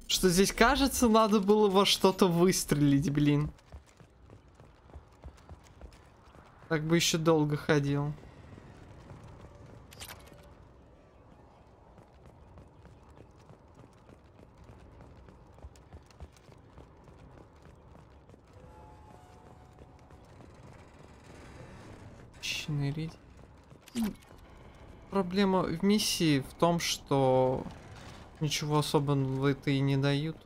[SPEAKER 1] Что здесь, кажется, надо было во что-то выстрелить, блин. Так бы еще долго ходил. Шнырить. Проблема в миссии в том, что ничего особенного это и не дают.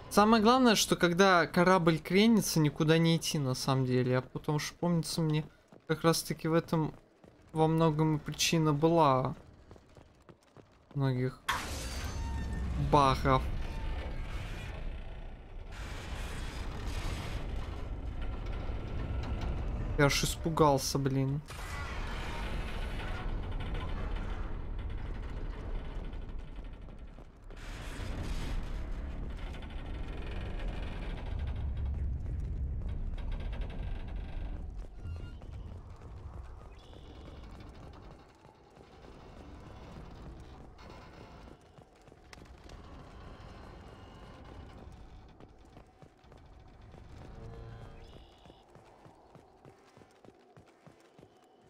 [SPEAKER 1] Самое главное, что когда корабль кренится, никуда не идти на самом деле. А потому что, помнится мне, как раз таки в этом во многом и причина была многих багов. Я аж испугался, блин.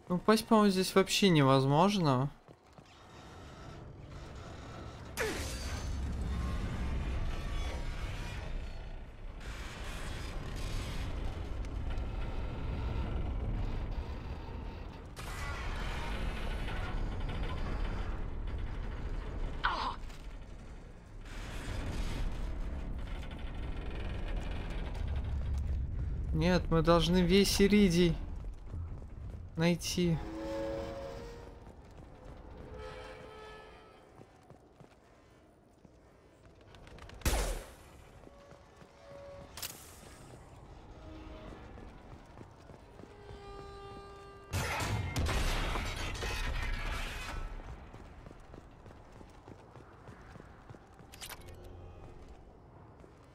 [SPEAKER 1] Ну, упасть, по-моему, здесь вообще невозможно. Нет, мы должны весь иридий найти.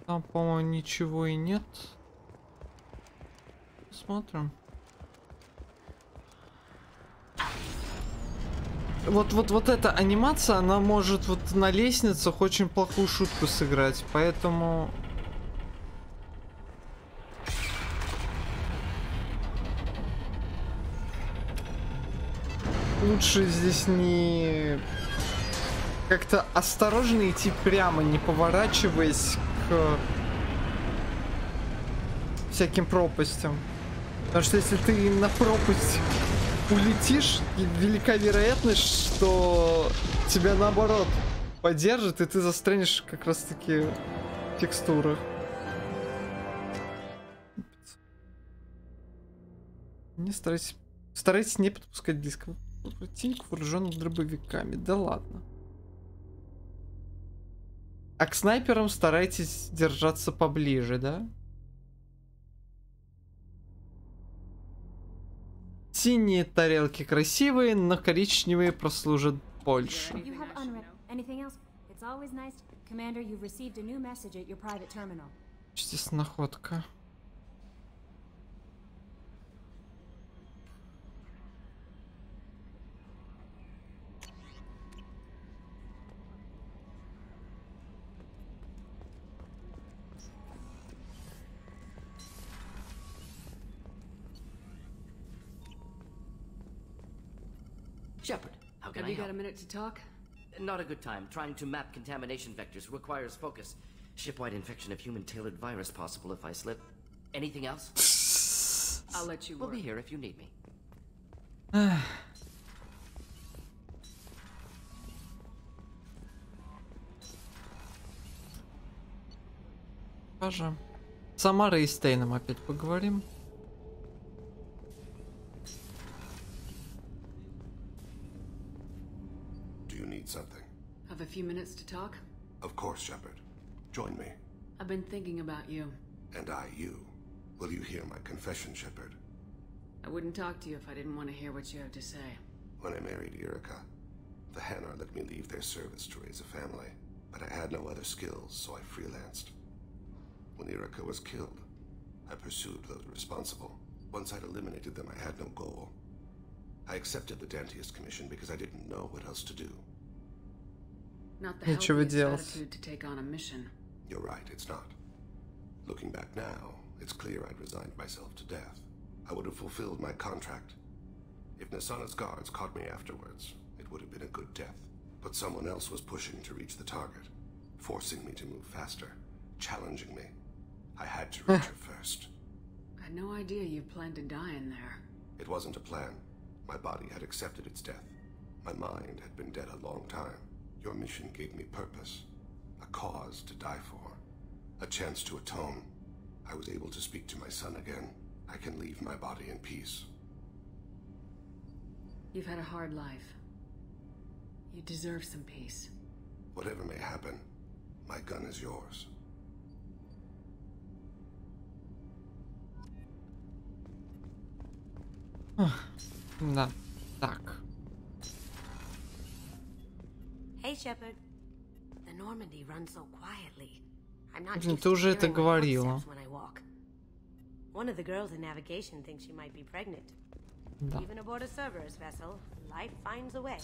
[SPEAKER 1] Там, по-моему, ничего и нет. Посмотрим. Вот эта анимация, она может вот на лестницах очень плохую шутку сыграть, поэтому... Лучше здесь не... Как-то осторожно идти прямо, не поворачиваясь к всяким пропастям. Потому что если ты на пропасть улетишь, велика вероятность, что тебя наоборот поддержит, и ты застрянешь как раз таки в текстурах. Не старайтесь не подпускать близко противников, вооруженных дробовиками. Да ладно. А к снайперам старайтесь держаться поближе, да? Синие тарелки красивые, но коричневые прослужат больше. Чтись находка.
[SPEAKER 13] Shepard, how can
[SPEAKER 12] Have
[SPEAKER 13] I
[SPEAKER 12] you got
[SPEAKER 13] help?
[SPEAKER 12] a minute to talk?
[SPEAKER 13] Not a good time. Trying to map contamination vectors requires focus. Shipwide infection of human-tailored virus possible if I slip. Anything else?
[SPEAKER 12] I'll let you work.
[SPEAKER 13] We'll be here if you need me.
[SPEAKER 1] Пожалуйста. С Самарой и Стейном опять поговорим.
[SPEAKER 9] need something.
[SPEAKER 12] Have a few minutes to talk?
[SPEAKER 9] Of course, Shepard. Join me.
[SPEAKER 12] I've been thinking about you.
[SPEAKER 9] And I, you. Will you hear my confession, Shepard?
[SPEAKER 12] I wouldn't talk to you if I didn't want to hear what you have to say.
[SPEAKER 9] When I married Erica, the Hanar let me leave their service to raise a family, but I had no other skills, so I freelanced. When Erica was killed, I pursued those responsible. Once I'd eliminated them, I had no goal. I accepted the Dantiest Commission because I didn't know what else to do.
[SPEAKER 12] Not the healthiest attitude to take on a mission.
[SPEAKER 9] You're right, it's not. Looking back now, it's clear I'd resigned myself to death. I would have fulfilled my contract. If Nasana's guards caught me afterwards, it would have been a good death. But someone else was pushing to reach the target, forcing me to move faster, challenging me. I had to reach her first.
[SPEAKER 12] I had no idea you planned to die in there.
[SPEAKER 9] It wasn't a plan. My body had accepted its death. My mind had been dead a long time. Your mission gave me purpose, a cause to die for, a chance to atone. I was able to speak to my son again. I can leave my body in peace.
[SPEAKER 12] You've had a hard life. You deserve some peace.
[SPEAKER 9] Whatever may happen, my gun is yours.
[SPEAKER 1] Да, так.
[SPEAKER 14] Hey, Shepard. The Normandy runs so quietly. I'm not
[SPEAKER 1] Блин,
[SPEAKER 14] used
[SPEAKER 1] ты
[SPEAKER 14] to
[SPEAKER 1] уже это
[SPEAKER 14] hearing my
[SPEAKER 1] говорила.
[SPEAKER 14] footsteps when I walk. One of the girls in navigation thinks she might be pregnant.
[SPEAKER 1] Да.
[SPEAKER 14] Even aboard a Cerberus vessel, life finds a way.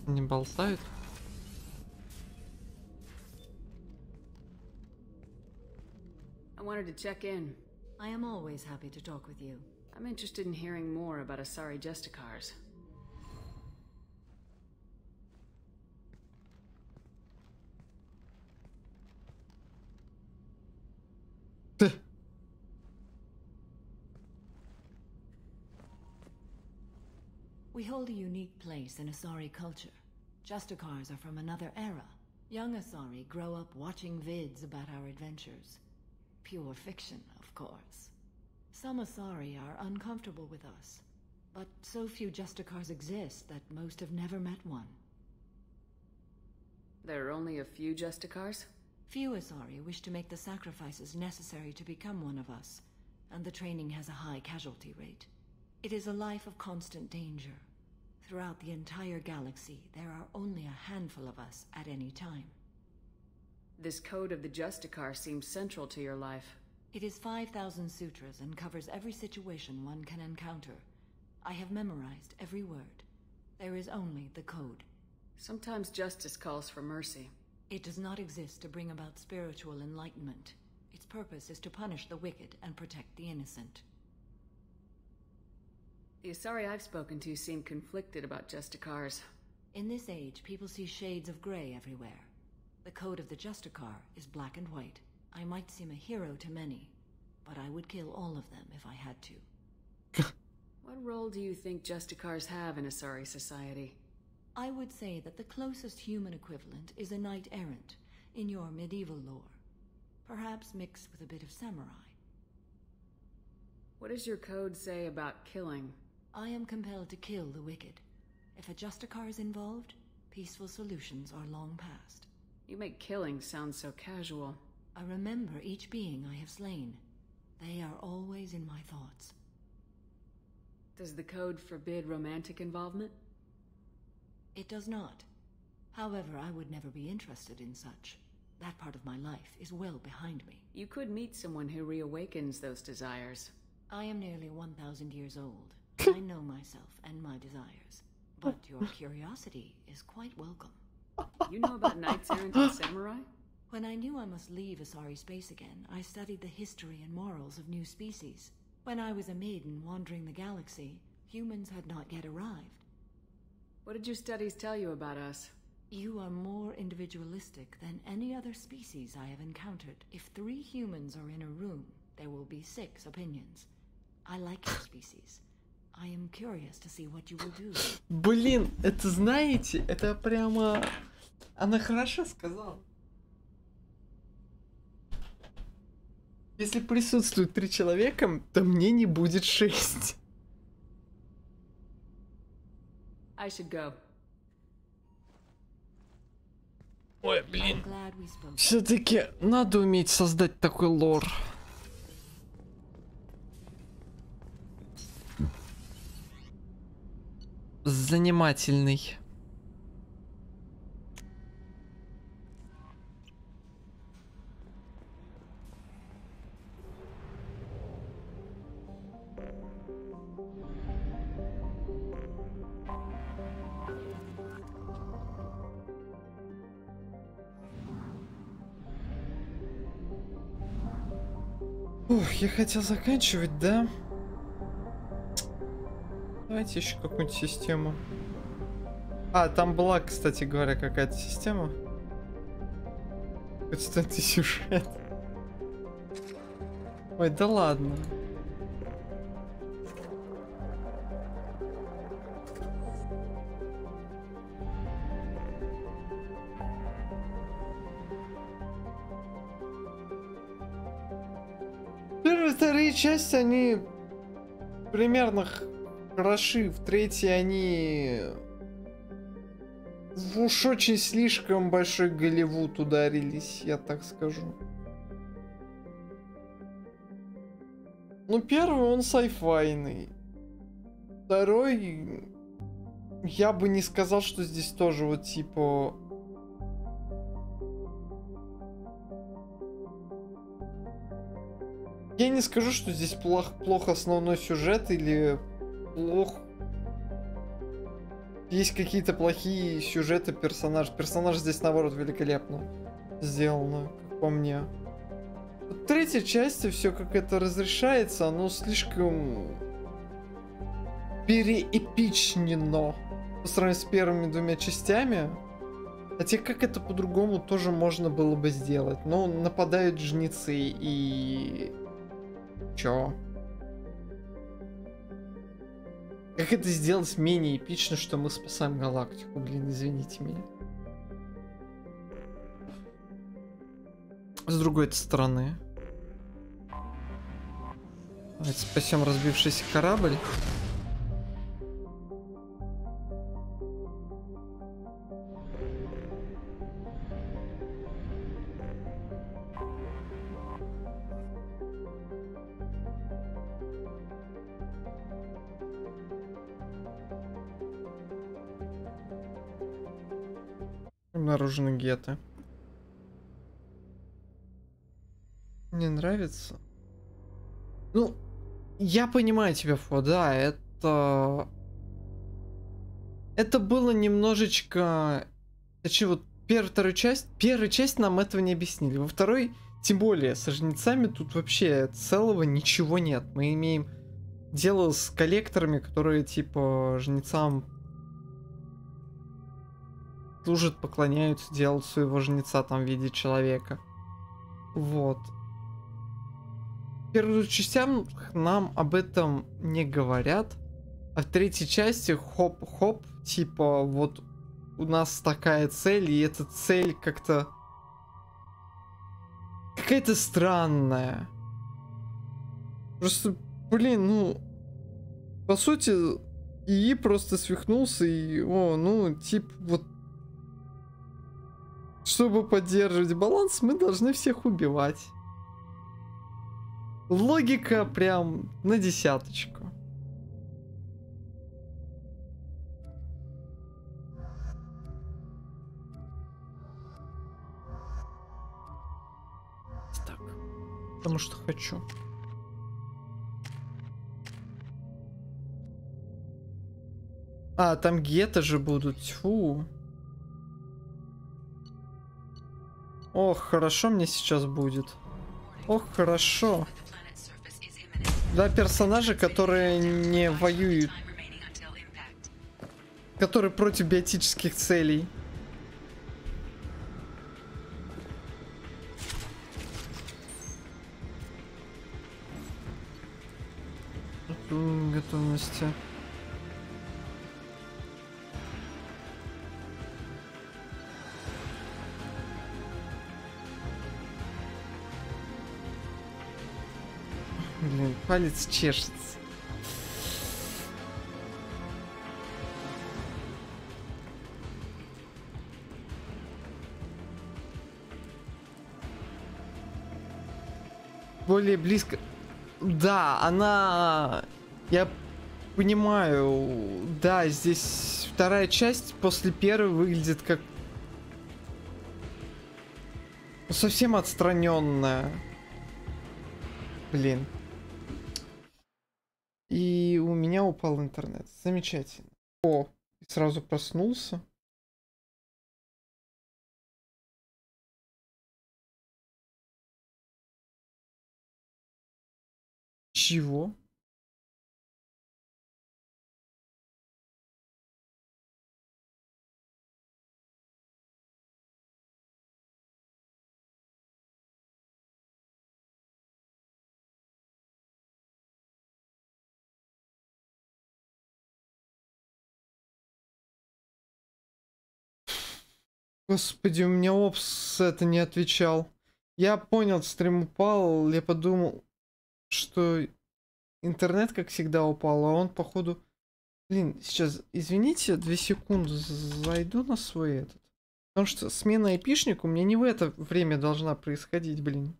[SPEAKER 1] Не болтают?
[SPEAKER 12] I wanted to check in.
[SPEAKER 11] I am always happy to talk with you.
[SPEAKER 12] I'm interested in hearing more about Asari Justicars.
[SPEAKER 11] We hold a unique place in Asari culture. Justicars are from another era. Young Asari grow up watching vids about our adventures. Pure fiction, of course. Some Asari are uncomfortable with us, but so few Justicars exist that most have never met one.
[SPEAKER 12] There are only a few Justicars?
[SPEAKER 11] Few Asari wish to make the sacrifices necessary to become one of us, and the training has a high casualty rate. It is a life of constant danger. Throughout the entire galaxy, there are only a handful of us at any time.
[SPEAKER 12] This code of the Justicar seems central to your life.
[SPEAKER 11] It is 5,000 sutras and covers every situation one can encounter. I have memorized every word. There is only the code.
[SPEAKER 12] Sometimes justice calls for mercy.
[SPEAKER 11] It does not exist to bring about spiritual enlightenment. Its purpose is to punish the wicked and protect the innocent.
[SPEAKER 12] The Asari I've spoken to seem conflicted about Justicars.
[SPEAKER 11] In this age, people see shades of gray everywhere. The code of the Justicar is black and white. I might seem a hero to many, but I would kill all of them if I had to.
[SPEAKER 12] What role do you think Justicars have in Asari society?
[SPEAKER 11] I would say that the closest human equivalent is a knight-errant in your medieval lore. Perhaps mixed with a bit of samurai.
[SPEAKER 12] What does your code say about killing?
[SPEAKER 11] I am compelled to kill the wicked. If a Justicar is involved, peaceful solutions are long past.
[SPEAKER 12] You make killing sound so casual.
[SPEAKER 11] I remember each being I have slain. They are always in my thoughts.
[SPEAKER 12] Does the code forbid romantic involvement?
[SPEAKER 11] It does not. However, I would never be interested in such. That part of my life is well behind me.
[SPEAKER 12] You could meet someone who reawakens those desires.
[SPEAKER 11] I am nearly 1,000 years old. I know myself and my desires. But your curiosity is quite welcome.
[SPEAKER 12] You know about knights errant and samurai?
[SPEAKER 11] When I knew I must leave Asari space again, I studied the history and morals of new species. When I was a maiden wandering the galaxy, humans had not yet arrived.
[SPEAKER 12] What did your studies tell you about us?
[SPEAKER 11] You are more individualistic than any other species I have encountered. If 3 humans are in a room, there will be 6 opinions. I like your species. I am curious to see what you will do.
[SPEAKER 1] Блин, это знаете, это прямо... Она хорошо сказала. Если присутствует 3 человека, то мне не будет 6.
[SPEAKER 12] I should go.
[SPEAKER 1] Ой, блин. Все-таки надо уметь создать такой лор. Занимательный. Ух, я хотел заканчивать, да? Давайте еще какую-нибудь систему. А, там была, кстати говоря, какая-то система. Кстати, сюжет. Ой, да ладно. Первые, вторые части, они примерно хороши. В третьей они в уж очень слишком большой Голливуд ударились, я так скажу. Ну, первый он сайфайный. Второй, я бы не сказал, что здесь тоже вот типа... Я не скажу, что здесь плохо основной сюжет или плохо... Есть какие-то плохие сюжеты персонажей. Персонаж здесь, наоборот, великолепно сделано, как по мне. В третьей части все как это разрешается, оно слишком переэпичнено по сравнению с первыми двумя частями. Хотя как это по-другому тоже можно было бы сделать. Но нападают жнецы и... Чё? Как это сделать менее эпично, что мы спасаем галактику? Блин, извините меня. С другой стороны. Давайте спасем разбившийся корабль. Обнаружены геты. Мне нравится. Ну, я понимаю тебя, Фо, да, это было немножечко... Точнее, вот первая часть нам этого не объяснили. Во второй, тем более, со жнецами тут вообще целого ничего нет. Мы имеем дело с коллекторами, которые, типа, жнецам служат, поклоняются, делают своего жнеца там в виде человека. Вот. В первых частях нам об этом не говорят, а в третьей части хоп-хоп, типа вот у нас такая цель, и эта цель как-то какая-то странная. Просто, блин, ну, по сути, ИИ просто свихнулся и, типа вот, чтобы поддерживать баланс, мы должны всех убивать. Логика прям на десяточку. Так, потому что хочу. А, там геты же будут. Тьфу. Ох, хорошо мне сейчас будет. Ох, хорошо. Да, персонажи, которые не воюют. Которые против биотических целей. Готовности. Блин, палец чешется. более близко. Да, она... Я понимаю, да, здесь вторая часть после первой выглядит как... совсем отстраненная. Блин. И у меня упал интернет. Замечательно. О, сразу проснулся. Чего? Господи, у меня опс это не отвечал. Я понял, стрим упал, я подумал, что интернет, как всегда, упал, а он, походу... Блин, сейчас, извините, 2 секунды, зайду на свой этот. Потому что смена айпишника у меня не в это время должна происходить, блин.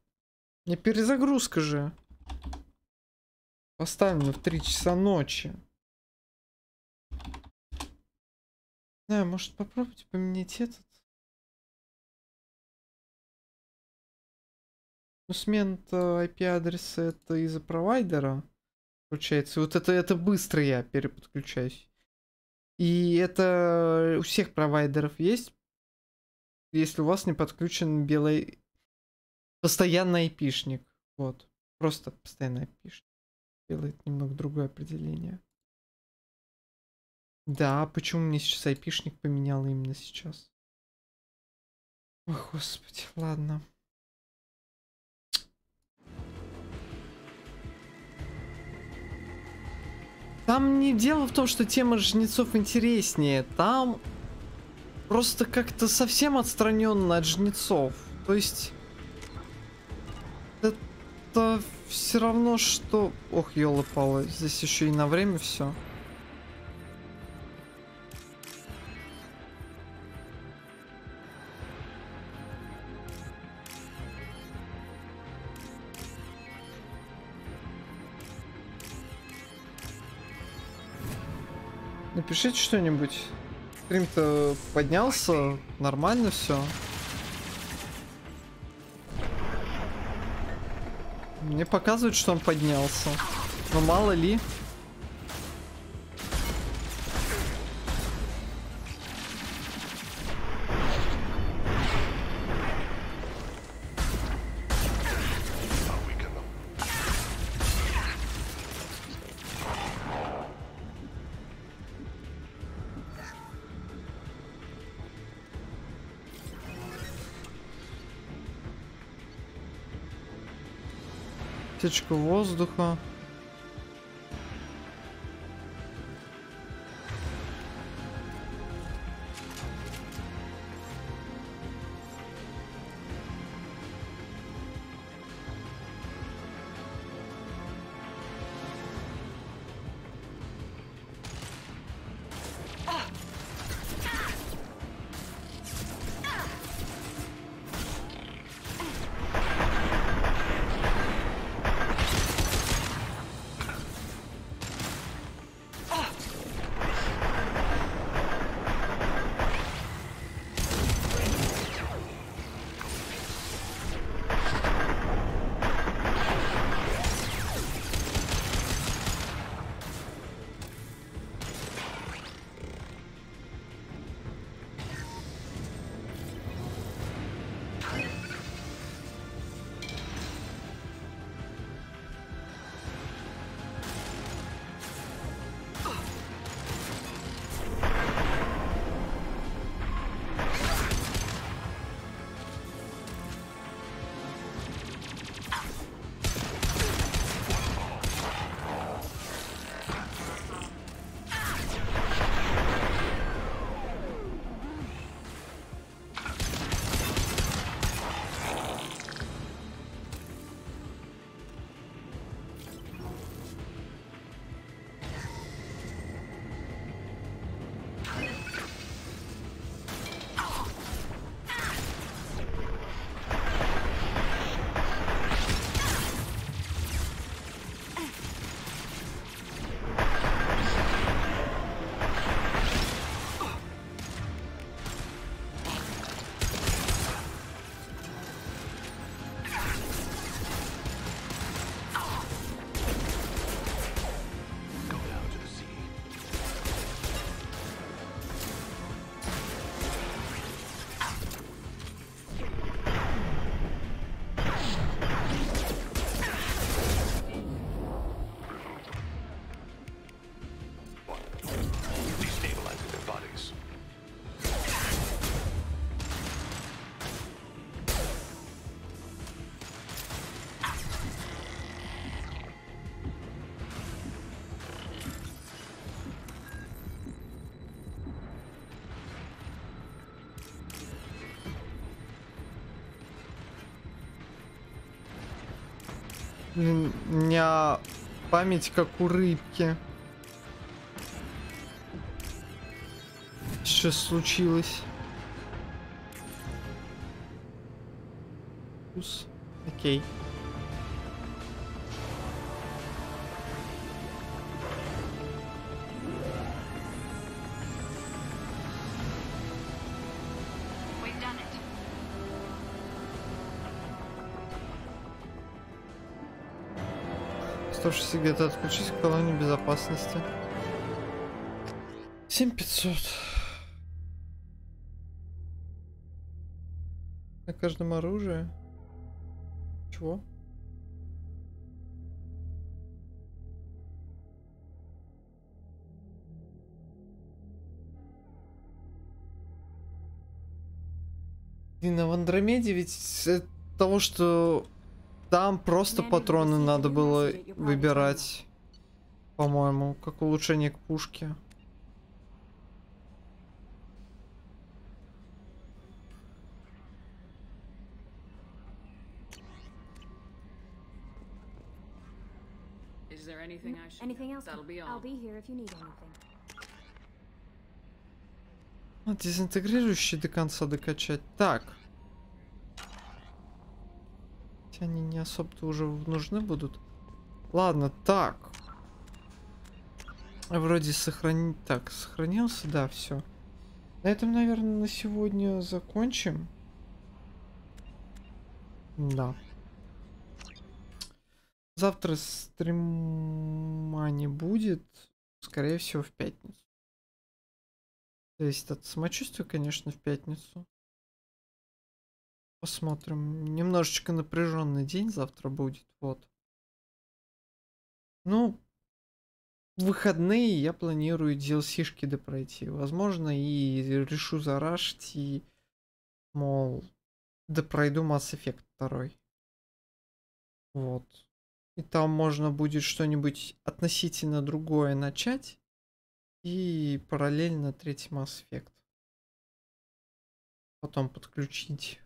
[SPEAKER 1] У меня перезагрузка же. Поставлена в 3 часа ночи. Не знаю, может попробуйте поменять этот? Ну, смена IP-адреса это из-за провайдера. Получается, вот это быстро я переподключаюсь. И это у всех провайдеров есть. Если у вас не подключен белый постоянный айпишник. Вот. Просто постоянный айпишник. Делает немного другое определение. Да, почему мне сейчас айпишник поменял именно сейчас? О, господи, ладно. Там не дело в том, что тема жнецов интереснее. Там просто как-то совсем отстраненно от жнецов. То есть это все равно, что... Ох, ёлы-палы, здесь еще и на время все. Напишите что-нибудь. Стрим-то поднялся, нормально все. Мне показывают, что он поднялся. Но мало ли. Птичка воздуха. Блин, у меня память как у рыбки. Что случилось? Окей.
[SPEAKER 11] We've done it.
[SPEAKER 1] Оставшиеся где-то отключить к колонии безопасности. 7500. На каждом оружии. Чего? Блин, а в Андромеде ведь с того, что там просто патроны надо было выбирать, по-моему, как улучшение к пушке.
[SPEAKER 12] Is there anything I should
[SPEAKER 6] Anything
[SPEAKER 12] know?
[SPEAKER 6] else?
[SPEAKER 12] That'll be all.
[SPEAKER 6] I'll be here if you need anything.
[SPEAKER 1] Дезинтегрирующий до конца докачать. Так. Хотя они не особо-то уже нужны будут. Ладно, так. Вроде сохранить. Так, сохранился, да, все. На этом, наверное, на сегодня закончим. Да. Завтра стрима не будет. Скорее всего, в пятницу. Зависит от самочувствия, конечно, в пятницу. Посмотрим. Немножечко напряженный день завтра будет. Вот. Ну, в выходные я планирую DLC-шки допройти. Возможно, и решу зарашить, и, мол, допройду Mass Effect 2. Вот. И там можно будет что-нибудь относительно другое начать. И параллельно третий Mass Effect. Потом подключить,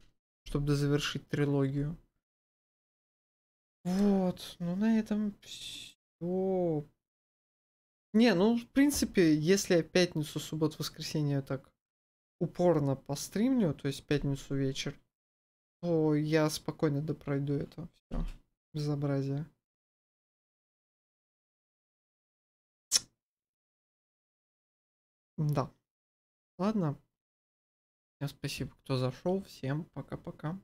[SPEAKER 1] чтобы завершить трилогию. Вот. Ну, на этом все. Не, ну, в принципе, если я пятницу, субботу, воскресенье так упорно постримлю, то есть пятницу вечер, то я спокойно допройду это все безобразие. Да. Ладно. Всем спасибо, кто зашел. Всем пока-пока.